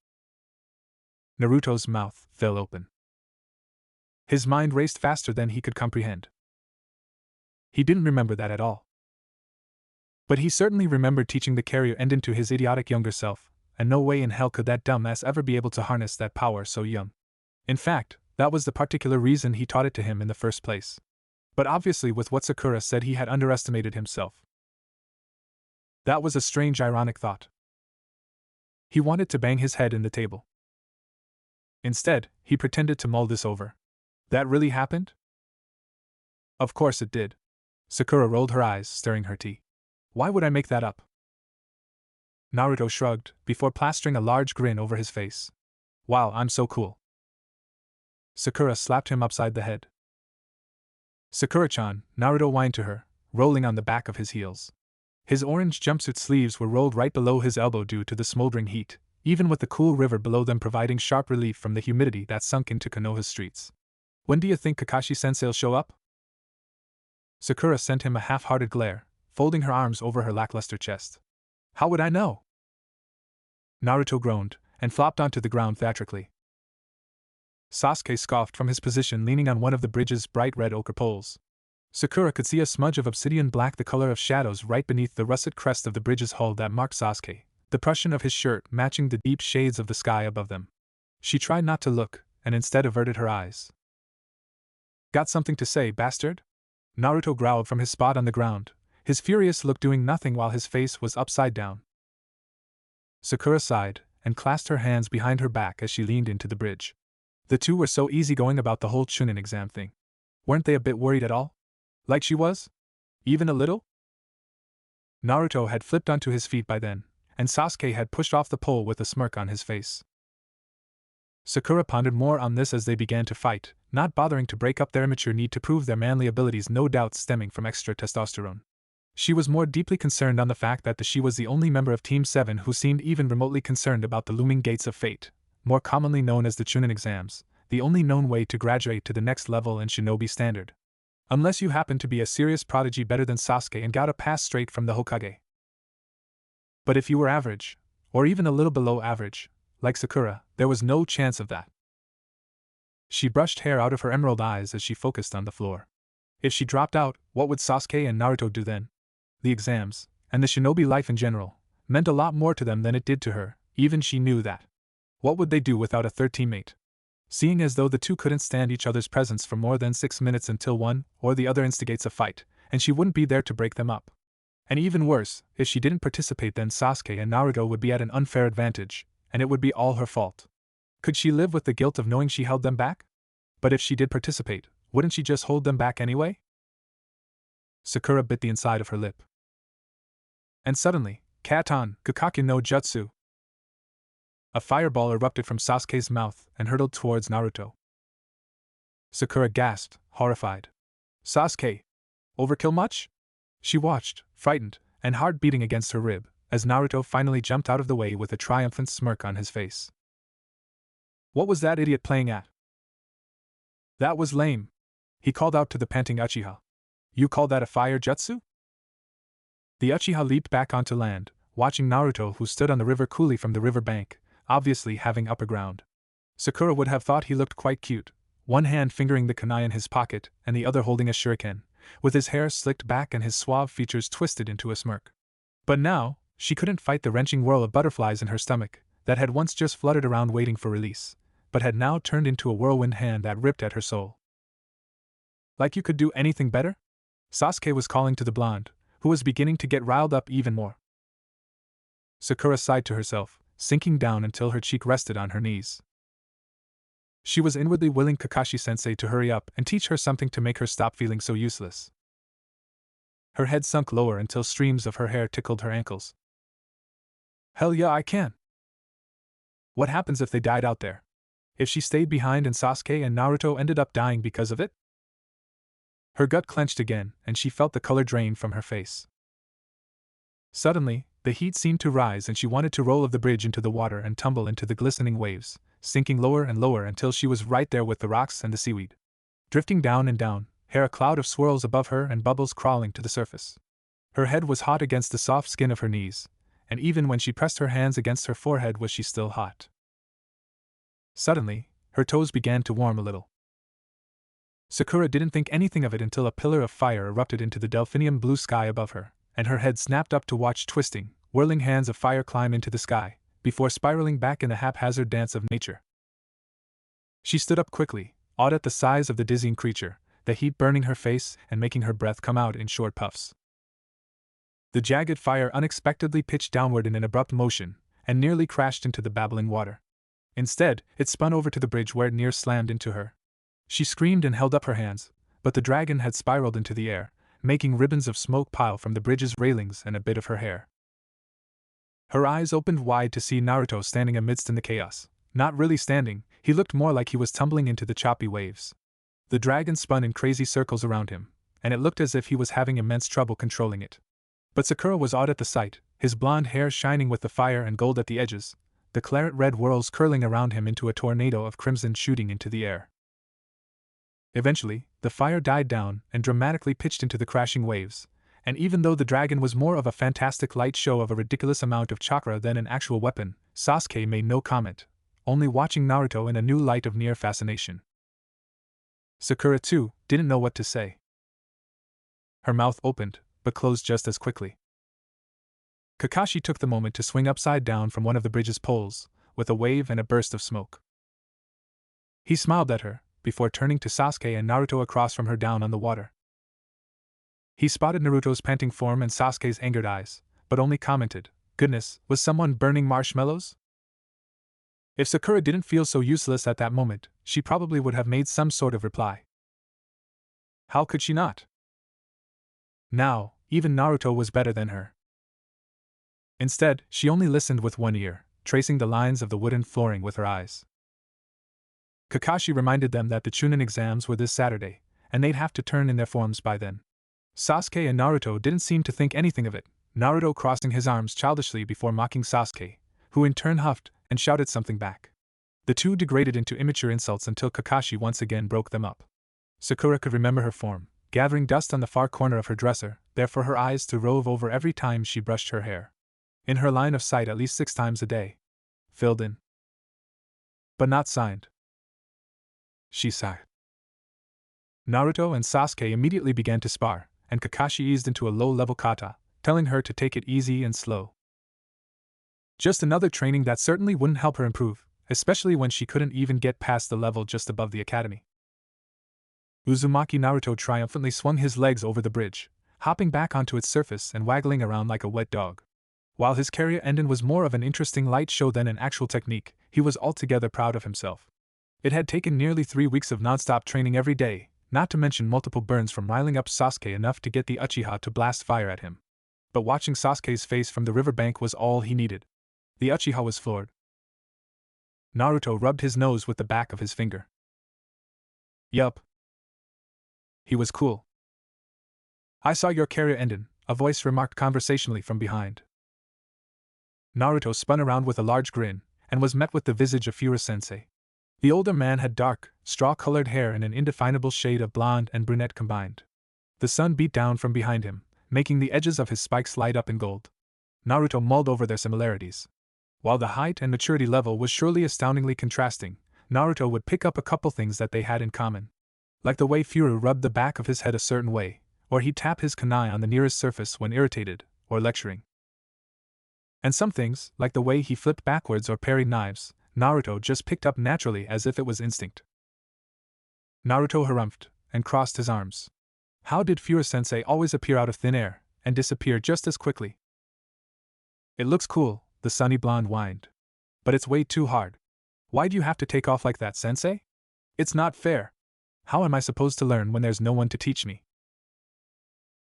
Naruto's mouth fell open. His mind raced faster than he could comprehend. He didn't remember that at all. But he certainly remembered teaching the Karya Enden to his idiotic younger self, and no way in hell could that dumbass ever be able to harness that power so young. In fact, that was the particular reason he taught it to him in the first place. But obviously with what Sakura said he had underestimated himself. That was a strange ironic thought. He wanted to bang his head in the table. Instead, he pretended to mull this over. That really happened? Of course it did. Sakura rolled her eyes, stirring her tea. Why would I make that up? Naruto shrugged, before plastering a large grin over his face. Wow, I'm so cool. Sakura slapped him upside the head. Sakura-chan, Naruto whined to her, rolling on the back of his heels. His orange jumpsuit sleeves were rolled right below his elbow due to the smoldering heat, even with the cool river below them providing sharp relief from the humidity that sunk into Konoha's streets. When do you think Kakashi-sensei'll show up? Sakura sent him a half-hearted glare, folding her arms over her lackluster chest. How would I know? Naruto groaned, and flopped onto the ground theatrically. Sasuke scoffed from his position leaning on one of the bridge's bright red ochre poles. Sakura could see a smudge of obsidian black the color of shadows right beneath the russet crest of the bridge's hull that marked Sasuke, the Prussian of his shirt matching the deep shades of the sky above them. She tried not to look, and instead averted her eyes. Got something to say, bastard? Naruto growled from his spot on the ground, his furious look doing nothing while his face was upside down. Sakura sighed, and clasped her hands behind her back as she leaned into the bridge. The two were so easygoing about the whole Chunin exam thing. Weren't they a bit worried at all? Like she was? Even a little? Naruto had flipped onto his feet by then, and Sasuke had pushed off the pole with a smirk on his face. Sakura pondered more on this as they began to fight, not bothering to break up their immature need to prove their manly abilities, no doubt stemming from extra testosterone. She was more deeply concerned on the fact that she was the only member of Team 7 who seemed even remotely concerned about the looming gates of fate, more commonly known as the Chunin exams, the only known way to graduate to the next level in shinobi standard. Unless you happen to be a serious prodigy better than Sasuke and got a pass straight from the Hokage. But if you were average, or even a little below average, like Sakura, there was no chance of that. She brushed hair out of her emerald eyes as she focused on the floor. If she dropped out, what would Sasuke and Naruto do then? The exams, and the shinobi life in general, meant a lot more to them than it did to her, even she knew that. What would they do without a third teammate? Seeing as though the two couldn't stand each other's presence for more than 6 minutes until one or the other instigates a fight, and she wouldn't be there to break them up. And even worse, if she didn't participate, then Sasuke and Naruto would be at an unfair advantage, and it would be all her fault. Could she live with the guilt of knowing she held them back? But if she did participate, wouldn't she just hold them back anyway? Sakura bit the inside of her lip. And suddenly, Katon, Kakakin no Jutsu. A fireball erupted from Sasuke's mouth and hurtled towards Naruto. Sakura gasped, horrified. Sasuke! Overkill much? She watched, frightened, and heart beating against her rib, as Naruto finally jumped out of the way with a triumphant smirk on his face. What was that idiot playing at? That was lame. He called out to the panting Uchiha. You call that a fire jutsu? The Uchiha leaped back onto land, watching Naruto, who stood on the river coolly from the river bank, obviously having upper ground. Sakura would have thought he looked quite cute, one hand fingering the kunai in his pocket and the other holding a shuriken, with his hair slicked back and his suave features twisted into a smirk. But now, she couldn't fight the wrenching whirl of butterflies in her stomach that had once just fluttered around waiting for release, but had now turned into a whirlwind hand that ripped at her soul. Like you could do anything better? Sasuke was calling to the blonde, who was beginning to get riled up even more. Sakura sighed to herself, sinking down until her cheek rested on her knees. She was inwardly willing Kakashi-sensei to hurry up and teach her something to make her stop feeling so useless. Her head sunk lower until streams of her hair tickled her ankles. Hell yeah, I can! What happens if they died out there? If she stayed behind and Sasuke and Naruto ended up dying because of it? Her gut clenched again, and she felt the color drain from her face. Suddenly, the heat seemed to rise and she wanted to roll off the bridge into the water and tumble into the glistening waves, sinking lower and lower until she was right there with the rocks and the seaweed. Drifting down and down, a cloud of swirls above her and bubbles crawling to the surface. Her head was hot against the soft skin of her knees, and even when she pressed her hands against her forehead was she still hot. Suddenly, her toes began to warm a little. Sakura didn't think anything of it until a pillar of fire erupted into the delphinium blue sky above her, and her head snapped up to watch twisting, whirling hands of fire climb into the sky, before spiraling back in a haphazard dance of nature. She stood up quickly, awed at the size of the dizzying creature, the heat burning her face and making her breath come out in short puffs. The jagged fire unexpectedly pitched downward in an abrupt motion, and nearly crashed into the babbling water. Instead, it spun over to the bridge where it near slammed into her. She screamed and held up her hands, but the dragon had spiraled into the air, making ribbons of smoke pile from the bridge's railings and a bit of her hair. Her eyes opened wide to see Naruto standing amidst in the chaos. Not really standing, he looked more like he was tumbling into the choppy waves. The dragon spun in crazy circles around him, and it looked as if he was having immense trouble controlling it. But Sakura was awed at the sight, his blonde hair shining with the fire and gold at the edges, the claret-red whirls curling around him into a tornado of crimson shooting into the air. Eventually, the fire died down and dramatically pitched into the crashing waves, and even though the dragon was more of a fantastic light show of a ridiculous amount of chakra than an actual weapon, Sasuke made no comment, only watching Naruto in a new light of near fascination. Sakura, too, didn't know what to say. Her mouth opened, but closed just as quickly. Kakashi took the moment to swing upside down from one of the bridge's poles, with a wave and a burst of smoke. He smiled at her, before turning to Sasuke and Naruto across from her down on the water. He spotted Naruto's panting form and Sasuke's angered eyes, but only commented, "Goodness, was someone burning marshmallows?" If Sakura didn't feel so useless at that moment, she probably would have made some sort of reply. How could she not? Now, even Naruto was better than her. Instead, she only listened with one ear, tracing the lines of the wooden flooring with her eyes. Kakashi reminded them that the Chunin exams were this Saturday, and they'd have to turn in their forms by then. Sasuke and Naruto didn't seem to think anything of it, Naruto crossing his arms childishly before mocking Sasuke, who in turn huffed and shouted something back. The two degraded into immature insults until Kakashi once again broke them up. Sakura could remember her form, gathering dust on the far corner of her dresser, there for her eyes to rove over every time she brushed her hair. In her line of sight at least 6 times a day. Filled in. But not signed. She sighed. Naruto and Sasuke immediately began to spar, and Kakashi eased into a low-level kata, telling her to take it easy and slow. Just another training that certainly wouldn't help her improve, especially when she couldn't even get past the level just above the academy. Uzumaki Naruto triumphantly swung his legs over the bridge, hopping back onto its surface and waggling around like a wet dog. While his career ending was more of an interesting light show than an actual technique, he was altogether proud of himself. It had taken nearly 3 weeks of non-stop training every day, not to mention multiple burns from riling up Sasuke enough to get the Uchiha to blast fire at him. But watching Sasuke's face from the riverbank was all he needed. The Uchiha was floored. Naruto rubbed his nose with the back of his finger. Yup. He was cool. I saw your career endin', a voice remarked conversationally from behind. Naruto spun around with a large grin, and was met with the visage of Fura-sensei. The older man had dark, straw-colored hair and an indefinable shade of blonde and brunette combined. The sun beat down from behind him, making the edges of his spikes light up in gold. Naruto mulled over their similarities. While the height and maturity level was surely astoundingly contrasting, Naruto would pick up a couple things that they had in common. Like the way Furu rubbed the back of his head a certain way, or he'd tap his kunai on the nearest surface when irritated, or lecturing. And some things, like the way he flipped backwards or parried knives, Naruto just picked up naturally as if it was instinct. Naruto harumphed, and crossed his arms. How did Furu-sensei always appear out of thin air, and disappear just as quickly? It looks cool, the sunny blonde whined. But it's way too hard. Why do you have to take off like that, sensei? It's not fair. How am I supposed to learn when there's no one to teach me?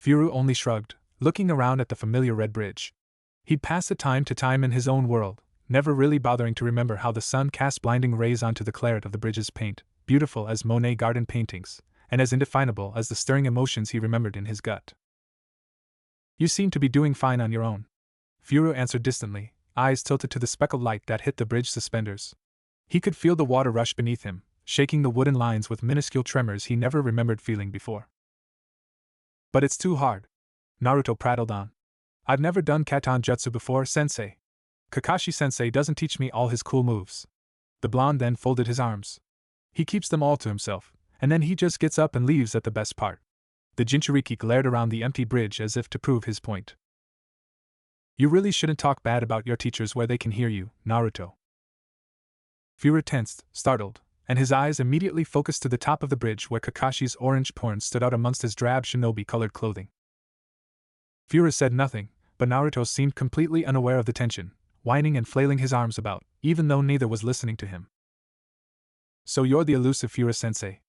Furu only shrugged, looking around at the familiar red bridge. He'd pass it time to time in his own world, never really bothering to remember how the sun cast blinding rays onto the claret of the bridge's paint, beautiful as Monet garden paintings, and as indefinable as the stirring emotions he remembered in his gut. You seem to be doing fine on your own, Furu answered distantly, eyes tilted to the speckled light that hit the bridge suspenders. He could feel the water rush beneath him, shaking the wooden lines with minuscule tremors he never remembered feeling before. But it's too hard, Naruto prattled on. I've never done Katan Jutsu before, sensei. Kakashi-sensei doesn't teach me all his cool moves. The blonde then folded his arms. He keeps them all to himself, and then he just gets up and leaves at the best part. The Jinchuriki glared around the empty bridge as if to prove his point. You really shouldn't talk bad about your teachers where they can hear you, Naruto. Furu tensed, startled, and his eyes immediately focused to the top of the bridge where Kakashi's orange porn stood out amongst his drab shinobi-colored clothing. Furu said nothing, but Naruto seemed completely unaware of the tension, whining and flailing his arms about, even though neither was listening to him. So you're the elusive Furu-sensei.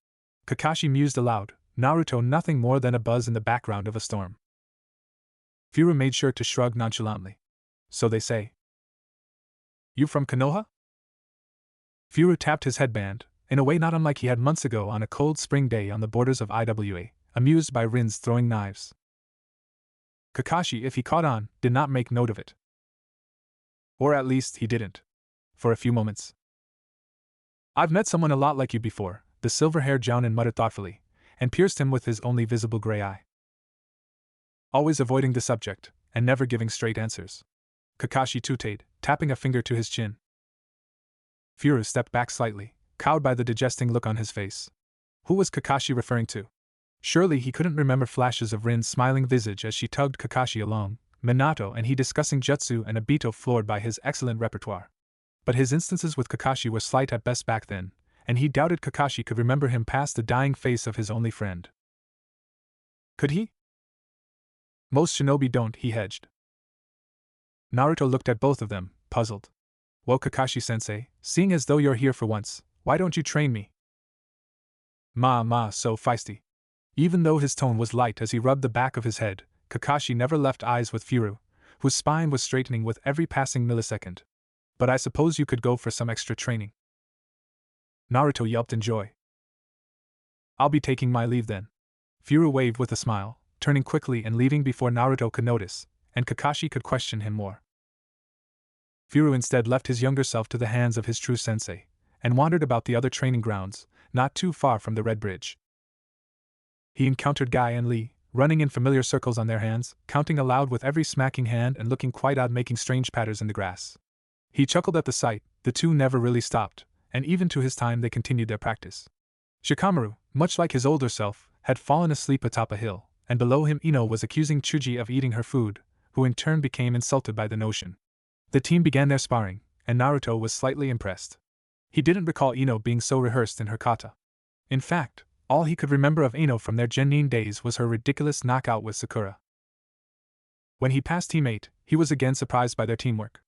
Kakashi mused aloud, Naruto nothing more than a buzz in the background of a storm. Furu made sure to shrug nonchalantly. So they say. You from Konoha? Furu tapped his headband, in a way not unlike he had months ago on a cold spring day on the borders of Iwa, amused by Rin's throwing knives. Kakashi, if he caught on, did not make note of it. Or at least he didn't. For a few moments. I've met someone a lot like you before, the silver-haired Jounin muttered thoughtfully, and pierced him with his only visible gray eye. Always avoiding the subject, and never giving straight answers. Kakashi tooted, tapping a finger to his chin. Furu stepped back slightly, cowed by the digesting look on his face. Who was Kakashi referring to? Surely he couldn't remember flashes of Rin's smiling visage as she tugged Kakashi along, Minato and he discussing jutsu and Obito floored by his excellent repertoire. But his instances with Kakashi were slight at best back then, and he doubted Kakashi could remember him past the dying face of his only friend. Could he? Most shinobi don't, he hedged. Naruto looked at both of them, puzzled. Well, Kakashi-sensei, seeing as though you're here for once, why don't you train me? So feisty. Even though his tone was light as he rubbed the back of his head, Kakashi never left eyes with Furu, whose spine was straightening with every passing millisecond. But I suppose you could go for some extra training. Naruto yelped in joy. I'll be taking my leave then. Furu waved with a smile, turning quickly and leaving before Naruto could notice, and Kakashi could question him more. Furu instead left his younger self to the hands of his true sensei, and wandered about the other training grounds, not too far from the Red Bridge. He encountered Guy and Lee, running in familiar circles on their hands, counting aloud with every smacking hand and looking quite odd, making strange patterns in the grass. He chuckled at the sight. The two never really stopped, and even to his time they continued their practice. Shikamaru, much like his older self, had fallen asleep atop a hill, and below him Ino was accusing Chuji of eating her food, who in turn became insulted by the notion. The team began their sparring, and Naruto was slightly impressed. He didn't recall Ino being so rehearsed in her kata. In fact, all he could remember of Ino from their genin days was her ridiculous knockout with Sakura. When he passed Team 8, he was again surprised by their teamwork.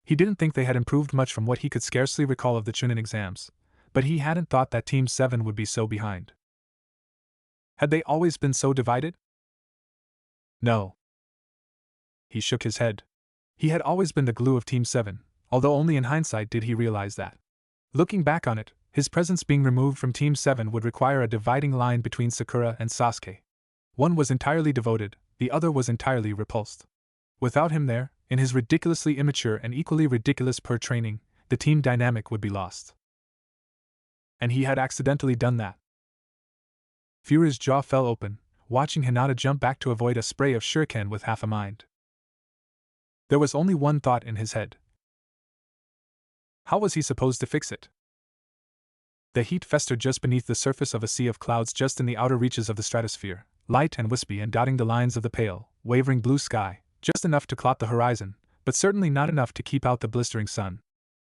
He didn't think they had improved much from what he could scarcely recall of the Chunin exams, but he hadn't thought that Team 7 would be so behind. Had they always been so divided? No. He shook his head. He had always been the glue of Team 7, although only in hindsight did he realize that. Looking back on it, his presence being removed from Team 7 would require a dividing line between Sakura and Sasuke. One was entirely devoted, the other was entirely repulsed. Without him there, in his ridiculously immature and equally ridiculous training, the team dynamic would be lost. And he had accidentally done that. Furu's jaw fell open, watching Hinata jump back to avoid a spray of shuriken with half a mind. There was only one thought in his head. How was he supposed to fix it? The heat festered just beneath the surface of a sea of clouds just in the outer reaches of the stratosphere, light and wispy and dotting the lines of the pale, wavering blue sky, just enough to clot the horizon, but certainly not enough to keep out the blistering sun.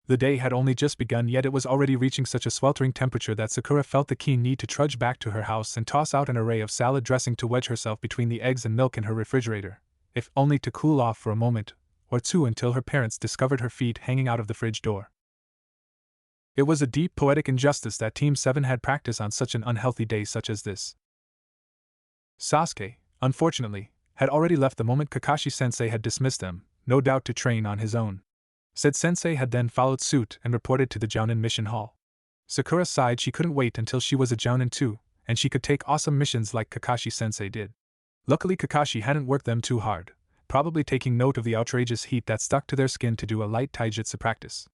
The day had only just begun, yet it was already reaching such a sweltering temperature that Sakura felt the keen need to trudge back to her house and toss out an array of salad dressing to wedge herself between the eggs and milk in her refrigerator, if only to cool off for a moment or two until her parents discovered her feet hanging out of the fridge door. It was a deep poetic injustice that Team 7 had practice on such an unhealthy day such as this. Sasuke, unfortunately, had already left the moment Kakashi-sensei had dismissed them, no doubt to train on his own. Said sensei had then followed suit and reported to the Jounin mission hall. Sakura sighed she couldn't wait until she was a Jounin too, and she could take awesome missions like Kakashi-sensei did. Luckily Kakashi hadn't worked them too hard, probably taking note of the outrageous heat that stuck to their skin to do a light taijutsu practice.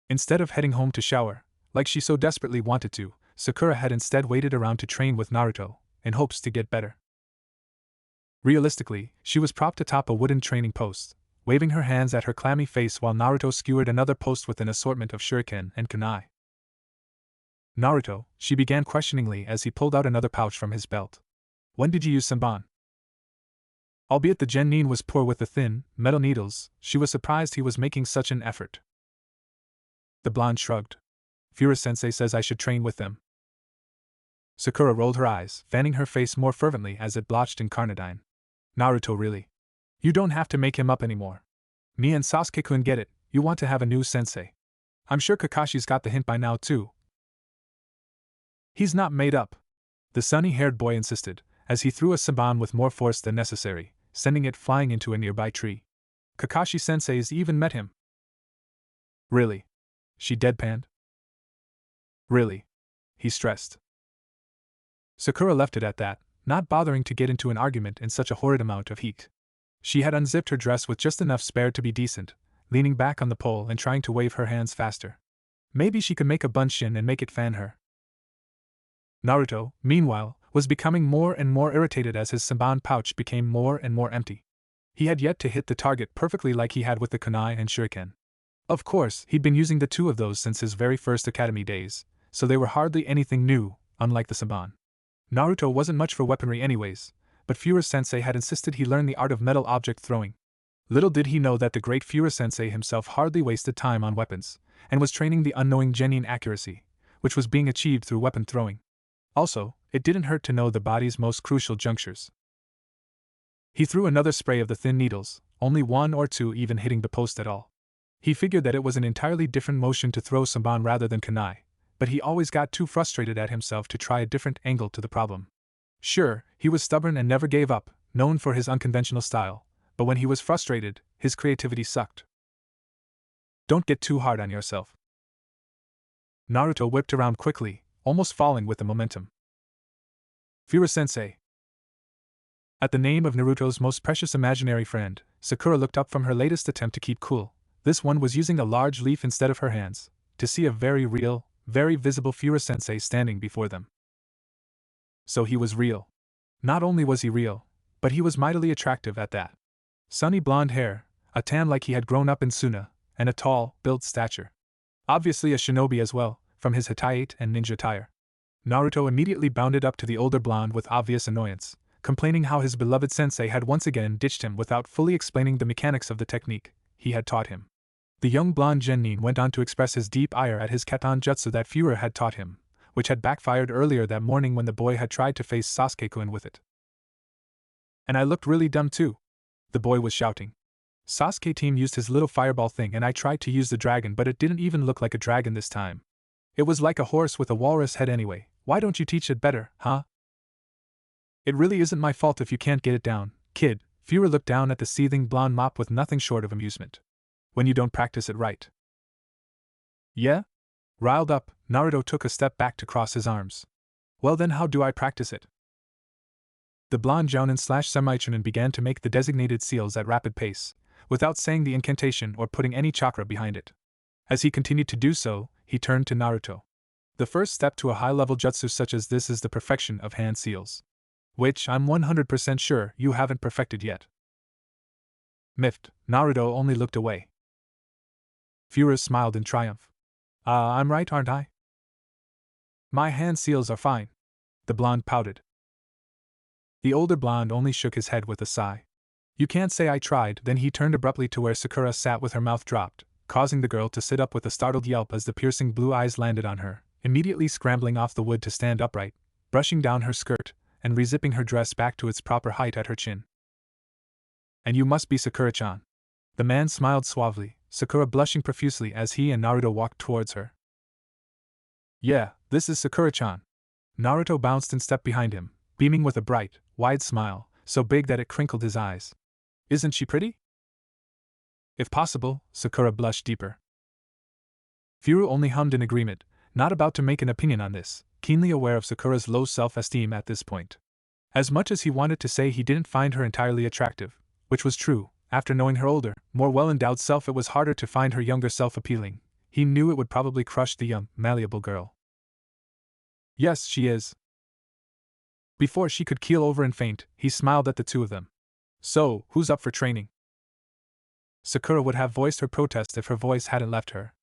Instead of heading home to shower, like she so desperately wanted to, Sakura had instead waited around to train with Naruto, in hopes to get better. Realistically, she was propped atop a wooden training post, waving her hands at her clammy face while Naruto skewered another post with an assortment of shuriken and kunai. Naruto, she began questioningly as he pulled out another pouch from his belt. When did you use Senbon? Albeit the genin was poor with the thin, metal needles, she was surprised he was making such an effort. The blonde shrugged. Fura-sensei says I should train with them. Sakura rolled her eyes, fanning her face more fervently as it blotched in carnadine. Naruto, really? You don't have to make him up anymore. Me and Sasuke-kun get it, you want to have a new sensei. I'm sure Kakashi's got the hint by now too. He's not made up, the sunny-haired boy insisted, as he threw a Senbon with more force than necessary, sending it flying into a nearby tree. Kakashi-sensei's even met him. Really? She deadpanned. Really? He stressed. Sakura left it at that, not bothering to get into an argument in such a horrid amount of heat. She had unzipped her dress with just enough spared to be decent, leaning back on the pole and trying to wave her hands faster. Maybe she could make a bunshin and make it fan her. Naruto, meanwhile, was becoming more and more irritated as his Senbon pouch became more and more empty. He had yet to hit the target perfectly like he had with the kunai and shuriken. Of course, he'd been using the two of those since his very first academy days, so they were hardly anything new, unlike the Senbon. Naruto wasn't much for weaponry anyways, but Fura-sensei had insisted he learn the art of metal object throwing. Little did he know that the great Fura-sensei himself hardly wasted time on weapons, and was training the unknowing genin accuracy, which was being achieved through weapon throwing. Also, it didn't hurt to know the body's most crucial junctures. He threw another spray of the thin needles, only one or two even hitting the post at all. He figured that it was an entirely different motion to throw Senbon rather than kunai, but he always got too frustrated at himself to try a different angle to the problem. Sure, he was stubborn and never gave up, known for his unconventional style, but when he was frustrated, his creativity sucked. Don't get too hard on yourself. Naruto whipped around quickly, almost falling with the momentum. Fura-sensei. At the name of Naruto's most precious imaginary friend, Sakura looked up from her latest attempt to keep cool. This one was using a large leaf instead of her hands, to see a very real, very visible Fura-sensei standing before them. So he was real. Not only was he real, but he was mightily attractive at that. Sunny blonde hair, a tan like he had grown up in Suna, and a tall, built stature. Obviously a shinobi as well, from his Hatayate and ninja attire. Naruto immediately bounded up to the older blonde with obvious annoyance, complaining how his beloved sensei had once again ditched him without fully explaining the mechanics of the technique he had taught him. The young blonde genin went on to express his deep ire at his Katon jutsu that Fura had taught him, which had backfired earlier that morning when the boy had tried to face Sasuke-kun with it. And I looked really dumb too, the boy was shouting. Sasuke team used his little fireball thing and I tried to use the dragon, but it didn't even look like a dragon this time. It was like a horse with a walrus head anyway. Why don't you teach it better, huh? It really isn't my fault if you can't get it down, kid. Fura looked down at the seething blonde mop with nothing short of amusement. When you don't practice it right. Yeah? Riled up, Naruto took a step back to cross his arms. Well then how do I practice it? The blonde Jounin/semi-Chunin began to make the designated seals at rapid pace, without saying the incantation or putting any chakra behind it. As he continued to do so, he turned to Naruto. The first step to a high-level jutsu such as this is the perfection of hand seals. Which I'm 100% sure you haven't perfected yet. Miffed, Naruto only looked away. Fura smiled in triumph. I'm right, aren't I? My hand seals are fine. The blonde pouted. The older blonde only shook his head with a sigh. You can't say I tried. Then he turned abruptly to where Sakura sat with her mouth dropped, causing the girl to sit up with a startled yelp as the piercing blue eyes landed on her, immediately scrambling off the wood to stand upright, brushing down her skirt, and rezipping her dress back to its proper height at her chin. And you must be Sakura-chan. The man smiled suavely, Sakura blushing profusely as he and Naruto walked towards her. Yeah, this is Sakura-chan. Naruto bounced and stepped behind him, beaming with a bright, wide smile, so big that it crinkled his eyes. Isn't she pretty? If possible, Sakura blushed deeper. Furu only hummed in agreement, not about to make an opinion on this, keenly aware of Sakura's low self-esteem at this point. As much as he wanted to say he didn't find her entirely attractive, which was true, after knowing her older, more well-endowed self it was harder to find her younger self appealing. He knew it would probably crush the young, malleable girl. Yes, she is. Before she could keel over and faint, he smiled at the two of them. So, who's up for training? Sakura would have voiced her protest if her voice hadn't left her.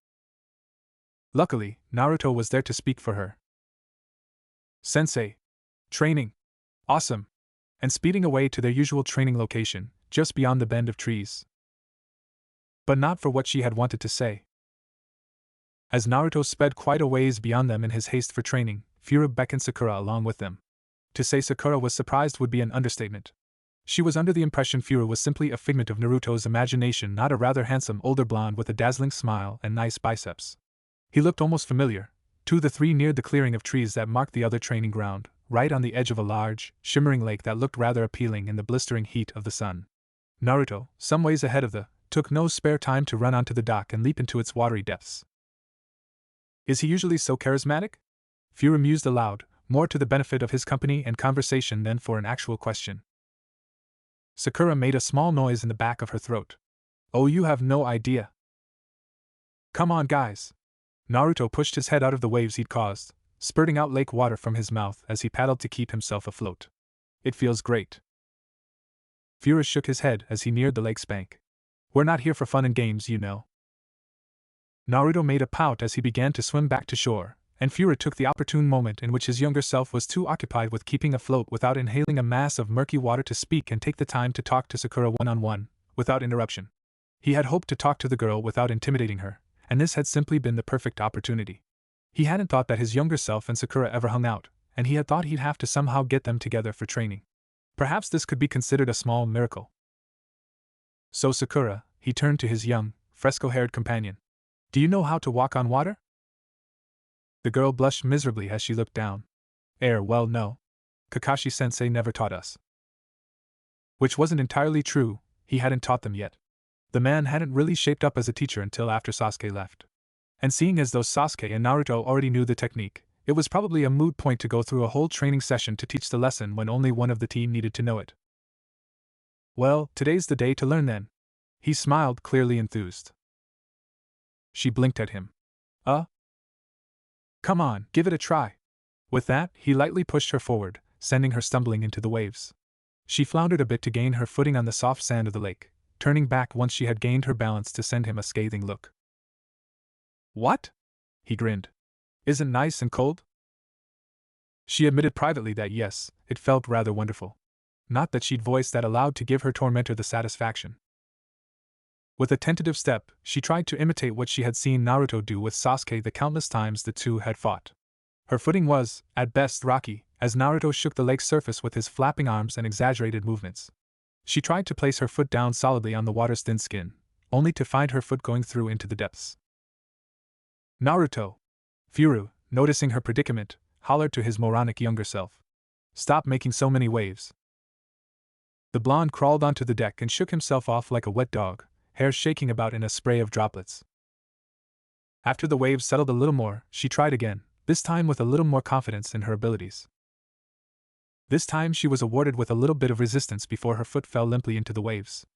Luckily, Naruto was there to speak for her. Sensei. Training. Awesome. And speeding away to their usual training location, just beyond the bend of trees. But not for what she had wanted to say. As Naruto sped quite a ways beyond them in his haste for training, Furu beckoned Sakura along with them. To say Sakura was surprised would be an understatement. She was under the impression Furu was simply a figment of Naruto's imagination, not a rather handsome older blonde with a dazzling smile and nice biceps. He looked almost familiar. The three neared the clearing of trees that marked the other training ground, right on the edge of a large, shimmering lake that looked rather appealing in the blistering heat of the sun. Naruto, some ways ahead of took no spare time to run onto the dock and leap into its watery depths. Is he usually so charismatic? Furu mused aloud, more to the benefit of his company and conversation than for an actual question. Sakura made a small noise in the back of her throat. Oh, you have no idea. Come on, guys. Naruto pushed his head out of the waves he'd caused, spurting out lake water from his mouth as he paddled to keep himself afloat. It feels great. Furu shook his head as he neared the lake's bank. We're not here for fun and games, you know. Naruto made a pout as he began to swim back to shore, and Furu took the opportune moment in which his younger self was too occupied with keeping afloat without inhaling a mass of murky water to speak and take the time to talk to Sakura one-on-one, without interruption. He had hoped to talk to the girl without intimidating her, and this had simply been the perfect opportunity. He hadn't thought that his younger self and Sakura ever hung out, and he had thought he'd have to somehow get them together for training. Perhaps this could be considered a small miracle. So Sakura, he turned to his young, fresco-haired companion. Do you know how to walk on water? The girl blushed miserably as she looked down. Well, no. Kakashi-sensei never taught us. Which wasn't entirely true, he hadn't taught them yet. The man hadn't really shaped up as a teacher until after Sasuke left. And seeing as though Sasuke and Naruto already knew the technique, it was probably a moot point to go through a whole training session to teach the lesson when only one of the team needed to know it. Well, today's the day to learn then. He smiled, clearly enthused. She blinked at him. Come on, give it a try. With that, he lightly pushed her forward, sending her stumbling into the waves. She floundered a bit to gain her footing on the soft sand of the lake, turning back once she had gained her balance to send him a scathing look. What? He grinned. Isn't nice and cold? She admitted privately that yes, it felt rather wonderful. Not that she'd voiced that aloud to give her tormentor the satisfaction. With a tentative step, she tried to imitate what she had seen Naruto do with Sasuke the countless times the two had fought. Her footing was, at best, rocky, as Naruto shook the lake's surface with his flapping arms and exaggerated movements. She tried to place her foot down solidly on the water's thin skin, only to find her foot going through into the depths. Naruto! Furu, noticing her predicament, hollered to his moronic younger self. Stop making so many waves. The blonde crawled onto the deck and shook himself off like a wet dog, hair shaking about in a spray of droplets. After the waves settled a little more, she tried again, this time with a little more confidence in her abilities. This time she was awarded with a little bit of resistance before her foot fell limply into the waves.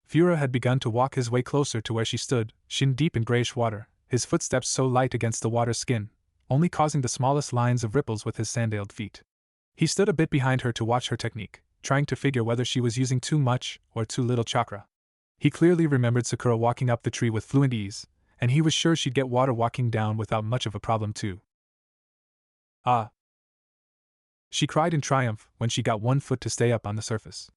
Furu had begun to walk his way closer to where she stood, shin deep in grayish water, his footsteps so light against the water's skin, only causing the smallest lines of ripples with his sandaled feet. He stood a bit behind her to watch her technique, trying to figure whether she was using too much or too little chakra. He clearly remembered Sakura walking up the tree with fluent ease, and he was sure she'd get water walking down without much of a problem too. Ah! She cried in triumph when she got one foot to stay up on the surface.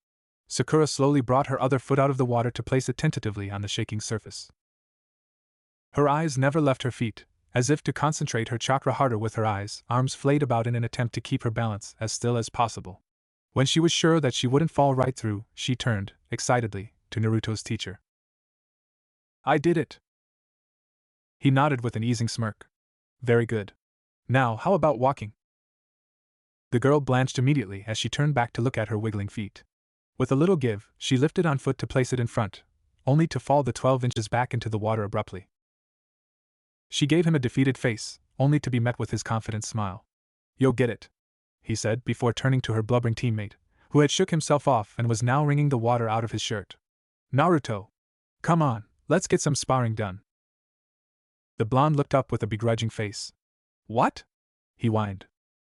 Sakura slowly brought her other foot out of the water to place it tentatively on the shaking surface. Her eyes never left her feet, as if to concentrate her chakra harder with her eyes, arms flayed about in an attempt to keep her balance as still as possible. When she was sure that she wouldn't fall right through, she turned, excitedly, to Naruto's teacher. I did it! He nodded with an easing smirk. Very good. Now, how about walking? The girl blanched immediately as she turned back to look at her wiggling feet. With a little give, she lifted on foot to place it in front, only to fall the 12 inches back into the water abruptly. She gave him a defeated face, only to be met with his confident smile. You'll get it, he said before turning to her blubbering teammate, who had shook himself off and was now wringing the water out of his shirt. Naruto! Come on, let's get some sparring done. The blonde looked up with a begrudging face. What? He whined.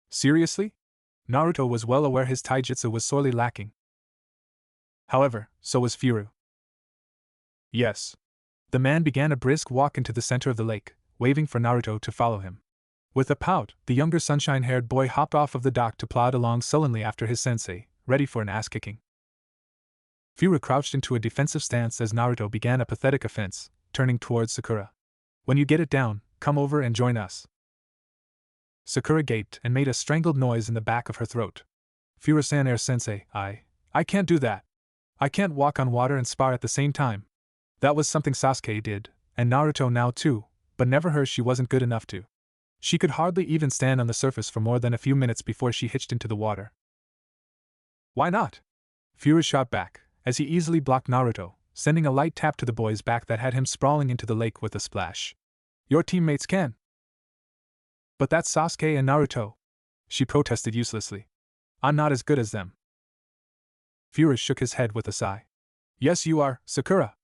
Seriously? Naruto was well aware his taijutsu was sorely lacking. However, so was Furu. Yes. The man began a brisk walk into the center of the lake, waving for Naruto to follow him. With a pout, the younger sunshine-haired boy hopped off of the dock to plod along sullenly after his sensei, ready for an ass-kicking. Furu crouched into a defensive stance as Naruto began a pathetic offense, turning towards Sakura. When you get it down, come over and join us. Sakura gaped and made a strangled noise in the back of her throat. Furu-san sensei, I can't do that. I can't walk on water and spar at the same time. That was something Sasuke did, and Naruto now too, but never her she wasn't good enough to. She could hardly even stand on the surface for more than a few minutes before she hitched into the water. Why not? Furu shot back, as he easily blocked Naruto, sending a light tap to the boy's back that had him sprawling into the lake with a splash. Your teammates can. But that's Sasuke and Naruto, she protested uselessly. I'm not as good as them. Furu shook his head with a sigh. Yes you are, Sakura.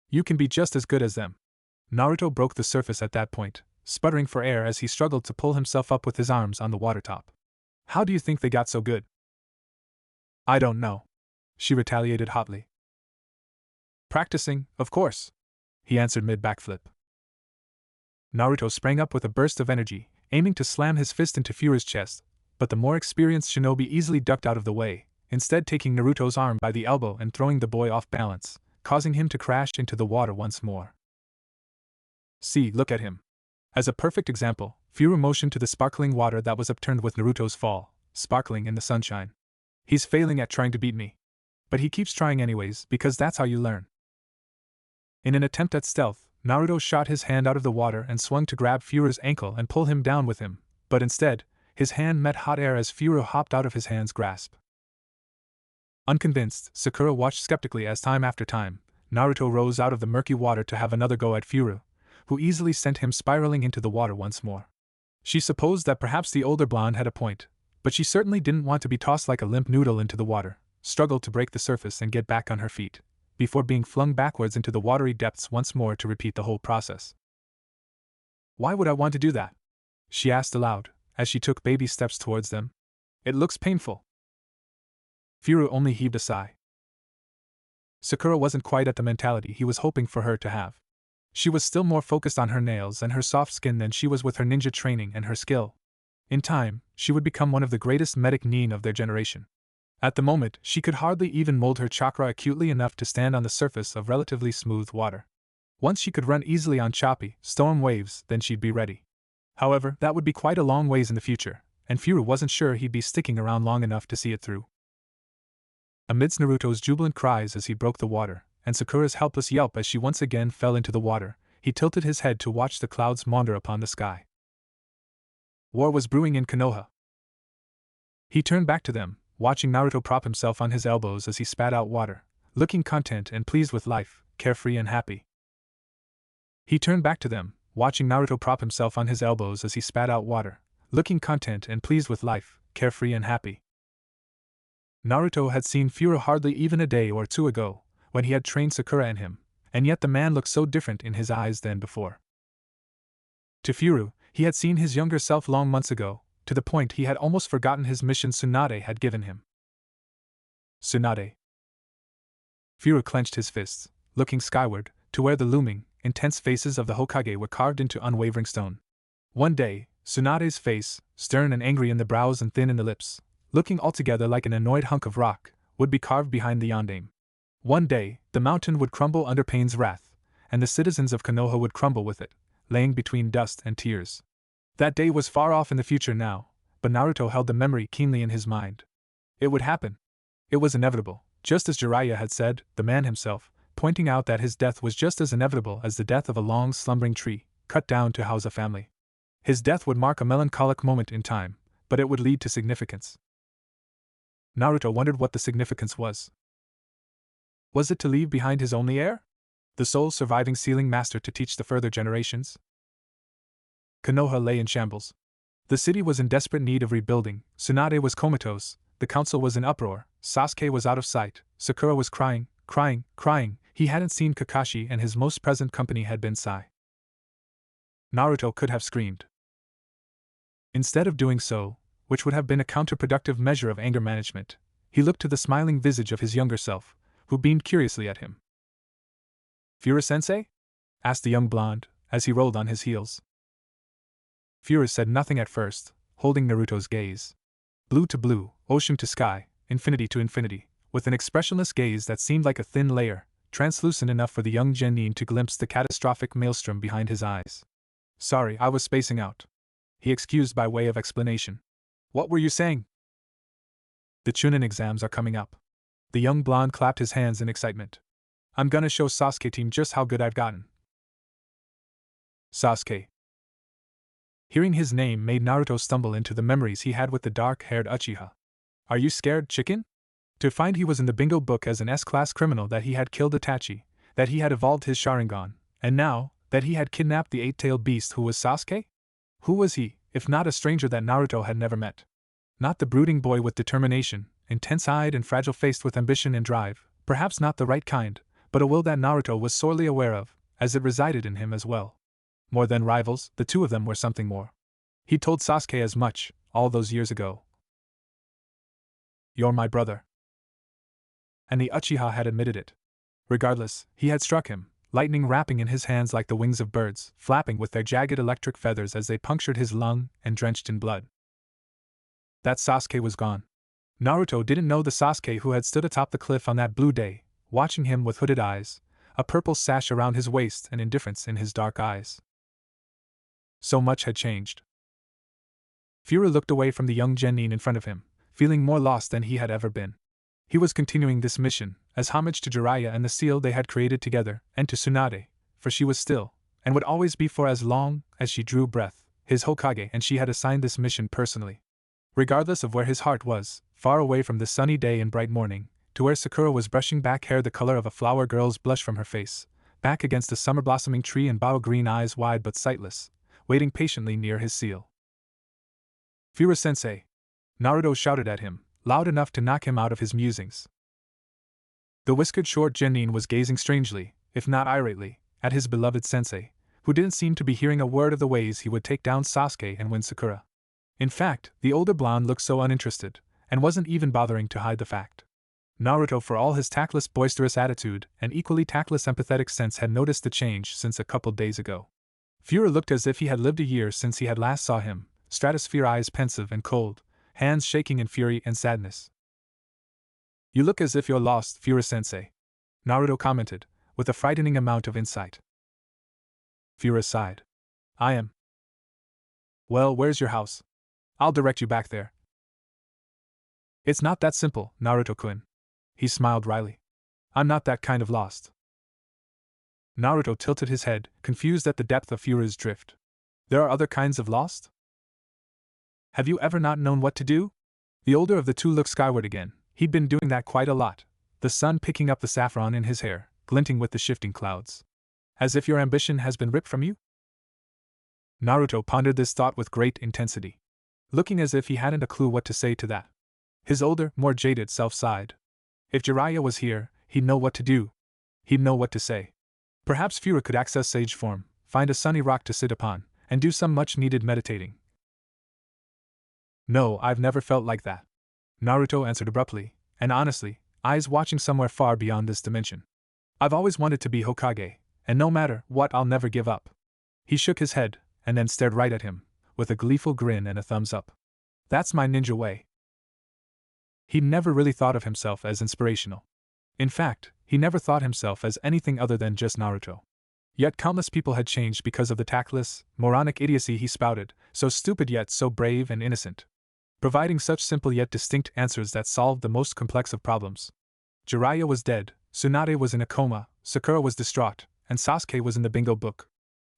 You can be just as good as them. Naruto broke the surface at that point, sputtering for air as he struggled to pull himself up with his arms on the water top. How do you think they got so good? I don't know, she retaliated hotly. Practicing, of course, he answered mid-backflip. Naruto sprang up with a burst of energy, aiming to slam his fist into Furu's chest, but the more experienced shinobi easily ducked out of the way, instead taking Naruto's arm by the elbow and throwing the boy off balance, causing him to crash into the water once more. See, look at him. As a perfect example, Furu motioned to the sparkling water that was upturned with Naruto's fall, sparkling in the sunshine. He's failing at trying to beat me. But he keeps trying anyways, because that's how you learn. In an attempt at stealth, Naruto shot his hand out of the water and swung to grab Furu's ankle and pull him down with him, but instead, his hand met hot air as Furu hopped out of his hand's grasp. Unconvinced, Sakura watched skeptically as time after time, Naruto rose out of the murky water to have another go at Furu, who easily sent him spiraling into the water once more. She supposed that perhaps the older blonde had a point, but she certainly didn't want to be tossed like a limp noodle into the water, struggled to break the surface and get back on her feet, before being flung backwards into the watery depths once more to repeat the whole process. Why would I want to do that? She asked aloud, as she took baby steps towards them. It looks painful. Furu only heaved a sigh. Sakura wasn't quite at the mentality he was hoping for her to have. She was still more focused on her nails and her soft skin than she was with her ninja training and her skill. In time, she would become one of the greatest medic nin of their generation. At the moment, she could hardly even mold her chakra acutely enough to stand on the surface of relatively smooth water. Once she could run easily on choppy, storm waves, then she'd be ready. However, that would be quite a long ways in the future, and Furu wasn't sure he'd be sticking around long enough to see it through. Amidst Naruto's jubilant cries as he broke the water, and Sakura's helpless yelp as she once again fell into the water, he tilted his head to watch the clouds maunder upon the sky. War was brewing in Konoha. He turned back to them, watching Naruto prop himself on his elbows as he spat out water, looking content and pleased with life, carefree and happy. He turned back to them, watching Naruto prop himself on his elbows as he spat out water, looking content and pleased with life, carefree and happy. Naruto had seen Furu hardly even a day or two ago, when he had trained Sakura and him, and yet the man looked so different in his eyes than before. To Furu, he had seen his younger self long months ago, to the point he had almost forgotten his mission Tsunade had given him. Tsunade. Furu clenched his fists, looking skyward, to where the looming, intense faces of the Hokage were carved into unwavering stone. One day, Tsunade's face, stern and angry in the brows and thin in the lips, looking altogether like an annoyed hunk of rock, would be carved behind the yondaime. One day, the mountain would crumble under Pain's wrath, and the citizens of Konoha would crumble with it, laying between dust and tears. That day was far off in the future now, but Naruto held the memory keenly in his mind. It would happen. It was inevitable, just as Jiraiya had said, the man himself, pointing out that his death was just as inevitable as the death of a long slumbering tree, cut down to house a family. His death would mark a melancholic moment in time, but it would lead to significance. Naruto wondered what the significance was. Was it to leave behind his only heir? The sole surviving sealing master to teach the further generations? Konoha lay in shambles. The city was in desperate need of rebuilding, Tsunade was comatose, the council was in uproar, Sasuke was out of sight, Sakura was crying, he hadn't seen Kakashi and his most present company had been Sai. Naruto could have screamed. Instead of doing so, which would have been a counterproductive measure of anger management, he looked to the smiling visage of his younger self, who beamed curiously at him. Fura-sensei? Asked the young blonde, as he rolled on his heels. Fura said nothing at first, holding Naruto's gaze. Blue to blue, ocean to sky, infinity to infinity, with an expressionless gaze that seemed like a thin layer, translucent enough for the young genin to glimpse the catastrophic maelstrom behind his eyes. Sorry, I was spacing out. He excused by way of explanation. What were you saying? The Chunin exams are coming up. The young blonde clapped his hands in excitement. I'm gonna show Sasuke team just how good I've gotten. Sasuke. Hearing his name made Naruto stumble into the memories he had with the dark-haired Uchiha. Are you scared, chicken? To find he was in the bingo book as an S-class criminal, that he had killed Itachi, that he had evolved his Sharingan, and now, that he had kidnapped the eight-tailed beast who was Sasuke? Who was he, if not a stranger that Naruto had never met? Not the brooding boy with determination, intense-eyed and fragile-faced with ambition and drive, perhaps not the right kind, but a will that Naruto was sorely aware of, as it resided in him as well. More than rivals, the two of them were something more. He told Sasuke as much, all those years ago. You're my brother. And the Uchiha had admitted it. Regardless, he had struck him, lightning rapping in his hands like the wings of birds, flapping with their jagged electric feathers as they punctured his lung and drenched in blood. That Sasuke was gone. Naruto didn't know the Sasuke who had stood atop the cliff on that blue day, watching him with hooded eyes, a purple sash around his waist and indifference in his dark eyes. So much had changed. Fura looked away from the young genin in front of him, feeling more lost than he had ever been. He was continuing this mission, as homage to Jiraiya and the seal they had created together, and to Tsunade, for she was still, and would always be for as long as she drew breath, his Hokage, and she had assigned this mission personally. Regardless of where his heart was, far away from the sunny day and bright morning, to where Sakura was brushing back hair the color of a flower girl's blush from her face, back against a summer blossoming tree and bao-green eyes wide but sightless, waiting patiently near his seal. Fura-sensei! Naruto shouted at him, loud enough to knock him out of his musings. The whiskered short genin was gazing strangely, if not irately, at his beloved sensei, who didn't seem to be hearing a word of the ways he would take down Sasuke and win Sakura. In fact, the older blonde looked so uninterested, and wasn't even bothering to hide the fact. Naruto, for all his tactless boisterous attitude and equally tactless empathetic sense, had noticed the change since a couple days ago. Fura looked as if he had lived a year since he had last saw him, stratosphere eyes pensive and cold, hands shaking in fury and sadness. You look as if you're lost, Fura-sensei, Naruto commented, with a frightening amount of insight. Fura sighed. I am. Well, where's your house? I'll direct you back there. It's not that simple, Naruto-kun. He smiled wryly. I'm not that kind of lost. Naruto tilted his head, confused at the depth of Fura's drift. There are other kinds of lost? Have you ever not known what to do? The older of the two looked skyward again. He'd been doing that quite a lot, the sun picking up the saffron in his hair, glinting with the shifting clouds. As if your ambition has been ripped from you? Naruto pondered this thought with great intensity, looking as if he hadn't a clue what to say to that. His older, more jaded self sighed. If Jiraiya was here, he'd know what to do. He'd know what to say. Perhaps Fura could access sage form, find a sunny rock to sit upon, and do some much-needed meditating. No, I've never felt like that, Naruto answered abruptly, and honestly, eyes watching somewhere far beyond this dimension. I've always wanted to be Hokage, and no matter what, I'll never give up. He shook his head, and then stared right at him, with a gleeful grin and a thumbs up. That's my ninja way. He never really thought of himself as inspirational. In fact, he never thought himself as anything other than just Naruto. Yet countless people had changed because of the tactless, moronic idiocy he spouted, so stupid yet so brave and innocent, providing such simple yet distinct answers that solved the most complex of problems. Jiraiya was dead, Tsunade was in a coma, Sakura was distraught, and Sasuke was in the bingo book.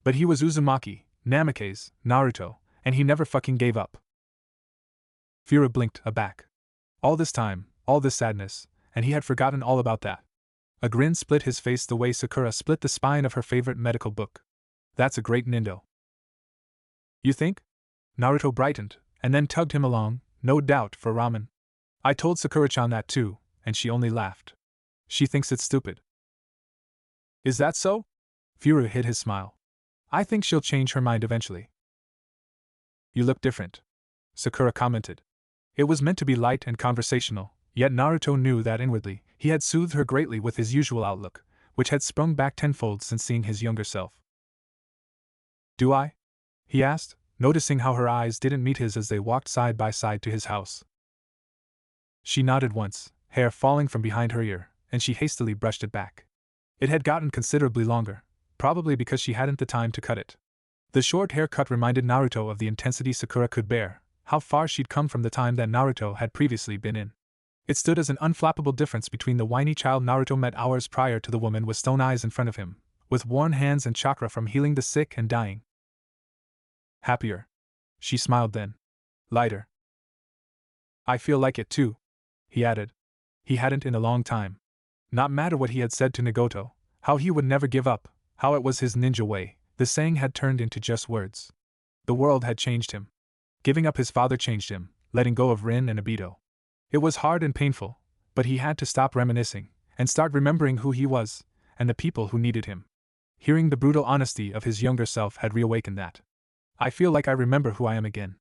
But he was Uzumaki, Namake's, Naruto, and he never fucking gave up. Fura blinked, aback. All this time, all this sadness, and he had forgotten all about that. A grin split his face the way Sakura split the spine of her favorite medical book. That's a great nindo. You think? Naruto brightened, and then tugged him along, no doubt for ramen. I told Sakura-chan that too, and she only laughed. She thinks it's stupid. Is that so? Furu hid his smile. I think she'll change her mind eventually. You look different, Sakura commented. It was meant to be light and conversational, yet Naruto knew that inwardly he had soothed her greatly with his usual outlook, which had sprung back tenfold since seeing his younger self. Do I? He asked, noticing how her eyes didn't meet his as they walked side by side to his house. She nodded once, hair falling from behind her ear, and she hastily brushed it back. It had gotten considerably longer, probably because she hadn't the time to cut it. The short haircut reminded Naruto of the intensity Sakura could bear, how far she'd come from the time that Naruto had previously been in. It stood as an unflappable difference between the whiny child Naruto met hours prior to the woman with stone eyes in front of him, with worn hands and chakra from healing the sick and dying. Happier. She smiled then. Lighter. I feel like it too, he added. He hadn't in a long time. Not matter what he had said to Nagoto, how he would never give up, how it was his ninja way, the saying had turned into just words. The world had changed him. Giving up his father changed him, letting go of Rin and Obito. It was hard and painful, but he had to stop reminiscing, and start remembering who he was, and the people who needed him. Hearing the brutal honesty of his younger self had reawakened that. I feel like I remember who I am again.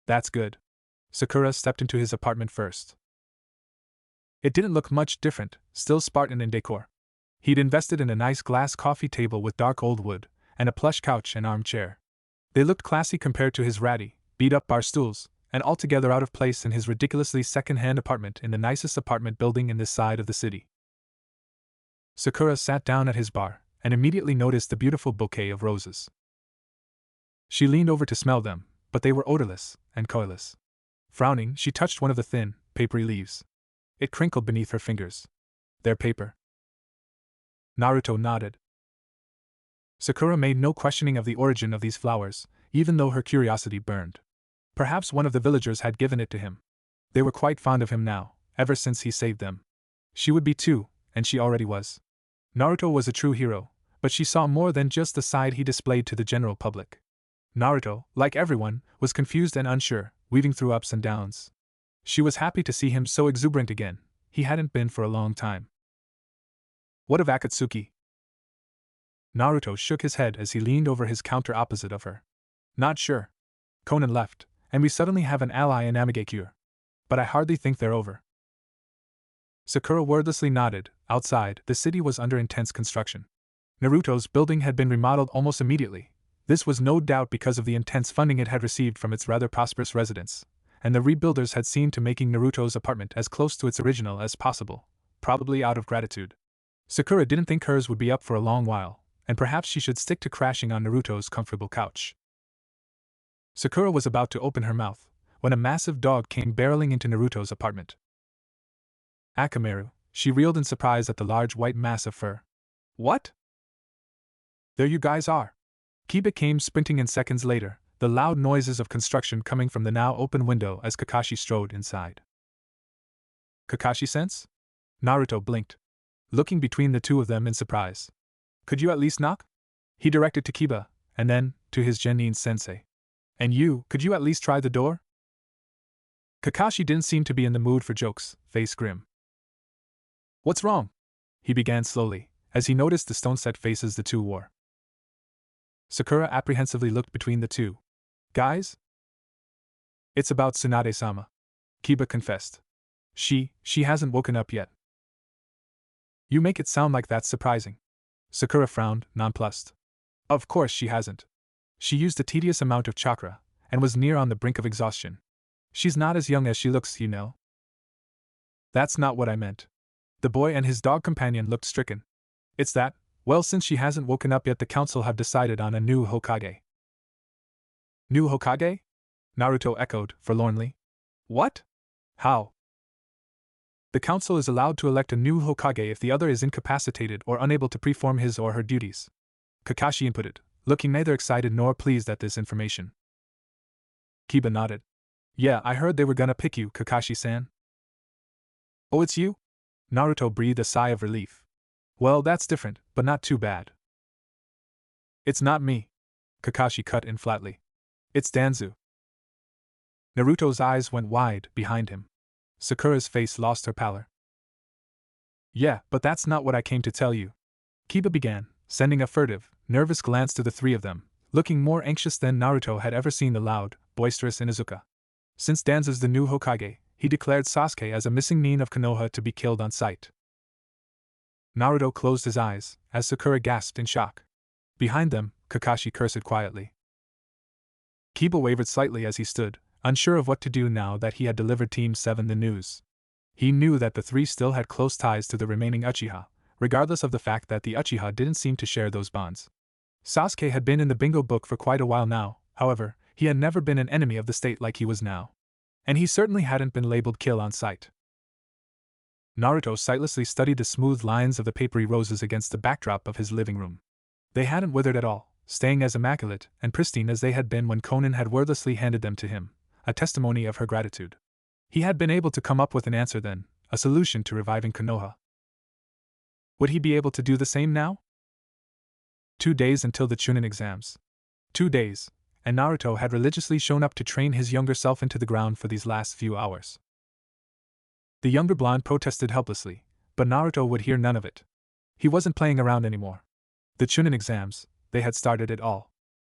That's good. Sakura stepped into his apartment first. It didn't look much different, still Spartan in decor. He'd invested in a nice glass coffee table with dark old wood, and a plush couch and armchair. They looked classy compared to his ratty, beat-up bar stools, and altogether out of place in his ridiculously second-hand apartment in the nicest apartment building in this side of the city. Sakura sat down at his bar, and immediately noticed the beautiful bouquet of roses. She leaned over to smell them, but they were odorless and colorless. Frowning, she touched one of the thin, papery leaves. It crinkled beneath her fingers. They're paper. Naruto nodded. Sakura made no questioning of the origin of these flowers, even though her curiosity burned. Perhaps one of the villagers had given it to him. They were quite fond of him now, ever since he saved them. She would be too, and she already was. Naruto was a true hero, but she saw more than just the side he displayed to the general public. Naruto, like everyone, was confused and unsure, weaving through ups and downs. She was happy to see him so exuberant again. He hadn't been for a long time. What of Akatsuki? Naruto shook his head as he leaned over his counter opposite of her. Not sure. Conan left, and we suddenly have an ally in Amigakure. But I hardly think they're over. Sakura wordlessly nodded. Outside, the city was under intense construction. Naruto's building had been remodeled almost immediately. This was no doubt because of the intense funding it had received from its rather prosperous residents, and the rebuilders had seen to making Naruto's apartment as close to its original as possible, probably out of gratitude. Sakura didn't think hers would be up for a long while, and perhaps she should stick to crashing on Naruto's comfortable couch. Sakura was about to open her mouth, when a massive dog came barreling into Naruto's apartment. Akamaru, she reeled in surprise at the large white mass of fur. What? There you guys are. Kiba came sprinting in seconds later, the loud noises of construction coming from the now open window as Kakashi strode inside. Kakashi-sense? Naruto blinked, looking between the two of them in surprise. Could you at least knock? He directed to Kiba, and then, to his Genin-sensei. And you, could you at least try the door? Kakashi didn't seem to be in the mood for jokes, face grim. What's wrong? He began slowly, as he noticed the stone-set faces the two wore. Sakura apprehensively looked between the two. Guys? It's about Tsunade-sama, Kiba confessed. She hasn't woken up yet. You make it sound like that's surprising. Sakura frowned, nonplussed. Of course she hasn't. She used a tedious amount of chakra, and was near on the brink of exhaustion. She's not as young as she looks, you know. That's not what I meant. The boy and his dog companion looked stricken. It's that, well, since she hasn't woken up yet, the council have decided on a new Hokage. New Hokage? Naruto echoed, forlornly. What? How? The council is allowed to elect a new Hokage if the other is incapacitated or unable to perform his or her duties. Kakashi inputted, looking neither excited nor pleased at this information. Kiba nodded. Yeah, I heard they were gonna pick you, Kakashi-san. Oh, it's you? Naruto breathed a sigh of relief. Well, that's different, but not too bad. It's not me. Kakashi cut in flatly. It's Danzu. Naruto's eyes went wide behind him. Sakura's face lost her pallor. Yeah, but that's not what I came to tell you. Kiba began, sending a furtive, nervous glance to the three of them, looking more anxious than Naruto had ever seen the loud, boisterous Inuzuka. Since Danzu's the new Hokage, he declared Sasuke as a missing nin of Konoha to be killed on sight. Naruto closed his eyes, as Sakura gasped in shock. Behind them, Kakashi cursed quietly. Kiba wavered slightly as he stood, unsure of what to do now that he had delivered Team 7 the news. He knew that the three still had close ties to the remaining Uchiha, regardless of the fact that the Uchiha didn't seem to share those bonds. Sasuke had been in the bingo book for quite a while now, however, he had never been an enemy of the state like he was now. And he certainly hadn't been labeled kill on sight. Naruto sightlessly studied the smooth lines of the papery roses against the backdrop of his living room. They hadn't withered at all, staying as immaculate and pristine as they had been when Konan had wordlessly handed them to him, a testimony of her gratitude. He had been able to come up with an answer then, a solution to reviving Konoha. Would he be able to do the same now? 2 days until the Chunin exams. 2 days, and Naruto had religiously shown up to train his younger self into the ground for these last few hours. The younger blonde protested helplessly, but Naruto would hear none of it. He wasn't playing around anymore. The Chunin exams, they had started it all.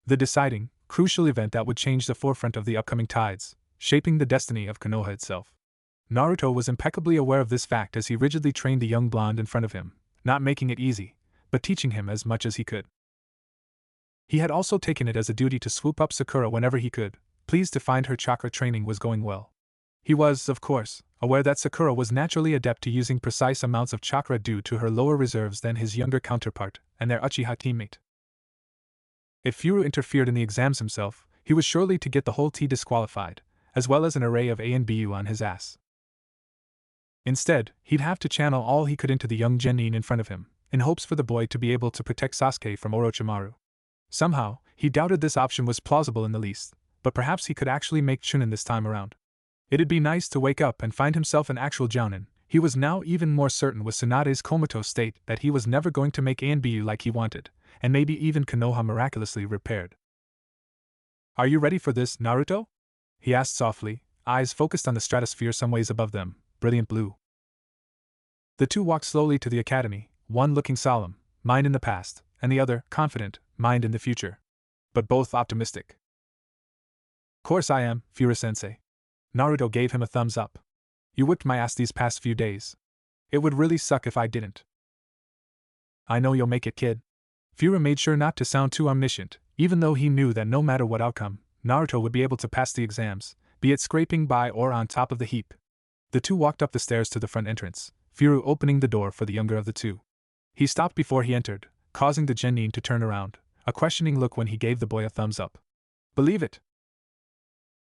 The deciding, crucial event that would change the forefront of the upcoming tides, shaping the destiny of Konoha itself. Naruto was impeccably aware of this fact as he rigidly trained the young blonde in front of him, not making it easy, but teaching him as much as he could. He had also taken it as a duty to swoop up Sakura whenever he could, pleased to find her chakra training was going well. He was, of course, aware that Sakura was naturally adept to using precise amounts of chakra due to her lower reserves than his younger counterpart and their Uchiha teammate. If Furu interfered in the exams himself, he was surely to get the whole T disqualified, as well as an array of A and BU on his ass. Instead, he'd have to channel all he could into the young genin in front of him, in hopes for the boy to be able to protect Sasuke from Orochimaru. Somehow, he doubted this option was plausible in the least, but perhaps he could actually make Chunin this time around. It'd be nice to wake up and find himself an actual jounin. He was now even more certain with Tsunade's comatose state that he was never going to make ANBU like he wanted, and maybe even Konoha miraculously repaired. Are you ready for this, Naruto? He asked softly, eyes focused on the stratosphere some ways above them, brilliant blue. The two walked slowly to the academy, one looking solemn, mind in the past, and the other, confident, mind in the future. But both optimistic. Course I am, Fura-sensei. Naruto gave him a thumbs up. You whipped my ass these past few days. It would really suck if I didn't. I know you'll make it, kid. Fura made sure not to sound too omniscient, even though he knew that no matter what outcome, Naruto would be able to pass the exams, be it scraping by or on top of the heap. The two walked up the stairs to the front entrance, Furu opening the door for the younger of the two. He stopped before he entered, causing the genin to turn around, a questioning look when he gave the boy a thumbs up. Believe it.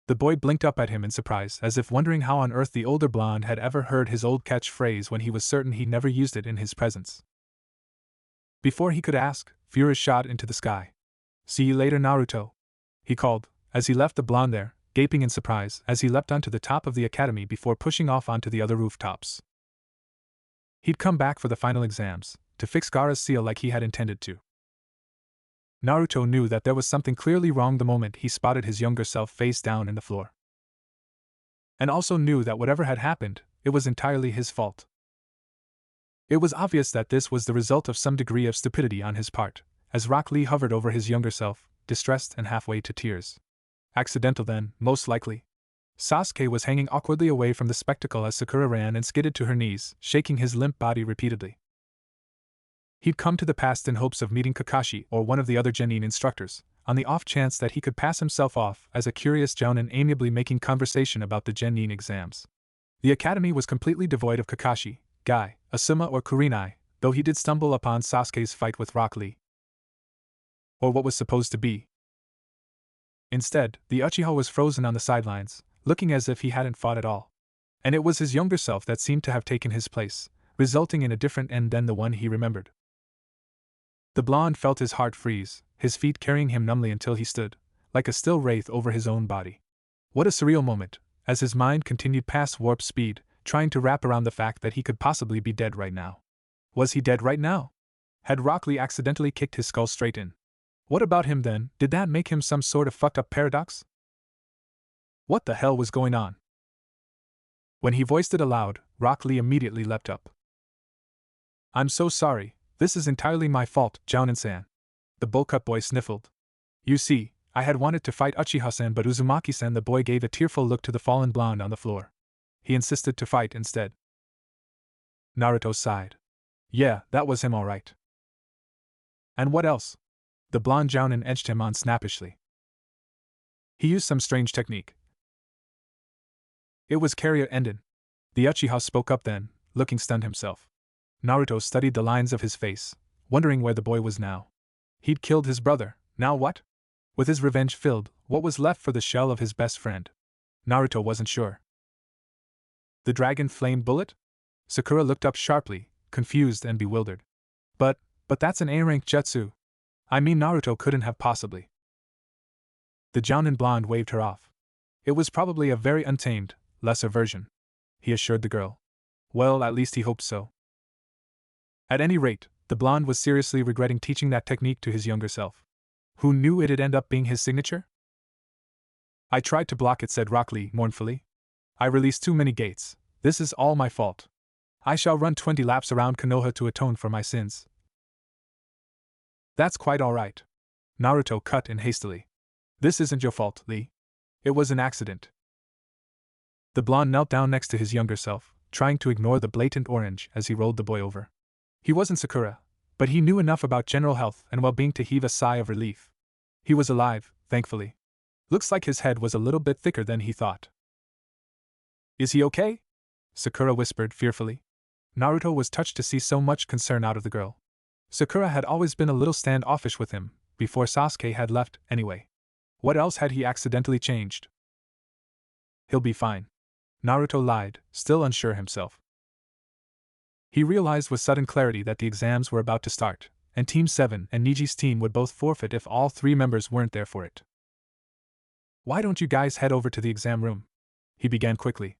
The boy blinked up at him in surprise, as if wondering how on earth the older blonde had ever heard his old catchphrase when he was certain he never used it in his presence. Before he could ask, Fura shot into the sky. See you later, Naruto, he called, as he left the blonde there, gaping in surprise as he leapt onto the top of the academy before pushing off onto the other rooftops. He'd come back for the final exams, to fix Gaara's seal like he had intended to. Naruto knew that there was something clearly wrong the moment he spotted his younger self face down in the floor. And also knew that whatever had happened, it was entirely his fault. It was obvious that this was the result of some degree of stupidity on his part, as Rock Lee hovered over his younger self, distressed and halfway to tears. Accidental then, most likely. Sasuke was hanging awkwardly away from the spectacle as Sakura ran and skidded to her knees, shaking his limp body repeatedly. He'd come to the past in hopes of meeting Kakashi or one of the other genin instructors, on the off chance that he could pass himself off as a curious Jounin amiably making conversation about the genin exams. The academy was completely devoid of Kakashi, Guy, Asuma or Kurenai, though he did stumble upon Sasuke's fight with Rock Lee. Or what was supposed to be. Instead, the Uchiha was frozen on the sidelines, looking as if he hadn't fought at all. And it was his younger self that seemed to have taken his place, resulting in a different end than the one he remembered. The blonde felt his heart freeze, his feet carrying him numbly until he stood, like a still wraith over his own body. What a surreal moment, as his mind continued past warp speed, trying to wrap around the fact that he could possibly be dead right now. Was he dead right now? Had Rock Lee accidentally kicked his skull straight in? What about him then? Did that make him some sort of fucked up paradox? What the hell was going on? When he voiced it aloud, Rock Lee immediately leapt up. I'm so sorry, this is entirely my fault, Jounin-san. The bull-cut boy sniffled. You see, I had wanted to fight Uchiha-san, but Uzumaki-san. The boy gave a tearful look to the fallen blonde on the floor. He insisted to fight instead. Naruto sighed. Yeah, that was him all right. And what else? The blonde Jounin edged him on snappishly. He used some strange technique. It was Carrier Enden. The Uchiha spoke up then, looking stunned himself. Naruto studied the lines of his face, wondering where the boy was now. He'd killed his brother, now what? With his revenge filled, what was left for the shell of his best friend? Naruto wasn't sure. The dragon flame bullet? Sakura looked up sharply, confused and bewildered. But that's an A-rank jutsu. I mean, Naruto couldn't have possibly. The Jounin blonde waved her off. It was probably a very untamed, lesser version, he assured the girl. Well, at least he hoped so. At any rate, the blonde was seriously regretting teaching that technique to his younger self. Who knew it'd end up being his signature? I tried to block it, said Rock Lee mournfully. I released too many gates. This is all my fault. I shall run 20 laps around Konoha to atone for my sins. That's quite all right. Naruto cut in hastily. This isn't your fault, Lee. It was an accident. The blonde knelt down next to his younger self, trying to ignore the blatant orange as he rolled the boy over. He wasn't Sakura, but he knew enough about general health and well-being to heave a sigh of relief. He was alive, thankfully. Looks like his head was a little bit thicker than he thought. Is he okay? Sakura whispered fearfully. Naruto was touched to see so much concern out of the girl. Sakura had always been a little standoffish with him, before Sasuke had left, anyway. What else had he accidentally changed? He'll be fine. Naruto lied, still unsure himself. He realized with sudden clarity that the exams were about to start, and Team 7 and Niji's team would both forfeit if all three members weren't there for it. Why don't you guys head over to the exam room? He began quickly.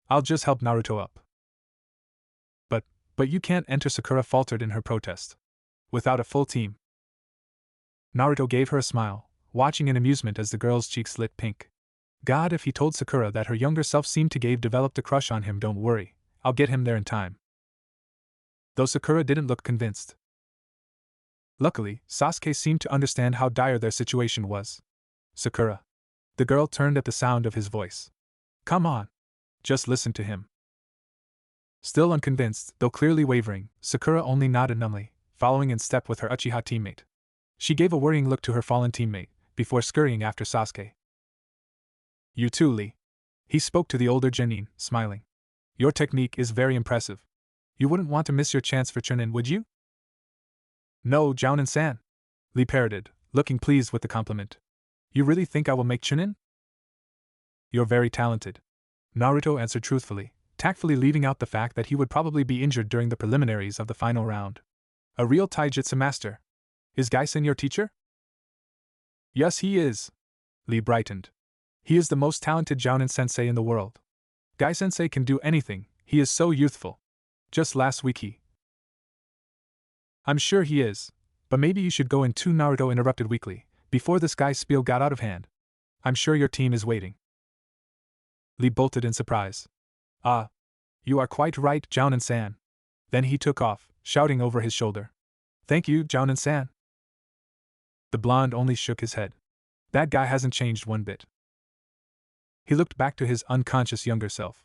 I'll just help Naruto up. But you can't enter, Sakura faltered in her protest. Without a full team. Naruto gave her a smile, watching in amusement as the girl's cheeks lit pink. God, if he told Sakura that her younger self seemed to have developed a crush on him, don't worry, I'll get him there in time. Though Sakura didn't look convinced. Luckily, Sasuke seemed to understand how dire their situation was. Sakura. The girl turned at the sound of his voice. Come on. Just listen to him. Still unconvinced, though clearly wavering, Sakura only nodded numbly, following in step with her Uchiha teammate. She gave a worrying look to her fallen teammate, before scurrying after Sasuke. You too, Lee. He spoke to the older genin, smiling. Your technique is very impressive. You wouldn't want to miss your chance for Chunin, would you? No, Jounin-san. Lee parroted, looking pleased with the compliment. You really think I will make Chunin? You're very talented. Naruto answered truthfully, tactfully leaving out the fact that he would probably be injured during the preliminaries of the final round. A real taijutsu master. Is Gaisen your teacher? Yes, he is. Lee brightened. He is the most talented Jounin-sensei in the world. Gai-sensei can do anything, he is so youthful. Just last week he... I'm sure he is, but maybe you should go in too, Naruto interrupted weakly, before this guy's spiel got out of hand. I'm sure your team is waiting. Lee bolted in surprise. Ah. You are quite right, Jounin-san. Then he took off, shouting over his shoulder. Thank you, Jounin-san. The blonde only shook his head. That guy hasn't changed one bit. He looked back to his unconscious younger self.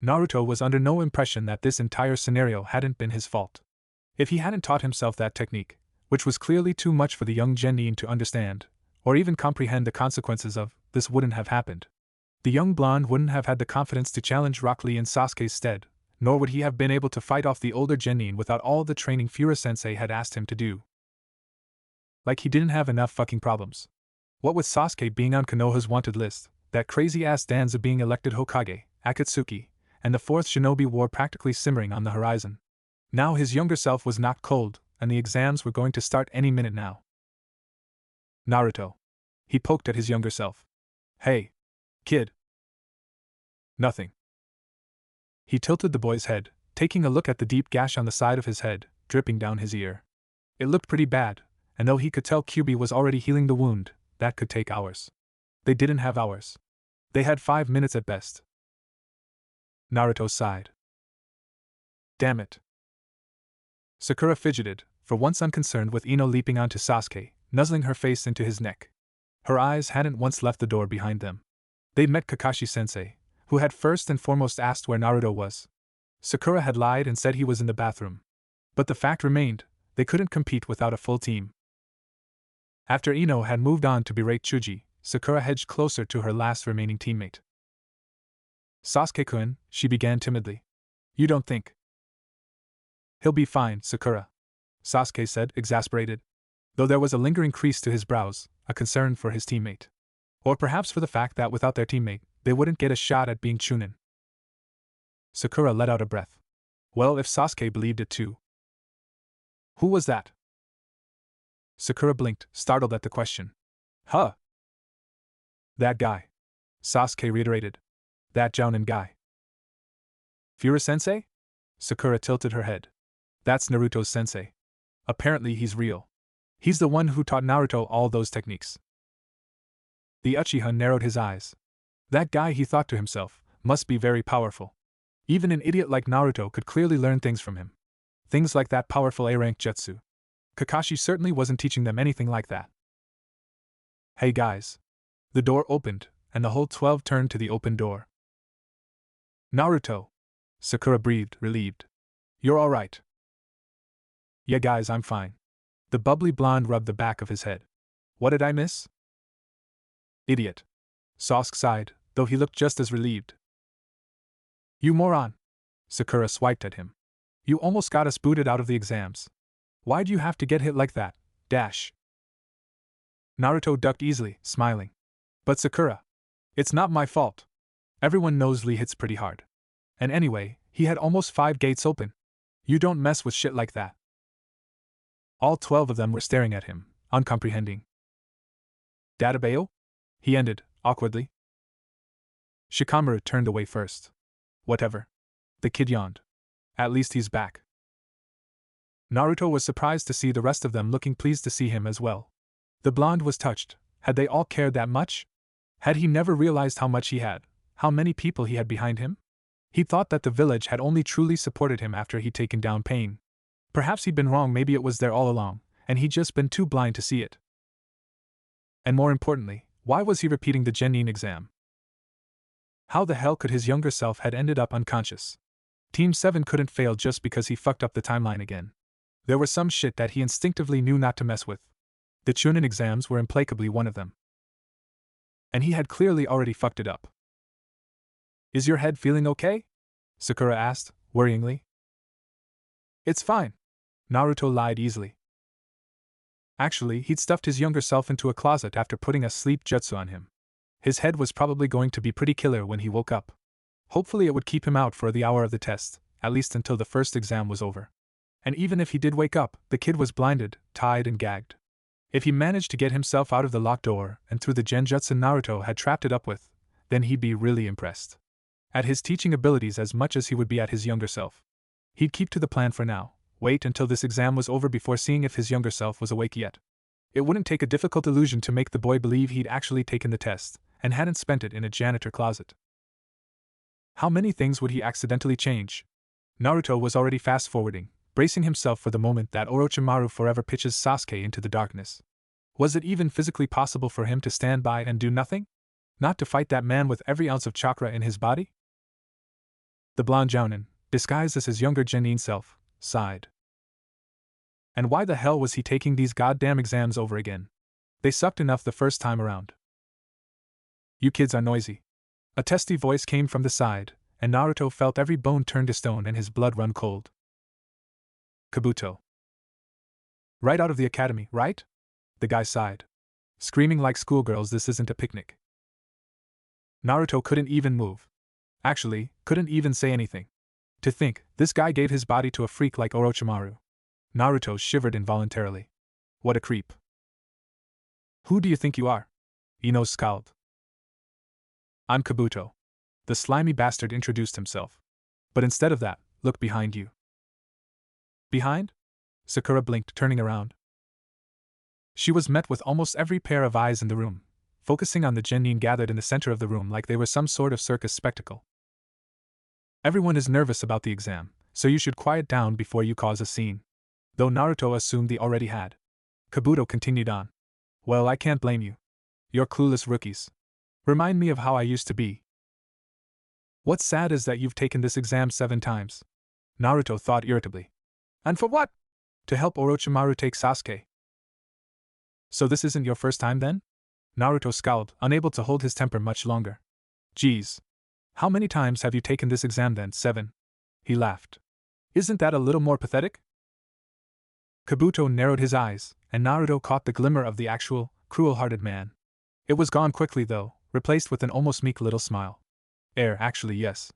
Naruto was under no impression that this entire scenario hadn't been his fault. If he hadn't taught himself that technique, which was clearly too much for the young genin to understand, or even comprehend the consequences of. This wouldn't have happened. The young blonde wouldn't have had the confidence to challenge Rock Lee in Sasuke's stead, nor would he have been able to fight off the older genin without all the training Fura-sensei had asked him to do. Like he didn't have enough fucking problems. What with Sasuke being on Konoha's wanted list, that crazy-ass Danza being elected Hokage, Akatsuki, and the fourth shinobi war practically simmering on the horizon. Now his younger self was knocked cold, and the exams were going to start any minute now. Naruto. He poked at his younger self. Hey, kid. Nothing. He tilted the boy's head, taking a look at the deep gash on the side of his head, dripping down his ear. It looked pretty bad, and though he could tell Kyuubi was already healing the wound, that could take hours. They didn't have hours. They had 5 minutes at best. Naruto sighed. Damn it. Sakura fidgeted, for once unconcerned with Ino leaping onto Sasuke, nuzzling her face into his neck. Her eyes hadn't once left the door behind them. They'd met Kakashi-sensei, who had first and foremost asked where Naruto was. Sakura had lied and said he was in the bathroom. But the fact remained, they couldn't compete without a full team. After Ino had moved on to berate Chuji, Sakura hedged closer to her last remaining teammate. Sasuke-kun, she began timidly. You don't think? He'll be fine, Sakura. Sasuke said, exasperated. Though there was a lingering crease to his brows, a concern for his teammate. Or perhaps for the fact that without their teammate, they wouldn't get a shot at being Chunin. Sakura let out a breath. Well, if Sasuke believed it too. Who was that? Sakura blinked, startled at the question. Huh? That guy. Sasuke reiterated. That Jounin guy. Fura-sensei? Sakura tilted her head. That's Naruto's sensei. Apparently he's real. He's the one who taught Naruto all those techniques. The Uchiha narrowed his eyes. That guy, he thought to himself, must be very powerful. Even an idiot like Naruto could clearly learn things from him. Things like that powerful A-rank jutsu. Kakashi certainly wasn't teaching them anything like that. Hey guys. The door opened, and the whole 12 turned to the open door. Naruto. Sakura breathed, relieved. You're alright. Yeah guys, I'm fine. The bubbly blonde rubbed the back of his head. What did I miss? Idiot. Sasuke sighed, though he looked just as relieved. You moron. Sakura swiped at him. You almost got us booted out of the exams. Why'd you have to get hit like that? Dash. Naruto ducked easily, smiling. But Sakura. It's not my fault. Everyone knows Lee hits pretty hard. And anyway, he had almost 5 gates open. You don't mess with shit like that. All 12 of them were staring at him, uncomprehending. Dadabayo? He ended, awkwardly. Shikamaru turned away first. Whatever. The kid yawned. At least he's back. Naruto was surprised to see the rest of them looking pleased to see him as well. The blonde was touched. Had they all cared that much? Had he never realized how much he had, how many people he had behind him? He thought that the village had only truly supported him after he'd taken down Pain. Perhaps he'd been wrong, maybe it was there all along, and he'd just been too blind to see it. And more importantly, why was he repeating the Genin exam? How the hell could his younger self had ended up unconscious? Team 7 couldn't fail just because he fucked up the timeline again. There was some shit that he instinctively knew not to mess with. The Chunin exams were implacably one of them. And he had clearly already fucked it up. Is your head feeling okay? Sakura asked, worryingly. It's fine. Naruto lied easily. Actually, he'd stuffed his younger self into a closet after putting a sleep jutsu on him. His head was probably going to be pretty killer when he woke up. Hopefully it would keep him out for the hour of the test, at least until the first exam was over. And even if he did wake up, the kid was blinded, tied and gagged. If he managed to get himself out of the locked door and through the genjutsu Naruto had trapped it up with, then he'd be really impressed. At his teaching abilities as much as he would be at his younger self. He'd keep to the plan for now, wait until this exam was over before seeing if his younger self was awake yet. It wouldn't take a difficult illusion to make the boy believe he'd actually taken the test, and hadn't spent it in a janitor closet. How many things would he accidentally change? Naruto was already fast-forwarding, bracing himself for the moment that Orochimaru forever pitches Sasuke into the darkness. Was it even physically possible for him to stand by and do nothing? Not to fight that man with every ounce of chakra in his body? The blonde Jounin, disguised as his younger Genin self, sighed. And why the hell was he taking these goddamn exams over again? They sucked enough the first time around. You kids are noisy. A testy voice came from the side, and Naruto felt every bone turn to stone and his blood run cold. Kabuto. Right out of the academy, right? The guy sighed. Screaming like schoolgirls, this isn't a picnic. Naruto couldn't even move. Actually, couldn't even say anything. To think, this guy gave his body to a freak like Orochimaru. Naruto shivered involuntarily. What a creep. Who do you think you are? Ino scowled. I'm Kabuto. The slimy bastard introduced himself. But instead of that, look behind you. Behind? Sakura blinked, turning around. She was met with almost every pair of eyes in the room, focusing on the genin gathered in the center of the room like they were some sort of circus spectacle. Everyone is nervous about the exam, so you should quiet down before you cause a scene. Though Naruto assumed they already had. Kabuto continued on. Well, I can't blame you. You're clueless rookies. Remind me of how I used to be. What's sad is that you've taken this exam 7 times. Naruto thought irritably. And for what? To help Orochimaru take Sasuke. So this isn't your first time then? Naruto scowled, unable to hold his temper much longer. Geez. How many times have you taken this exam then? 7. He laughed. Isn't that a little more pathetic? Kabuto narrowed his eyes, and Naruto caught the glimmer of the actual, cruel-hearted man. It was gone quickly though, replaced with an almost meek little smile. Actually yes.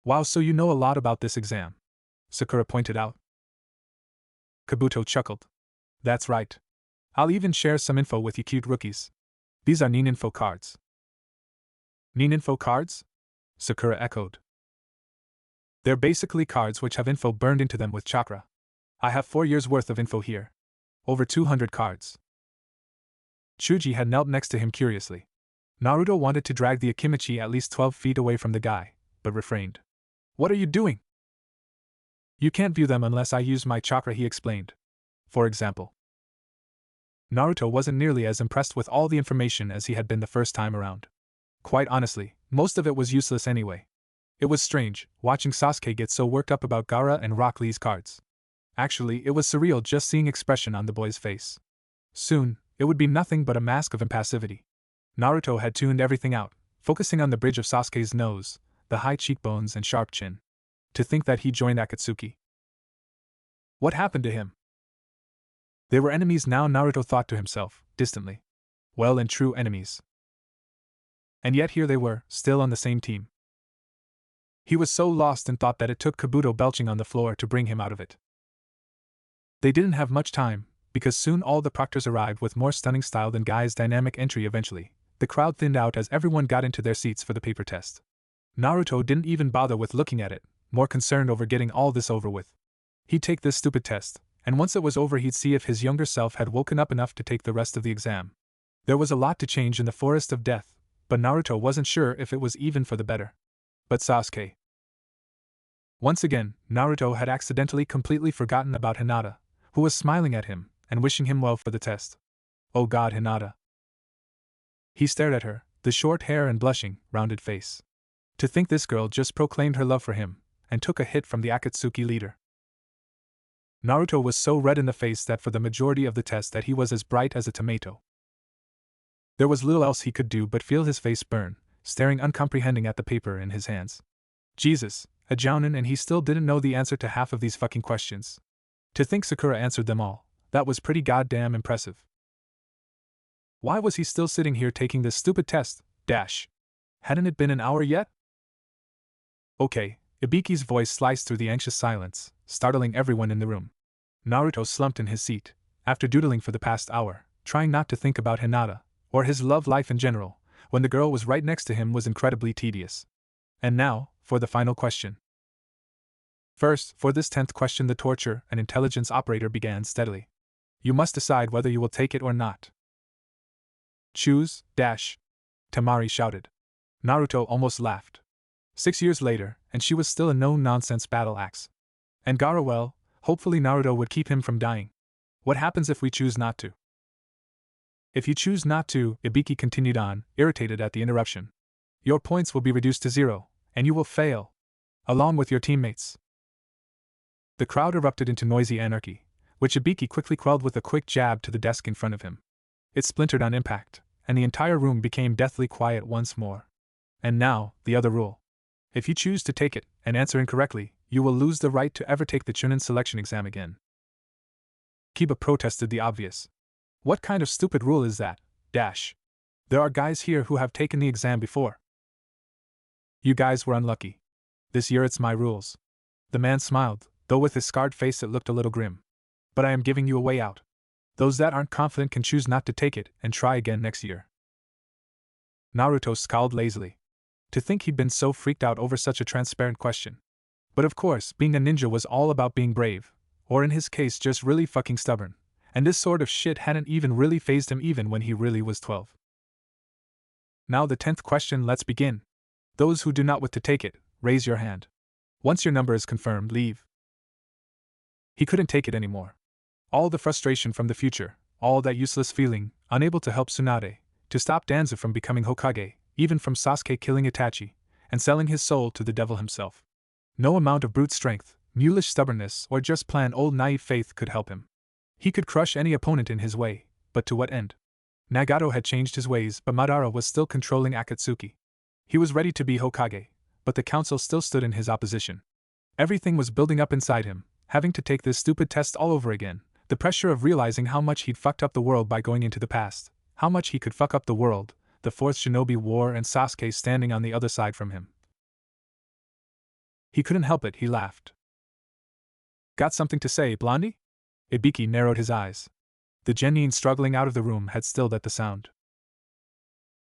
Wow, so you know a lot about this exam. Sakura pointed out. Kabuto chuckled. That's right. I'll even share some info with you cute rookies. These are Nin info cards. Nin info cards? Sakura echoed. They're basically cards which have info burned into them with chakra. I have 4 years worth of info here. Over 200 cards. Chuji had knelt next to him curiously. Naruto wanted to drag the Akimichi at least 12 feet away from the guy, but refrained. What are you doing? You can't view them unless I use my chakra, he explained. For example. Naruto wasn't nearly as impressed with all the information as he had been the first time around. Quite honestly, most of it was useless anyway. It was strange, watching Sasuke get so worked up about Gaara and Rock Lee's cards. Actually, it was surreal just seeing expression on the boy's face. Soon, it would be nothing but a mask of impassivity. Naruto had tuned everything out, focusing on the bridge of Sasuke's nose, the high cheekbones and sharp chin. To think that he joined Akatsuki. What happened to him? They were enemies now, Naruto thought to himself, distantly. Well and true enemies. And yet here they were, still on the same team. He was so lost in thought that it took Kabuto belching on the floor to bring him out of it. They didn't have much time, because soon all the proctors arrived with more stunning style than Guy's dynamic entry. Eventually, the crowd thinned out as everyone got into their seats for the paper test. Naruto didn't even bother with looking at it, more concerned over getting all this over with. He'd take this stupid test, and once it was over he'd see if his younger self had woken up enough to take the rest of the exam. There was a lot to change in the Forest of Death, but Naruto wasn't sure if it was even for the better. But Sasuke. Once again, Naruto had accidentally completely forgotten about Hinata, who was smiling at him and wishing him well for the test. Oh God, Hinata. He stared at her, the short hair and blushing, rounded face. To think this girl just proclaimed her love for him, and took a hit from the Akatsuki leader. Naruto was so red in the face that for the majority of the test that he was as bright as a tomato. There was little else he could do but feel his face burn, staring uncomprehending at the paper in his hands. Jesus, a jounin, and he still didn't know the answer to half of these fucking questions. To think Sakura answered them all, that was pretty goddamn impressive. Why was he still sitting here taking this stupid test? Hadn't it been an hour yet? Okay, Ibiki's voice sliced through the anxious silence, startling everyone in the room. Naruto slumped in his seat, after doodling for the past hour, trying not to think about Hinata, or his love life in general, when the girl was right next to him was incredibly tedious. And now, for the final question. First, for this 10th question the torture and intelligence operator began steadily. You must decide whether you will take it or not. Choose, Tamari shouted. Naruto almost laughed. 6 years later, and she was still a no-nonsense battle axe. And Gaara, well, hopefully Naruto would keep him from dying. What happens if we choose not to? If you choose not to, Ibiki continued on, irritated at the interruption. Your points will be reduced to 0, and you will fail. Along with your teammates. The crowd erupted into noisy anarchy, which Ibiki quickly quelled with a quick jab to the desk in front of him. It splintered on impact, and the entire room became deathly quiet once more. And now, the other rule. If you choose to take it and answer incorrectly, you will lose the right to ever take the Chunin selection exam again. Kiba protested the obvious. What kind of stupid rule is that? Dash. There are guys here who have taken the exam before. You guys were unlucky. This year it's my rules. The man smiled, though with his scarred face it looked a little grim. But I am giving you a way out. Those that aren't confident can choose not to take it and try again next year. Naruto scowled lazily. To think he'd been so freaked out over such a transparent question. But of course, being a ninja was all about being brave, or in his case just really fucking stubborn, and this sort of shit hadn't even really fazed him even when he really was 12. Now the 10th question, let's begin. Those who do not wish to take it, raise your hand. Once your number is confirmed, leave. He couldn't take it anymore. All the frustration from the future, all that useless feeling, unable to help Tsunade, to stop Danzo from becoming Hokage, even from Sasuke killing Itachi, and selling his soul to the devil himself. No amount of brute strength, mulish stubbornness, or just plain old naive faith could help him. He could crush any opponent in his way, but to what end? Nagato had changed his ways, but Madara was still controlling Akatsuki. He was ready to be Hokage, but the council still stood in his opposition. Everything was building up inside him, having to take this stupid test all over again, the pressure of realizing how much he'd fucked up the world by going into the past, how much he could fuck up the world, the Fourth Shinobi War and Sasuke standing on the other side from him. He couldn't help it, he laughed. Got something to say, Blondie? Ibiki narrowed his eyes. The genin struggling out of the room had stilled at the sound.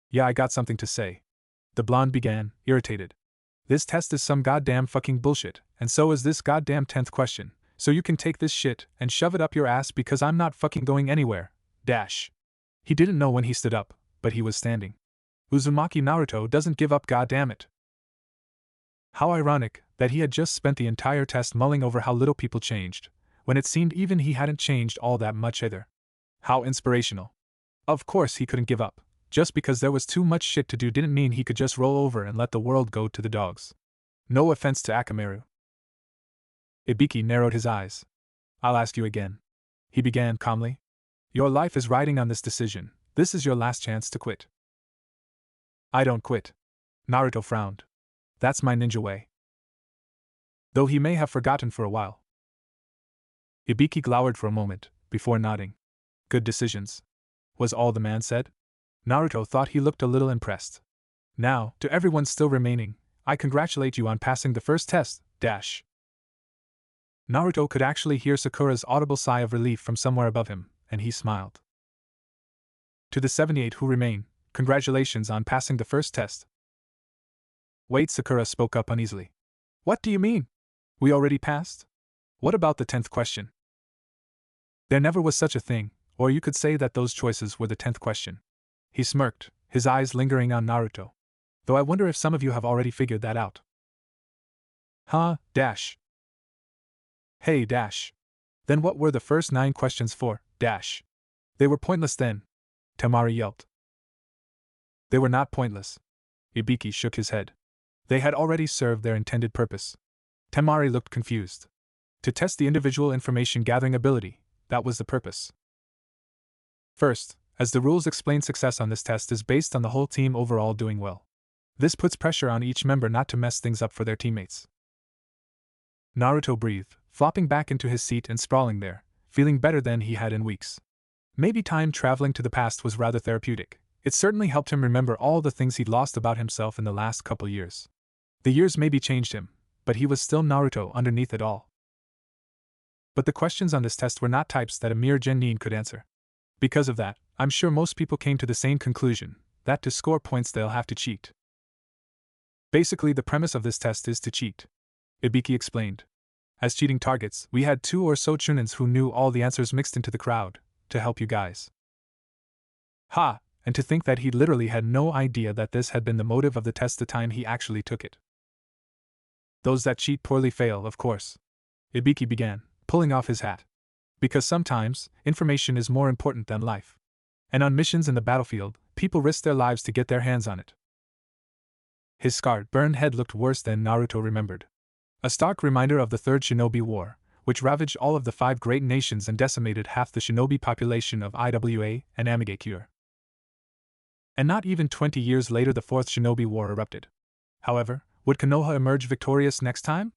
Yeah, I got something to say. The blonde began, irritated. This test is some goddamn fucking bullshit, and so is this goddamn 10th question, so you can take this shit and shove it up your ass because I'm not fucking going anywhere. Dash. He didn't know when he stood up, but he was standing. Uzumaki Naruto doesn't give up, goddammit. How ironic that he had just spent the entire test mulling over how little people changed, when it seemed even he hadn't changed all that much either. How inspirational. Of course he couldn't give up. Just because there was too much shit to do didn't mean he could just roll over and let the world go to the dogs. No offense to Akamaru. Ibiki narrowed his eyes. I'll ask you again. He began calmly. Your life is riding on this decision. This is your last chance to quit. I don't quit. Naruto frowned. That's my ninja way. Though he may have forgotten for a while. Ibiki glowered for a moment, before nodding. Good decisions. Was all the man said? Naruto thought he looked a little impressed. Now, to everyone still remaining, I congratulate you on passing the first test, dash. Naruto could actually hear Sakura's audible sigh of relief from somewhere above him, and he smiled. To the 78 who remain, congratulations on passing the first test. Wait, Sakura spoke up uneasily. What do you mean? We already passed? What about the 10th question? There never was such a thing, or you could say that those choices were the 10th question. He smirked, his eyes lingering on Naruto. Though I wonder if some of you have already figured that out. Huh, dash. Hey, dash. Then what were the first 9 questions for, dash? They were pointless then, Temari yelped. They were not pointless. Ibiki shook his head. They had already served their intended purpose. Temari looked confused. To test the individual information gathering ability, that was the purpose. First, as the rules explain, success on this test is based on the whole team overall doing well. This puts pressure on each member not to mess things up for their teammates. Naruto breathed, flopping back into his seat and sprawling there, feeling better than he had in weeks. Maybe time traveling to the past was rather therapeutic. It certainly helped him remember all the things he'd lost about himself in the last couple years. The years maybe changed him, but he was still Naruto underneath it all. But the questions on this test were not types that a mere genin could answer. Because of that, I'm sure most people came to the same conclusion, that to score points they'll have to cheat. Basically, the premise of this test is to cheat. Ibiki explained. As cheating targets, we had 2 or so Chunins who knew all the answers mixed into the crowd, to help you guys. Ha! And to think that he literally had no idea that this had been the motive of the test the time he actually took it. Those that cheat poorly fail, of course. Ibiki began, pulling off his hat. Because sometimes, information is more important than life. And on missions in the battlefield, people risk their lives to get their hands on it. His scarred, burned head looked worse than Naruto remembered. A stark reminder of the Third Shinobi War, which ravaged all of the 5 great nations and decimated half the shinobi population of Iwa and Amigakure. And not even 20 years later the 4th Shinobi War erupted. However, would Konoha emerge victorious next time?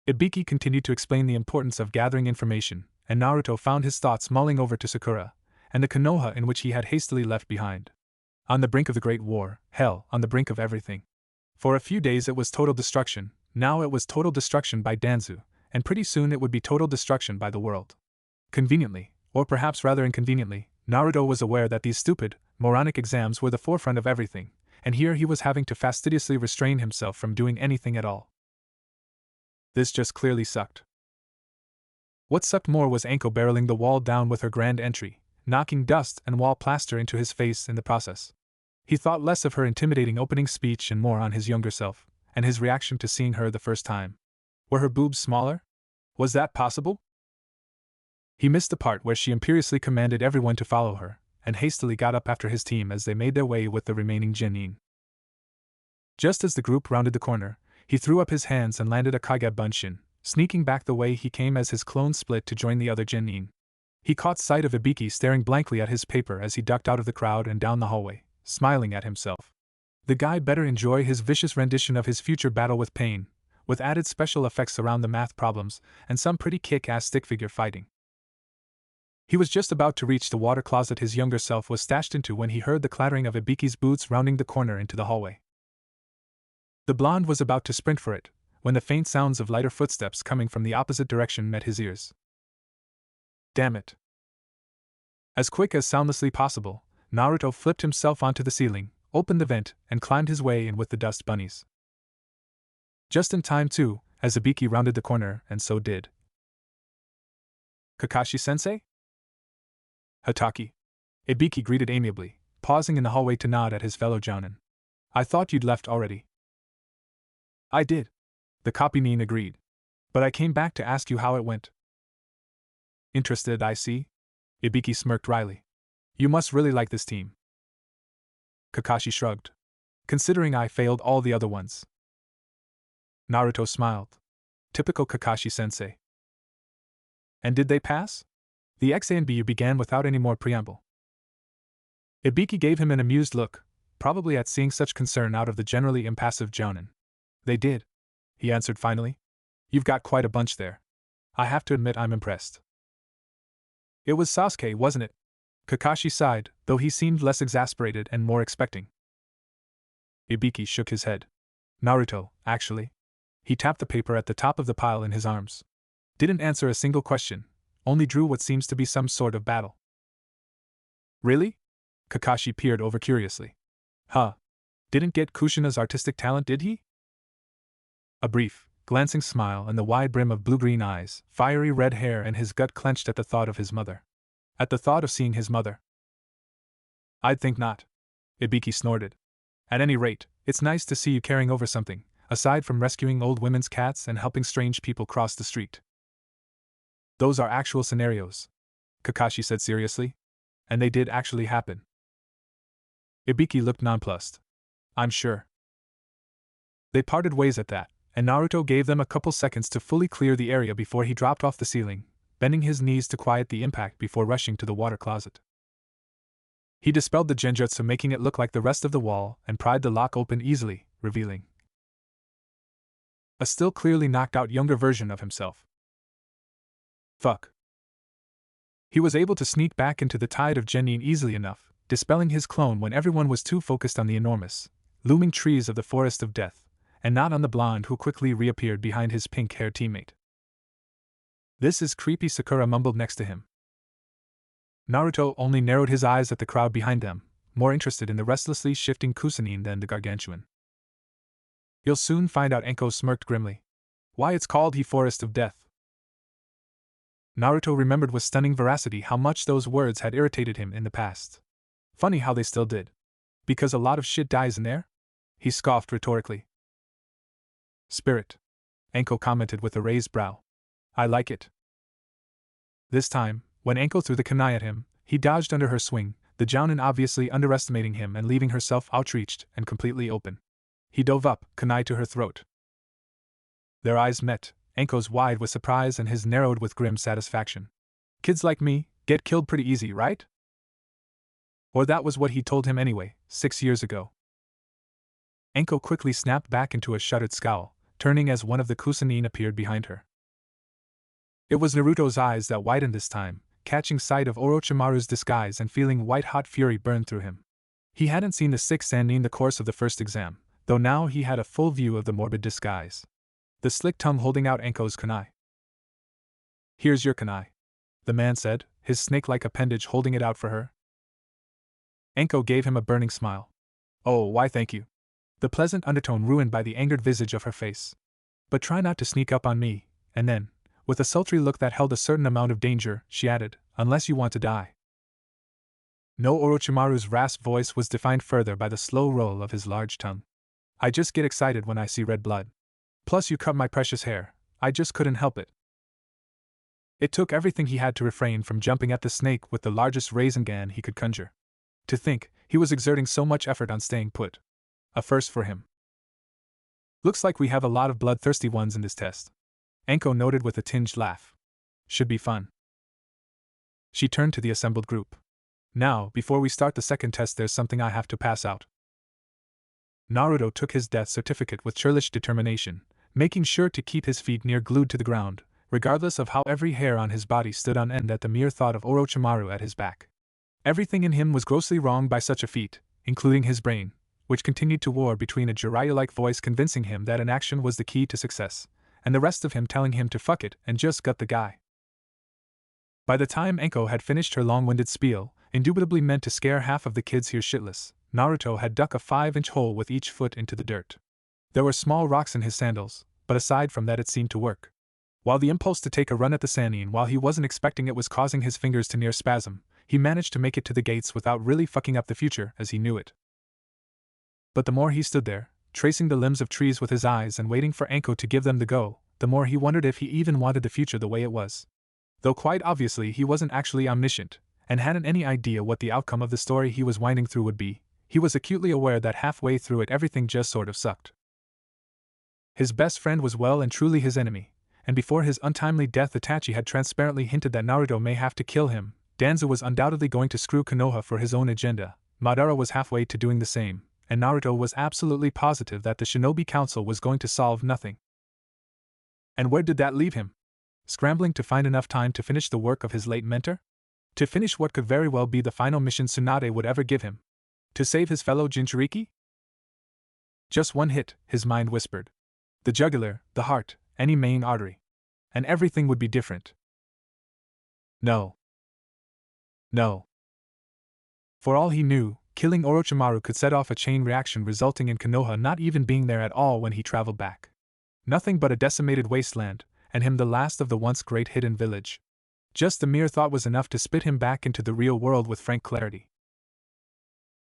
Ibiki continued to explain the importance of gathering information, and Naruto found his thoughts mulling over to Sakura, and the Konoha in which he had hastily left behind. On the brink of the Great War, hell, on the brink of everything. For a few days it was total destruction, now it was total destruction by Danzu, and pretty soon it would be total destruction by the world. Conveniently, or perhaps rather inconveniently, Naruto was aware that these stupid, moronic exams were the forefront of everything, and here he was having to fastidiously restrain himself from doing anything at all. This just clearly sucked. What sucked more was Anko barreling the wall down with her grand entry, knocking dust and wall plaster into his face in the process. He thought less of her intimidating opening speech and more on his younger self, and his reaction to seeing her the first time. Were her boobs smaller? Was that possible? He missed the part where she imperiously commanded everyone to follow her, and hastily got up after his team as they made their way with the remaining genin. Just as the group rounded the corner, he threw up his hands and landed a Kage Bunshin, sneaking back the way he came as his clone split to join the other genin. He caught sight of Ibiki staring blankly at his paper as he ducked out of the crowd and down the hallway, smiling at himself. The guy better enjoy his vicious rendition of his future battle with pain, with added special effects around the math problems and some pretty kick-ass stick figure fighting. He was just about to reach the water closet his younger self was stashed into when he heard the clattering of Ibiki's boots rounding the corner into the hallway. The blonde was about to sprint for it, when the faint sounds of lighter footsteps coming from the opposite direction met his ears. Damn it. As quick as soundlessly possible, Naruto flipped himself onto the ceiling, opened the vent, and climbed his way in with the dust bunnies. Just in time, too, as Ibiki rounded the corner, and so did Kakashi-sensei? Hataki. Ibiki greeted amiably, pausing in the hallway to nod at his fellow jounin. I thought you'd left already. I did. The copy-nin agreed. But I came back to ask you how it went. Interested, I see? Ibiki smirked wryly. You must really like this team. Kakashi shrugged. Considering I failed all the other ones. Naruto smiled. Typical Kakashi-sensei. And did they pass? The XANBU began without any more preamble. Ibiki gave him an amused look, probably at seeing such concern out of the generally impassive jounin. They did, he answered finally. You've got quite a bunch there. I have to admit I'm impressed. It was Sasuke, wasn't it? Kakashi sighed, though he seemed less exasperated and more expecting. Ibiki shook his head. Naruto, actually. He tapped the paper at the top of the pile in his arms. Didn't answer a single question, only drew what seems to be some sort of battle. Really? Kakashi peered over curiously. Huh. Didn't get Kushina's artistic talent, did he? A brief, glancing smile and the wide brim of blue-green eyes, fiery red hair, and his gut clenched at the thought of his mother. At the thought of seeing his mother. I'd think not. Ibiki snorted. At any rate, it's nice to see you caring over something, aside from rescuing old women's cats and helping strange people cross the street. Those are actual scenarios, Kakashi said seriously. And they did actually happen. Ibiki looked nonplussed. I'm sure. They parted ways at that, and Naruto gave them a couple seconds to fully clear the area before he dropped off the ceiling, bending his knees to quiet the impact before rushing to the water closet. He dispelled the genjutsu, making it look like the rest of the wall, and pried the lock open easily, revealing a still clearly knocked out younger version of himself. Fuck. He was able to sneak back into the tide of genin easily enough, dispelling his clone when everyone was too focused on the enormous, looming trees of the forest of death, and not on the blonde who quickly reappeared behind his pink-haired teammate. This is creepy, Sakura mumbled next to him. Naruto only narrowed his eyes at the crowd behind them, more interested in the restlessly shifting Kusanin than the gargantuan. You'll soon find out, Anko smirked grimly. Why it's called the Forest of Death. Naruto remembered with stunning veracity how much those words had irritated him in the past. Funny how they still did. Because a lot of shit dies in there? He scoffed rhetorically. Spirit, Anko commented with a raised brow. I like it. This time, when Anko threw the kunai at him, he dodged under her swing, the jounin obviously underestimating him and leaving herself outreached and completely open. He dove up, kunai to her throat. Their eyes met, Anko's wide with surprise and his narrowed with grim satisfaction. Kids like me get killed pretty easy, right? Or that was what he told him anyway, 6 years ago. Anko quickly snapped back into a shuttered scowl, turning as one of the Chunin appeared behind her. It was Naruto's eyes that widened this time, catching sight of Orochimaru's disguise and feeling white-hot fury burn through him. He hadn't seen the 6th Sannin in the course of the first exam, though now he had a full view of the morbid disguise. The slick tongue holding out Anko's kunai. "Here's your kunai," the man said, his snake-like appendage holding it out for her. Anko gave him a burning smile. "Oh, why thank you." The pleasant undertone ruined by the angered visage of her face. "But try not to sneak up on me," and then, with a sultry look that held a certain amount of danger, she added, "unless you want to die." No, Orochimaru's rasp voice was defined further by the slow roll of his large tongue. "I just get excited when I see red blood. Plus you cut my precious hair, I just couldn't help it." It took everything he had to refrain from jumping at the snake with the largest Rasengan he could conjure. To think, he was exerting so much effort on staying put. A first for him. "Looks like we have a lot of bloodthirsty ones in this test," Anko noted with a tinged laugh. "Should be fun." She turned to the assembled group. "Now, before we start the second test, there's something I have to pass out." Naruto took his death certificate with churlish determination, making sure to keep his feet near glued to the ground, regardless of how every hair on his body stood on end at the mere thought of Orochimaru at his back. Everything in him was grossly wrong by such a feat, including his brain, which continued to war between a Jiraiya-like voice convincing him that inaction was the key to success, and the rest of him telling him to fuck it and just gut the guy. By the time Anko had finished her long-winded spiel, indubitably meant to scare half of the kids here shitless, Naruto had dug a 5-inch hole with each foot into the dirt. There were small rocks in his sandals, but aside from that it seemed to work. While the impulse to take a run at the Sannin while he wasn't expecting it was causing his fingers to near spasm, he managed to make it to the gates without really fucking up the future as he knew it. But the more he stood there, tracing the limbs of trees with his eyes and waiting for Anko to give them the go, the more he wondered if he even wanted the future the way it was. Though quite obviously he wasn't actually omniscient, and hadn't any idea what the outcome of the story he was winding through would be, he was acutely aware that halfway through it everything just sort of sucked. His best friend was well and truly his enemy, and before his untimely death Itachi had transparently hinted that Naruto may have to kill him. Danzo was undoubtedly going to screw Konoha for his own agenda, Madara was halfway to doing the same, and Naruto was absolutely positive that the Shinobi Council was going to solve nothing. And where did that leave him? Scrambling to find enough time to finish the work of his late mentor? To finish what could very well be the final mission Tsunade would ever give him? To save his fellow Jinchuriki? Just one hit, his mind whispered. The jugular, the heart, any main artery. And everything would be different. No. No. For all he knew, killing Orochimaru could set off a chain reaction resulting in Konoha not even being there at all when he traveled back. Nothing but a decimated wasteland, and him the last of the once great hidden village. Just the mere thought was enough to spit him back into the real world with frank clarity.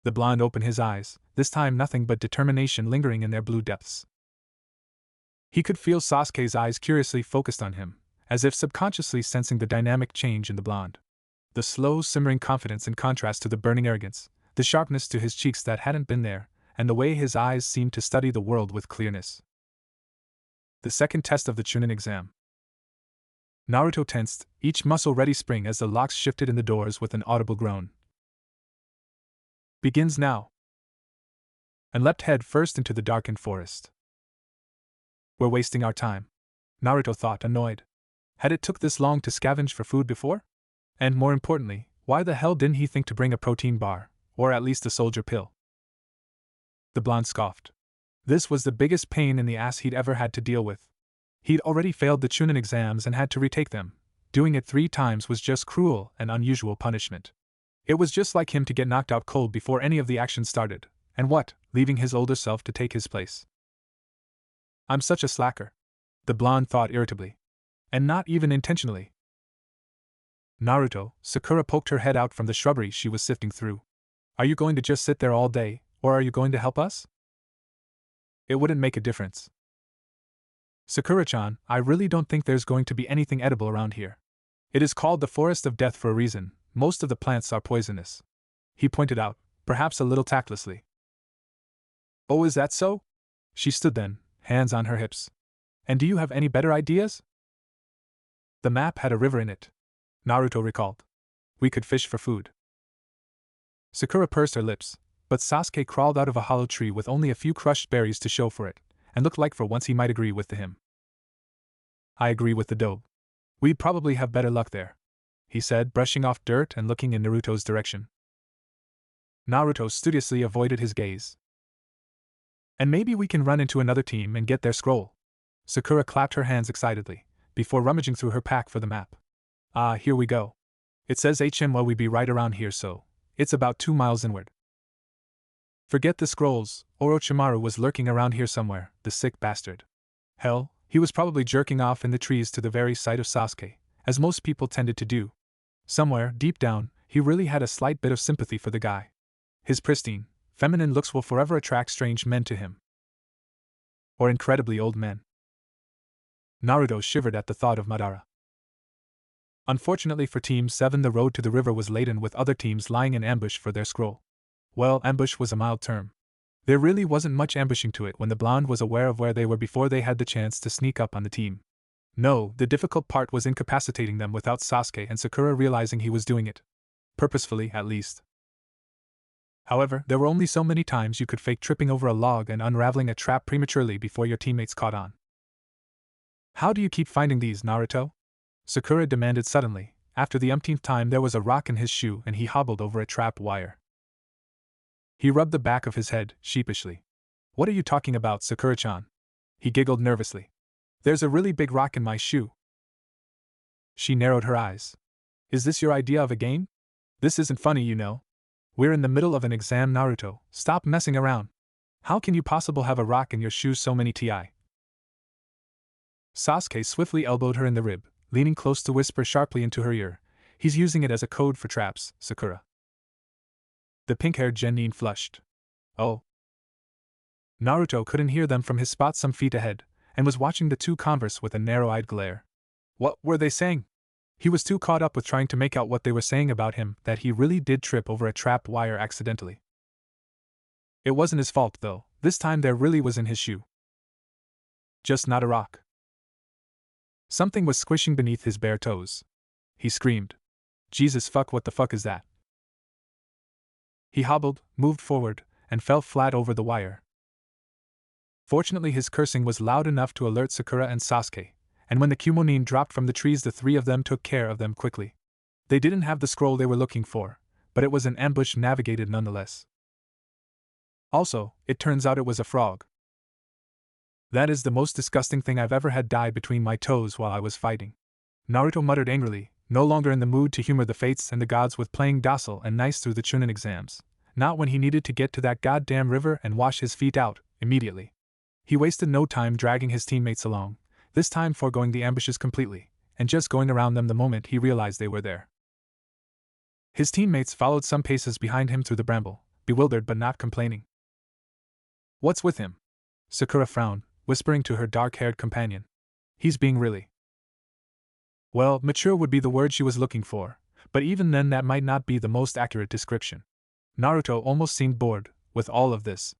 The blonde opened his eyes, this time nothing but determination lingering in their blue depths. He could feel Sasuke's eyes curiously focused on him, as if subconsciously sensing the dynamic change in the blonde. The slow, simmering confidence in contrast to the burning arrogance, the sharpness to his cheeks that hadn't been there, and the way his eyes seemed to study the world with clearness. The second test of the Chunin exam. Naruto tensed, each muscle ready spring as the locks shifted in the doors with an audible groan. Begins now. And leapt head first into the darkened forest. We're wasting our time, Naruto thought, annoyed. Had it took this long to scavenge for food before? And more importantly, why the hell didn't he think to bring a protein bar, or at least a soldier pill? The blonde scoffed. This was the biggest pain in the ass he'd ever had to deal with. He'd already failed the Chunin exams and had to retake them. Doing it 3 times was just cruel and unusual punishment. It was just like him to get knocked out cold before any of the action started, and what, leaving his older self to take his place. I'm such a slacker, the blonde thought irritably. And not even intentionally. Naruto, Sakura poked her head out from the shrubbery she was sifting through. Are you going to just sit there all day, or are you going to help us? It wouldn't make a difference. Sakura-chan, I really don't think there's going to be anything edible around here. It is called the Forest of Death for a reason, most of the plants are poisonous. He pointed out, perhaps a little tactlessly. Oh, is that so? She stood then, hands on her hips. And do you have any better ideas? The map had a river in it, Naruto recalled. We could fish for food. Sakura pursed her lips, but Sasuke crawled out of a hollow tree with only a few crushed berries to show for it, and looked like for once he might agree with him. I agree with the dope. We'd probably have better luck there, he said, brushing off dirt and looking in Naruto's direction. Naruto studiously avoided his gaze. And maybe we can run into another team and get their scroll. Sakura clapped her hands excitedly, before rummaging through her pack for the map. Ah, here we go. It says HM. We be right around here, so it's about 2 miles inward. Forget the scrolls, Orochimaru was lurking around here somewhere, the sick bastard. Hell, he was probably jerking off in the trees to the very sight of Sasuke, as most people tended to do. Somewhere, deep down, he really had a slight bit of sympathy for the guy. His pristine, feminine looks will forever attract strange men to him. Or incredibly old men. Naruto shivered at the thought of Madara. Unfortunately for Team 7, the road to the river was laden with other teams lying in ambush for their scroll. Well, ambush was a mild term. There really wasn't much ambushing to it when the blonde was aware of where they were before they had the chance to sneak up on the team. No, the difficult part was incapacitating them without Sasuke and Sakura realizing he was doing it. Purposefully, at least. However, there were only so many times you could fake tripping over a log and unraveling a trap prematurely before your teammates caught on. How do you keep finding these, Naruto? Sakura demanded suddenly. After the umpteenth time there was a rock in his shoe and he hobbled over a trap wire. He rubbed the back of his head, sheepishly. What are you talking about, Sakura-chan? He giggled nervously. There's a really big rock in my shoe. She narrowed her eyes. Is this your idea of a game? This isn't funny, you know. We're in the middle of an exam, Naruto. Stop messing around. How can you possibly have a rock in your shoe so many ti? Sasuke swiftly elbowed her in the rib, leaning close to whisper sharply into her ear. He's using it as a code for traps, Sakura. The pink-haired genin flushed. Oh. Naruto couldn't hear them from his spot some feet ahead, and was watching the two converse with a narrow-eyed glare. What were they saying? He was too caught up with trying to make out what they were saying about him that he really did trip over a trap wire accidentally. It wasn't his fault, though. This time there really was in his shoe. Just not a rock. Something was squishing beneath his bare toes. He screamed. Jesus fuck, what the fuck is that? He hobbled, moved forward, and fell flat over the wire. Fortunately his cursing was loud enough to alert Sakura and Sasuke, and when the Chunin dropped from the trees the three of them took care of them quickly. They didn't have the scroll they were looking for, but it was an ambush navigated nonetheless. Also, it turns out it was a frog. That is the most disgusting thing I've ever had die between my toes while I was fighting. Naruto muttered angrily, no longer in the mood to humor the fates and the gods with playing docile and nice through the Chunin exams, not when he needed to get to that goddamn river and wash his feet out, immediately. He wasted no time dragging his teammates along, this time foregoing the ambushes completely, and just going around them the moment he realized they were there. His teammates followed some paces behind him through the bramble, bewildered but not complaining. What's with him? Sakura frowned, whispering to her dark-haired companion. He's being really. Well, mature would be the word she was looking for, but even then that might not be the most accurate description. Naruto almost seemed bored with all of this.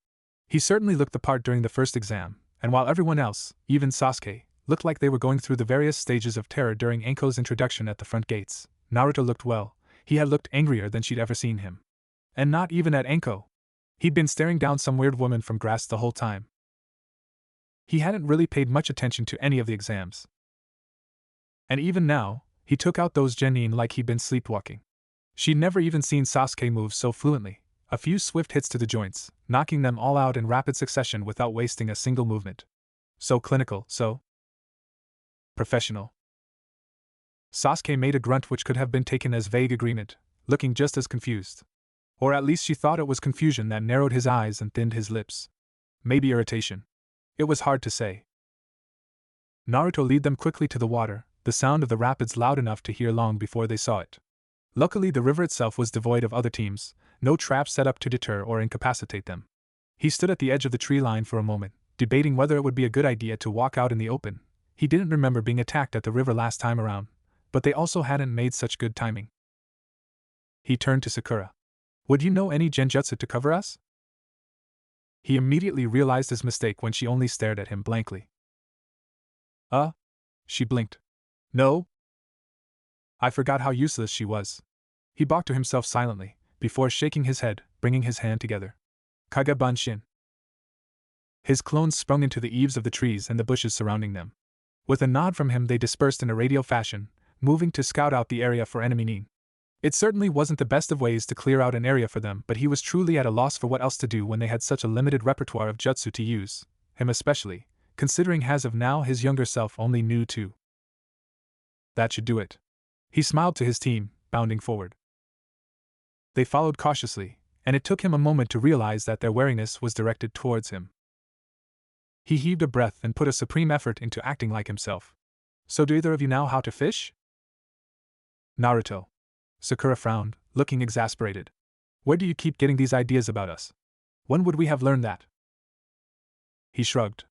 He certainly looked the part during the first exam, and while everyone else, even Sasuke, looked like they were going through the various stages of terror during Anko's introduction at the front gates, Naruto looked well. He had looked angrier than she'd ever seen him. And not even at Anko. He'd been staring down some weird woman from grass the whole time. He hadn't really paid much attention to any of the exams. And even now, he took out those genin like he'd been sleepwalking. She'd never even seen Sasuke move so fluently, a few swift hits to the joints, knocking them all out in rapid succession without wasting a single movement. So clinical, so professional. Sasuke made a grunt which could have been taken as vague agreement, looking just as confused. Or at least she thought it was confusion that narrowed his eyes and thinned his lips. Maybe irritation. It was hard to say. Naruto led them quickly to the water, the sound of the rapids loud enough to hear long before they saw it. Luckily the river itself was devoid of other teams, no traps set up to deter or incapacitate them. He stood at the edge of the tree line for a moment, debating whether it would be a good idea to walk out in the open. He didn't remember being attacked at the river last time around, but they also hadn't made such good timing. He turned to Sakura. Would you know any genjutsu to cover us? He immediately realized his mistake when she only stared at him blankly. She blinked. No? I forgot how useless she was. He balked to himself silently, before shaking his head, bringing his hand together. Kaga Banshin. His clones sprung into the eaves of the trees and the bushes surrounding them. With a nod from him, they dispersed in a radial fashion, moving to scout out the area for enemy Nin. It certainly wasn't the best of ways to clear out an area for them, but he was truly at a loss for what else to do when they had such a limited repertoire of jutsu to use, him especially, considering as of now his younger self only knew two. That should do it. He smiled to his team, bounding forward. They followed cautiously, and it took him a moment to realize that their wariness was directed towards him. He heaved a breath and put a supreme effort into acting like himself. So do either of you know how to fish? Naruto. Sakura frowned, looking exasperated. Where do you keep getting these ideas about us? When would we have learned that? He shrugged.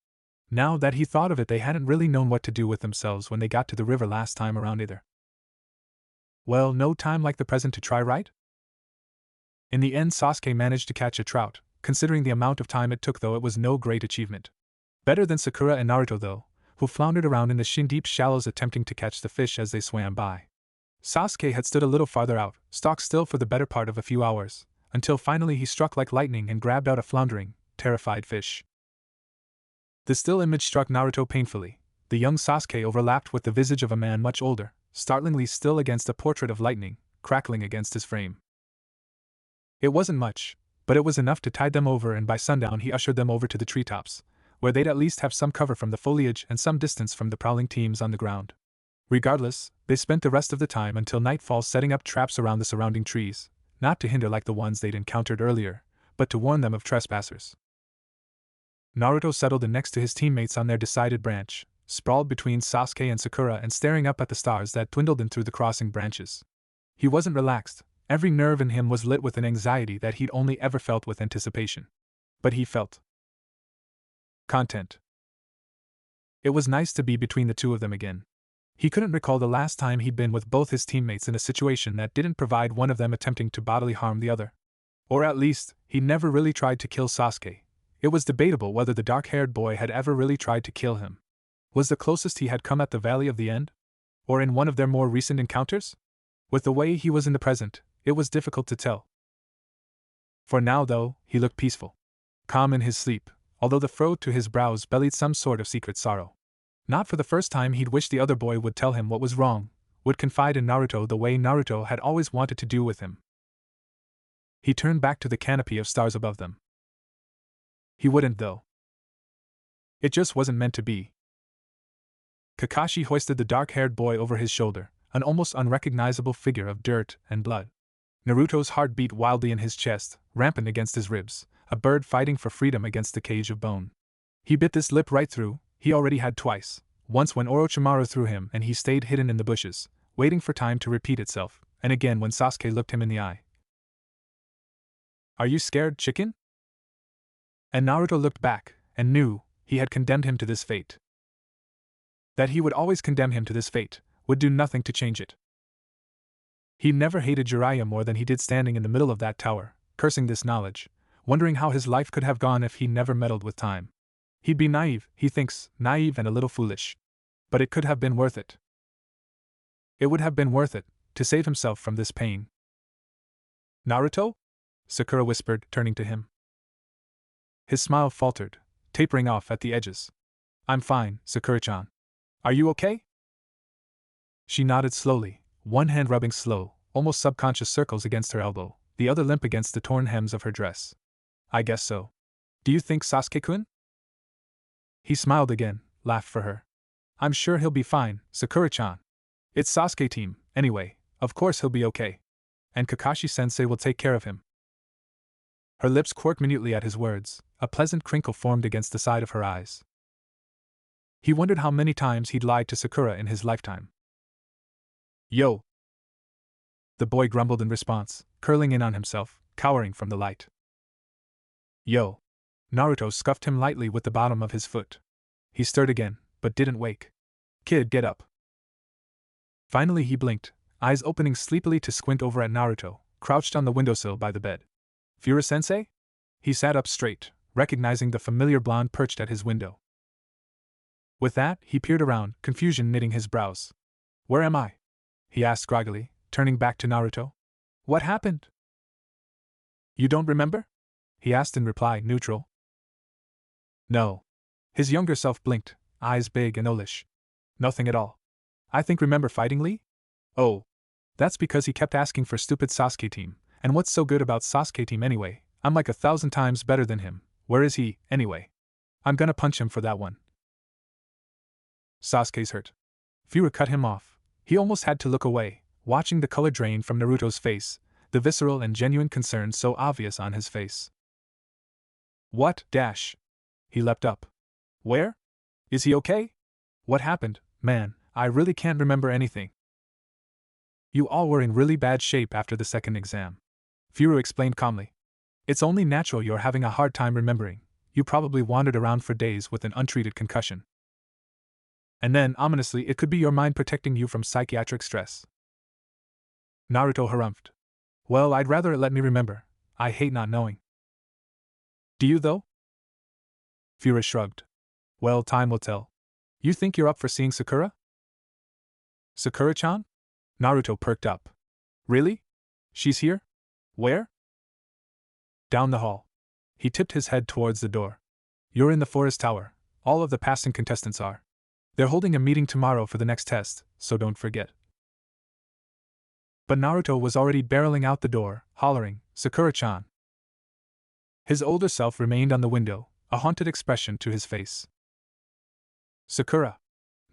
Now that he thought of it, they hadn't really known what to do with themselves when they got to the river last time around either. Well, no time like the present to try, right? In the end, Sasuke managed to catch a trout. Considering the amount of time it took, though, it was no great achievement. Better than Sakura and Naruto, though, who floundered around in the shin-deep shallows attempting to catch the fish as they swam by. Sasuke had stood a little farther out, stock still for the better part of a few hours, until finally he struck like lightning and grabbed out a floundering, terrified fish. The still image struck Naruto painfully. The young Sasuke overlapped with the visage of a man much older, startlingly still against a portrait of lightning, crackling against his frame. It wasn't much, but it was enough to tide them over, and by sundown he ushered them over to the treetops, where they'd at least have some cover from the foliage and some distance from the prowling teams on the ground. Regardless, they spent the rest of the time until nightfall setting up traps around the surrounding trees, not to hinder like the ones they'd encountered earlier, but to warn them of trespassers. Naruto settled in next to his teammates on their decided branch, sprawled between Sasuke and Sakura and staring up at the stars that dwindled in through the crossing branches. He wasn't relaxed, every nerve in him was lit with an anxiety that he'd only ever felt with anticipation. But he felt content. It was nice to be between the two of them again. He couldn't recall the last time he'd been with both his teammates in a situation that didn't provide one of them attempting to bodily harm the other. Or at least, he never really tried to kill Sasuke. It was debatable whether the dark-haired boy had ever really tried to kill him. Was the closest he had come at the Valley of the End? Or in one of their more recent encounters? With the way he was in the present, it was difficult to tell. For now, though, he looked peaceful. Calm in his sleep, although the furrow to his brows bellied some sort of secret sorrow. Not for the first time he'd wished the other boy would tell him what was wrong, would confide in Naruto the way Naruto had always wanted to do with him. He turned back to the canopy of stars above them. He wouldn't, though. It just wasn't meant to be. Kakashi hoisted the dark-haired boy over his shoulder, an almost unrecognizable figure of dirt and blood. Naruto's heart beat wildly in his chest, rampant against his ribs, a bird fighting for freedom against the cage of bone. He bit this lip right through. He already had twice, once when Orochimaru threw him and he stayed hidden in the bushes, waiting for time to repeat itself, and again when Sasuke looked him in the eye. Are you scared, chicken? And Naruto looked back, and knew he had condemned him to this fate. That he would always condemn him to this fate would do nothing to change it. He never hated Jiraiya more than he did standing in the middle of that tower, cursing this knowledge, wondering how his life could have gone if he never meddled with time. He'd be naive, he thinks, naive and a little foolish. But it could have been worth it. It would have been worth it, to save himself from this pain. Naruto? Sakura whispered, turning to him. His smile faltered, tapering off at the edges. I'm fine, Sakura-chan. Are you okay? She nodded slowly, one hand rubbing slow, almost subconscious circles against her elbow, the other limp against the torn hems of her dress. I guess so. Do you think Sasuke-kun? He smiled again, laughed for her. I'm sure he'll be fine, Sakura-chan. It's Sasuke team, anyway, of course he'll be okay. And Kakashi-sensei will take care of him. Her lips quirked minutely at his words, a pleasant crinkle formed against the side of her eyes. He wondered how many times he'd lied to Sakura in his lifetime. Yo! The boy grumbled in response, curling in on himself, cowering from the light. Yo! Naruto scuffed him lightly with the bottom of his foot. He stirred again, but didn't wake. Kid, get up. Finally he blinked, eyes opening sleepily to squint over at Naruto, crouched on the windowsill by the bed. Fura-sensei? He sat up straight, recognizing the familiar blonde perched at his window. With that, he peered around, confusion knitting his brows. Where am I? He asked groggily, turning back to Naruto. What happened? You don't remember? He asked in reply, neutral. No. His younger self blinked, eyes big and owlish. Nothing at all. I think remember fighting Lee? Oh. That's because he kept asking for stupid Sasuke team, and what's so good about Sasuke team anyway? I'm like 1,000 times better than him. Where is he, anyway? I'm gonna punch him for that one. Sasuke's hurt. Fuhrer cut him off. He almost had to look away, watching the color drain from Naruto's face, the visceral and genuine concern so obvious on his face. What, dash? He leapt up. Where? Is he okay? What happened, man? I really can't remember anything. You all were in really bad shape after the second exam. Fuhrer explained calmly. It's only natural you're having a hard time remembering. You probably wandered around for days with an untreated concussion. And then, ominously, it could be your mind protecting you from psychiatric stress. Naruto harumphed. Well, I'd rather it let me remember. I hate not knowing. Do you, though? Fuhrer shrugged. Well, time will tell. You think you're up for seeing Sakura? Sakura-chan? Naruto perked up. Really? She's here? Where? Down the hall. He tipped his head towards the door. You're in the forest tower. All of the passing contestants are. They're holding a meeting tomorrow for the next test, so don't forget. But Naruto was already barreling out the door, hollering, Sakura-chan. His older self remained on the window, a haunted expression to his face. Sakura.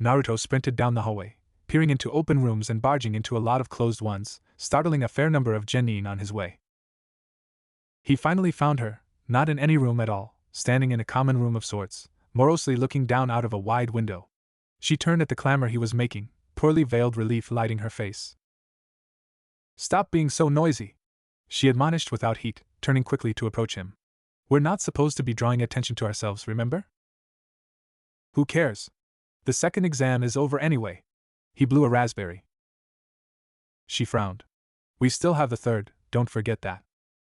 Naruto sprinted down the hallway, peering into open rooms and barging into a lot of closed ones, startling a fair number of genin on his way. He finally found her, not in any room at all, standing in a common room of sorts, morosely looking down out of a wide window. She turned at the clamor he was making, poorly veiled relief lighting her face. Stop being so noisy, she admonished without heat, turning quickly to approach him. We're not supposed to be drawing attention to ourselves, remember? Who cares? The second exam is over anyway. He blew a raspberry. She frowned. We still have the third, don't forget that.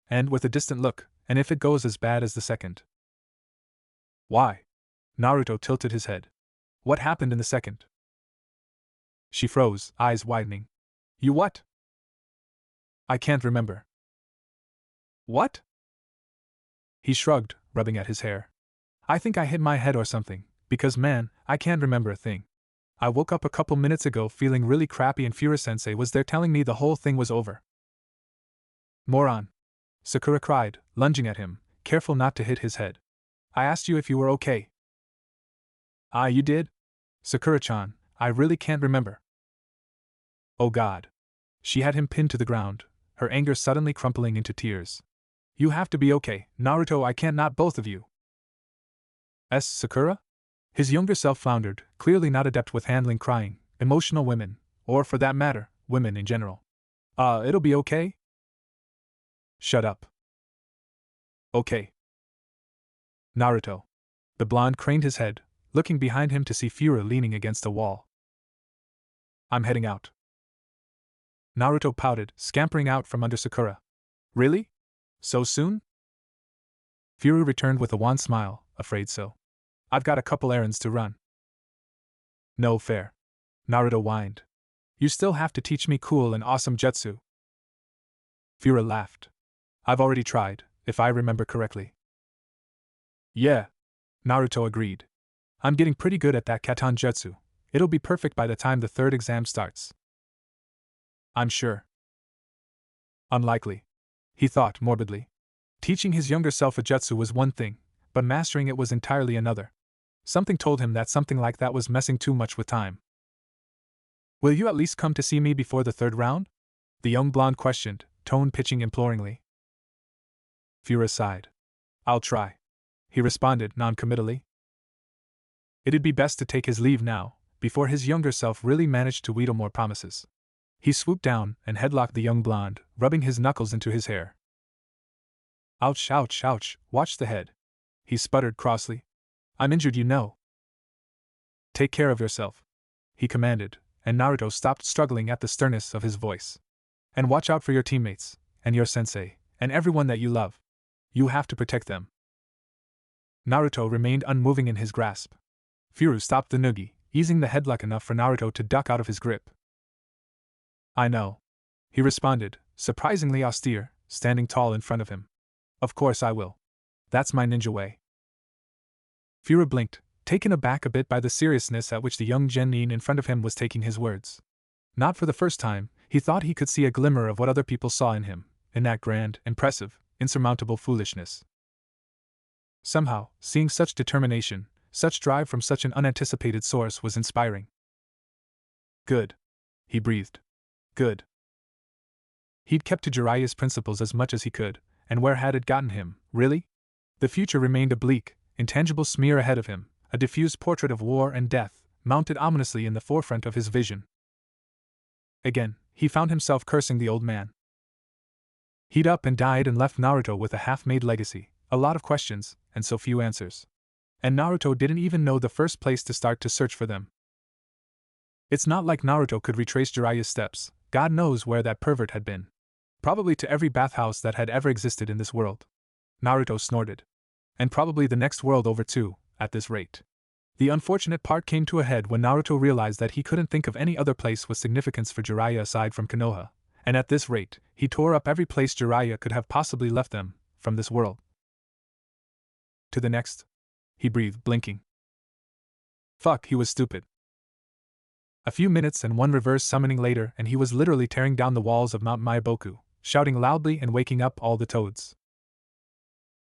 And with a distant look, and if it goes as bad as the second. Why? Naruto tilted his head. What happened in the second? She froze, eyes widening. You what? I can't remember. What? He shrugged, rubbing at his hair. I think I hit my head or something, because man, I can't remember a thing. I woke up a couple minutes ago feeling really crappy and Fuhrer-sensei was there telling me the whole thing was over. Moron. Sakura cried, lunging at him, careful not to hit his head. I asked you if you were okay. Ah, you did? Sakura-chan, I really can't remember. Oh God. She had him pinned to the ground, her anger suddenly crumpling into tears. You have to be okay, Naruto, I can't, not both of you. Sakura? His younger self floundered, clearly not adept with handling crying, emotional women, or for that matter, women in general. It'll be okay? Shut up. Okay. Naruto. The blonde craned his head, looking behind him to see Fuhrer leaning against a wall. I'm heading out. Naruto pouted, scampering out from under Sakura. Really? So soon? Fuhrer returned with a wan smile, afraid so. I've got a couple errands to run. No fair. Naruto whined. You still have to teach me cool and awesome jutsu. Fuhrer laughed. I've already tried, if I remember correctly. Yeah. Naruto agreed. I'm getting pretty good at that katan jutsu. It'll be perfect by the time the third exam starts. I'm sure. Unlikely. He thought morbidly. Teaching his younger self a jutsu was one thing, but mastering it was entirely another. Something told him that something like that was messing too much with time. Will you at least come to see me before the third round? The young blonde questioned, tone pitching imploringly. Fuhrer sighed. I'll try. He responded noncommittally. It'd be best to take his leave now, before his younger self really managed to wheedle more promises. He swooped down and headlocked the young blonde, rubbing his knuckles into his hair. Ouch, ouch, ouch, watch the head. He sputtered crossly. I'm injured, you know. Take care of yourself, he commanded, and Naruto stopped struggling at the sternness of his voice. And watch out for your teammates, and your sensei, and everyone that you love. You have to protect them. Naruto remained unmoving in his grasp. Furu stopped the noogie, easing the headlock enough for Naruto to duck out of his grip. I know. He responded, surprisingly austere, standing tall in front of him. Of course I will. That's my ninja way. Furu blinked, taken aback a bit by the seriousness at which the young genin in front of him was taking his words. Not for the first time, he thought he could see a glimmer of what other people saw in him, in that grand, impressive, insurmountable foolishness. Somehow, seeing such determination, such drive from such an unanticipated source was inspiring. Good. He breathed. Good. He'd kept to Jiraiya's principles as much as he could, and where had it gotten him, really? The future remained a bleak, intangible smear ahead of him, a diffused portrait of war and death, mounted ominously in the forefront of his vision. Again, he found himself cursing the old man. He'd up and died and left Naruto with a half-made legacy, a lot of questions, and so few answers. And Naruto didn't even know the first place to start to search for them. It's not like Naruto could retrace Jiraiya's steps. God knows where that pervert had been. Probably to every bathhouse that had ever existed in this world. Naruto snorted. And probably the next world over too, at this rate. The unfortunate part came to a head when Naruto realized that he couldn't think of any other place with significance for Jiraiya aside from Konoha, and at this rate, he tore up every place Jiraiya could have possibly left them, from this world. To the next? He breathed, blinking. Fuck, he was stupid. A few minutes and one reverse summoning later and he was literally tearing down the walls of Mount Maiboku, shouting loudly and waking up all the toads.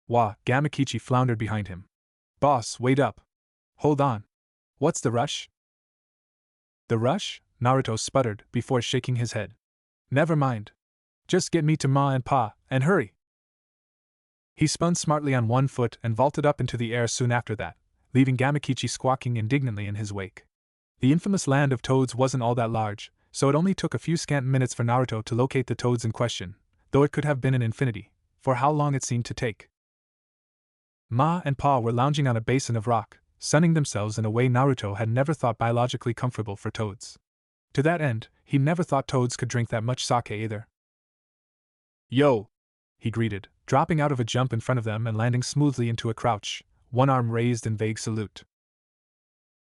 Wah, Gamakichi floundered behind him. Boss, wait up. Hold on. What's the rush? The rush? Naruto sputtered before shaking his head. Never mind. Just get me to Ma and Pa, and hurry. He spun smartly on one foot and vaulted up into the air soon after that, leaving Gamakichi squawking indignantly in his wake. The infamous land of toads wasn't all that large, so it only took a few scant minutes for Naruto to locate the toads in question, though it could have been an infinity, for how long it seemed to take. Ma and Pa were lounging on a basin of rock, sunning themselves in a way Naruto had never thought biologically comfortable for toads. To that end, he never thought toads could drink that much sake either. Yo! He greeted, dropping out of a jump in front of them and landing smoothly into a crouch, one arm raised in vague salute.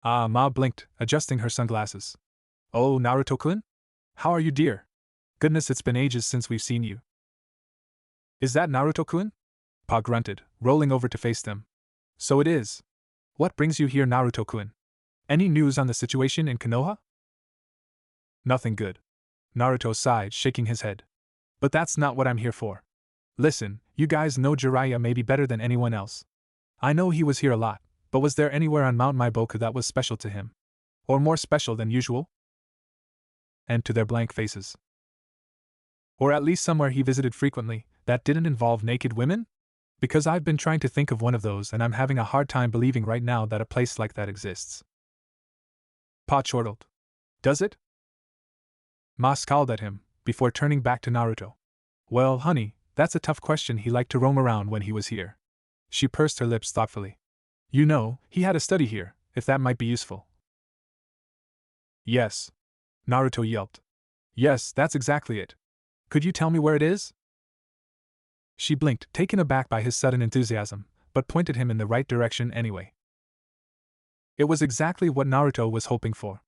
Ah, Ma blinked, adjusting her sunglasses. Oh, Naruto-kun? How are you, dear? Goodness, it's been ages since we've seen you. Is that Naruto-kun? Pa grunted, rolling over to face them. So it is. What brings you here, Naruto-kun? Any news on the situation in Konoha? Nothing good. Naruto sighed, shaking his head. But that's not what I'm here for. Listen, you guys know Jiraiya maybe better than anyone else. I know he was here a lot, but was there anywhere on Mount Maiboku that was special to him? Or more special than usual? And to their blank faces. Or at least somewhere he visited frequently, that didn't involve naked women? Because I've been trying to think of one of those and I'm having a hard time believing right now that a place like that exists. Pa chortled. Does it? Ma scowled at him, before turning back to Naruto. Well, honey, that's a tough question. He liked to roam around when he was here. She pursed her lips thoughtfully. You know, he had a study here, if that might be useful. Yes. Naruto yelped. Yes, that's exactly it. Could you tell me where it is? She blinked, taken aback by his sudden enthusiasm, but pointed him in the right direction anyway. It was exactly what Naruto was hoping for.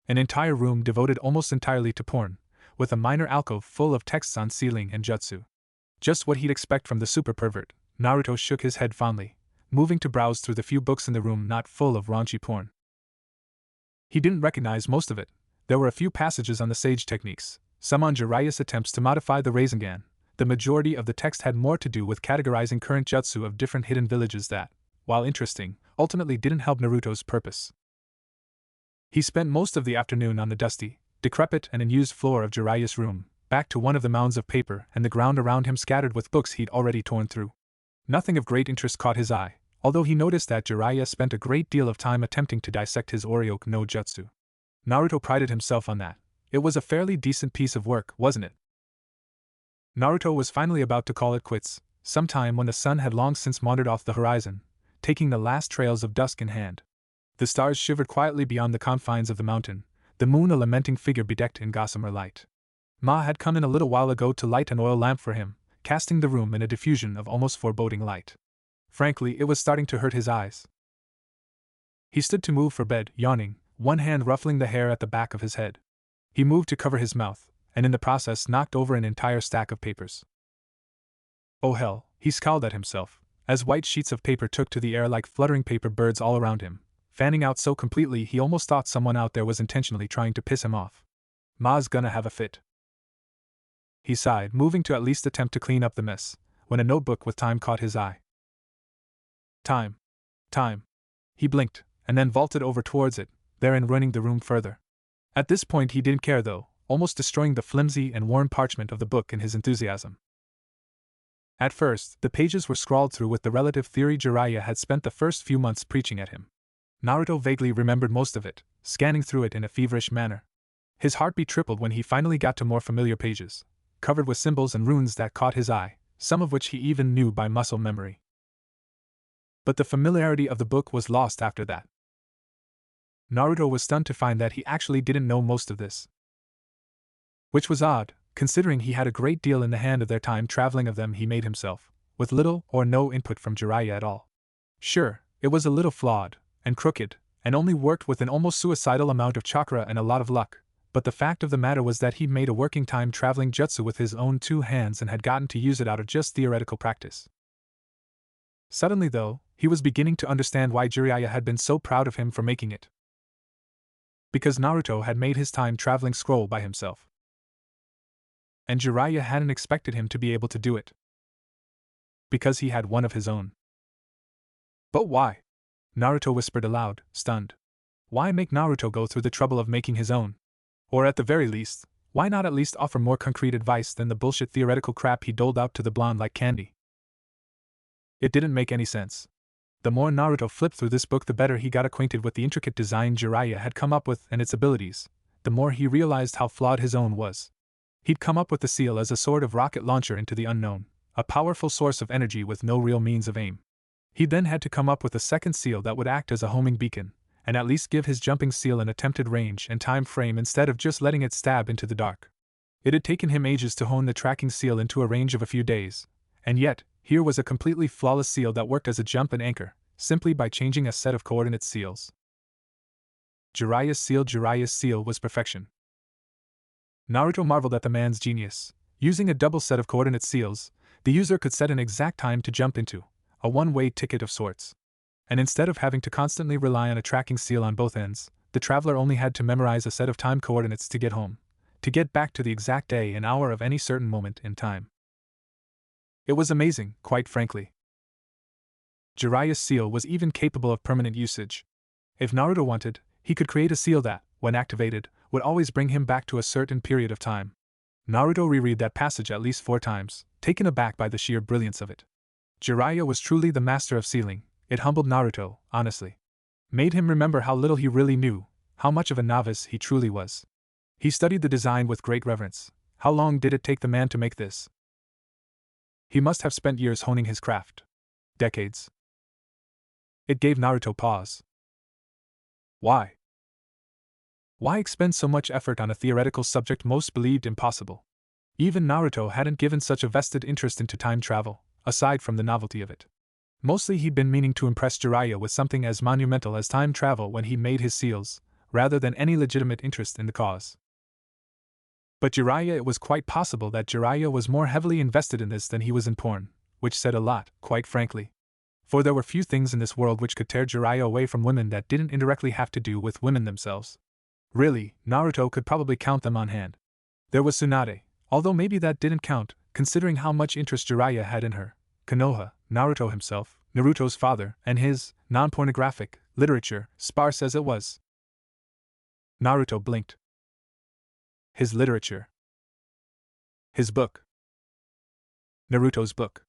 An entire room devoted almost entirely to porn, with a minor alcove full of texts on sealing and jutsu. Just what he'd expect from the super pervert. Naruto shook his head fondly, moving to browse through the few books in the room not full of raunchy porn. He didn't recognize most of it. There were a few passages on the sage techniques, some on Jiraiya's attempts to modify the Rasengan. The majority of the text had more to do with categorizing current jutsu of different hidden villages that, while interesting, ultimately didn't help Naruto's purpose. He spent most of the afternoon on the dusty, decrepit and unused floor of Jiraiya's room, back to one of the mounds of paper and the ground around him scattered with books he'd already torn through. Nothing of great interest caught his eye, although he noticed that Jiraiya spent a great deal of time attempting to dissect his Oryoku no Jutsu. Naruto prided himself on that. It was a fairly decent piece of work, wasn't it? Naruto was finally about to call it quits, sometime when the sun had long since wandered off the horizon, taking the last trails of dusk in hand. The stars shivered quietly beyond the confines of the mountain, the moon a lamenting figure bedecked in gossamer light. Ma had come in a little while ago to light an oil lamp for him, casting the room in a diffusion of almost foreboding light. Frankly, it was starting to hurt his eyes. He stood to move for bed, yawning, one hand ruffling the hair at the back of his head. He moved to cover his mouth, and in the process knocked over an entire stack of papers. Oh hell, he scowled at himself, as white sheets of paper took to the air like fluttering paper birds all around him, fanning out so completely he almost thought someone out there was intentionally trying to piss him off. "Ma's gonna have a fit," he sighed, moving to at least attempt to clean up the mess, when a notebook with time caught his eye. Time. Time. He blinked, and then vaulted over towards it, therein ruining the room further. At this point he didn't care though, almost destroying the flimsy and worn parchment of the book in his enthusiasm. At first, the pages were scrawled through with the relative theory Jiraiya had spent the first few months preaching at him. Naruto vaguely remembered most of it, scanning through it in a feverish manner. His heartbeat tripled when he finally got to more familiar pages, covered with symbols and runes that caught his eye, some of which he even knew by muscle memory. But the familiarity of the book was lost after that. Naruto was stunned to find that he actually didn't know most of this. Which was odd, considering he had a great deal in the hand of their time traveling of them he made himself, with little or no input from Jiraiya at all. Sure, it was a little flawed, and crooked, and only worked with an almost suicidal amount of chakra and a lot of luck, but the fact of the matter was that he'd made a working time traveling jutsu with his own two hands and had gotten to use it out of just theoretical practice. Suddenly though, he was beginning to understand why Jiraiya had been so proud of him for making it. Because Naruto had made his time traveling scroll by himself. And Jiraiya hadn't expected him to be able to do it. Because he had one of his own. But why? Naruto whispered aloud, stunned. Why make Naruto go through the trouble of making his own? Or at the very least, why not at least offer more concrete advice than the bullshit theoretical crap he doled out to the blonde like candy? It didn't make any sense. The more Naruto flipped through this book, the better he got acquainted with the intricate design Jiraiya had come up with and its abilities, the more he realized how flawed his own was. He'd come up with the seal as a sort of rocket launcher into the unknown, a powerful source of energy with no real means of aim. He then had to come up with a second seal that would act as a homing beacon, and at least give his jumping seal an attempted range and time frame instead of just letting it stab into the dark. It had taken him ages to hone the tracking seal into a range of a few days, and yet, here was a completely flawless seal that worked as a jump and anchor, simply by changing a set of coordinate seals. Jiraiya's seal was perfection. Naruto marveled at the man's genius. Using a double set of coordinate seals, the user could set an exact time to jump into, a one-way ticket of sorts. And instead of having to constantly rely on a tracking seal on both ends, the traveler only had to memorize a set of time coordinates to get home, to get back to the exact day and hour of any certain moment in time. It was amazing, quite frankly. Jiraiya's seal was even capable of permanent usage. If Naruto wanted, he could create a seal that, when activated, would always bring him back to a certain period of time. Naruto reread that passage at least 4 times, taken aback by the sheer brilliance of it. Jiraiya was truly the master of sealing. It humbled Naruto, honestly. Made him remember how little he really knew, how much of a novice he truly was. He studied the design with great reverence. How long did it take the man to make this? He must have spent years honing his craft. Decades. It gave Naruto pause. Why? Why expend so much effort on a theoretical subject most believed impossible? Even Naruto hadn't given such a vested interest into time travel, aside from the novelty of it. Mostly he'd been meaning to impress Jiraiya with something as monumental as time travel when he made his seals, rather than any legitimate interest in the cause. But it was quite possible that Jiraiya was more heavily invested in this than he was in porn, which said a lot, quite frankly. For there were few things in this world which could tear Jiraiya away from women that didn't indirectly have to do with women themselves. Really, Naruto could probably count them on hand. There was Tsunade, although maybe that didn't count, considering how much interest Jiraiya had in her. Konoha, Naruto himself, Naruto's father, and his non-pornographic literature, sparse as it was. Naruto blinked. His literature. His book. Naruto's book.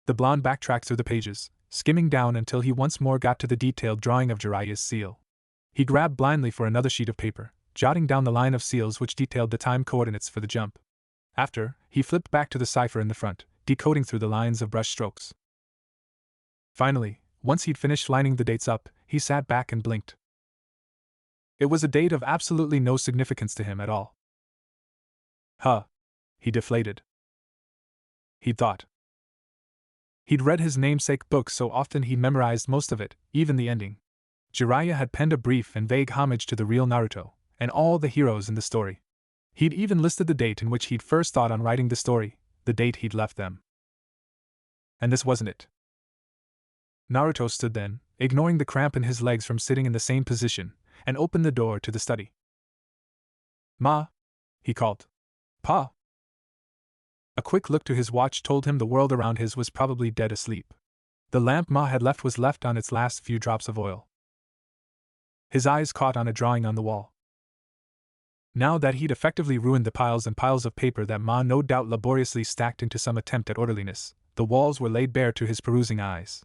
The blonde backtracked through the pages, skimming down until he once more got to the detailed drawing of Jiraiya's seal. He grabbed blindly for another sheet of paper, jotting down the line of seals which detailed the time coordinates for the jump. After, he flipped back to the cipher in the front, decoding through the lines of brush strokes. Finally, once he'd finished lining the dates up, he sat back and blinked. It was a date of absolutely no significance to him at all. Huh. He deflated. He'd thought. He'd read his namesake book so often he'd memorized most of it, even the ending. Jiraiya had penned a brief and vague homage to the real Naruto, and all the heroes in the story. He'd even listed the date in which he'd first thought on writing the story, the date he'd left them. And this wasn't it. Naruto stood then, ignoring the cramp in his legs from sitting in the same position, and opened the door to the study. "Ma!" he called. "Pa!" A quick look to his watch told him the world around his was probably dead asleep. The lamp Ma had left was left on its last few drops of oil. His eyes caught on a drawing on the wall. Now that he'd effectively ruined the piles and piles of paper that Ma no doubt laboriously stacked into some attempt at orderliness, the walls were laid bare to his perusing eyes.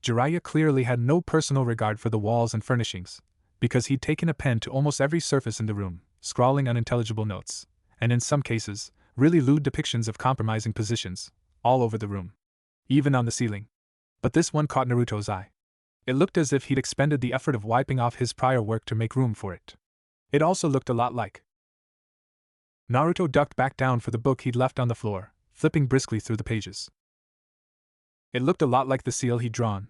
Jiraiya clearly had no personal regard for the walls and furnishings, because he'd taken a pen to almost every surface in the room, scrawling unintelligible notes, and in some cases, really lewd depictions of compromising positions, all over the room. Even on the ceiling. But this one caught Naruto's eye. It looked as if he'd expended the effort of wiping off his prior work to make room for it. It also looked a lot like. Naruto ducked back down for the book he'd left on the floor, flipping briskly through the pages. It looked a lot like the seal he'd drawn,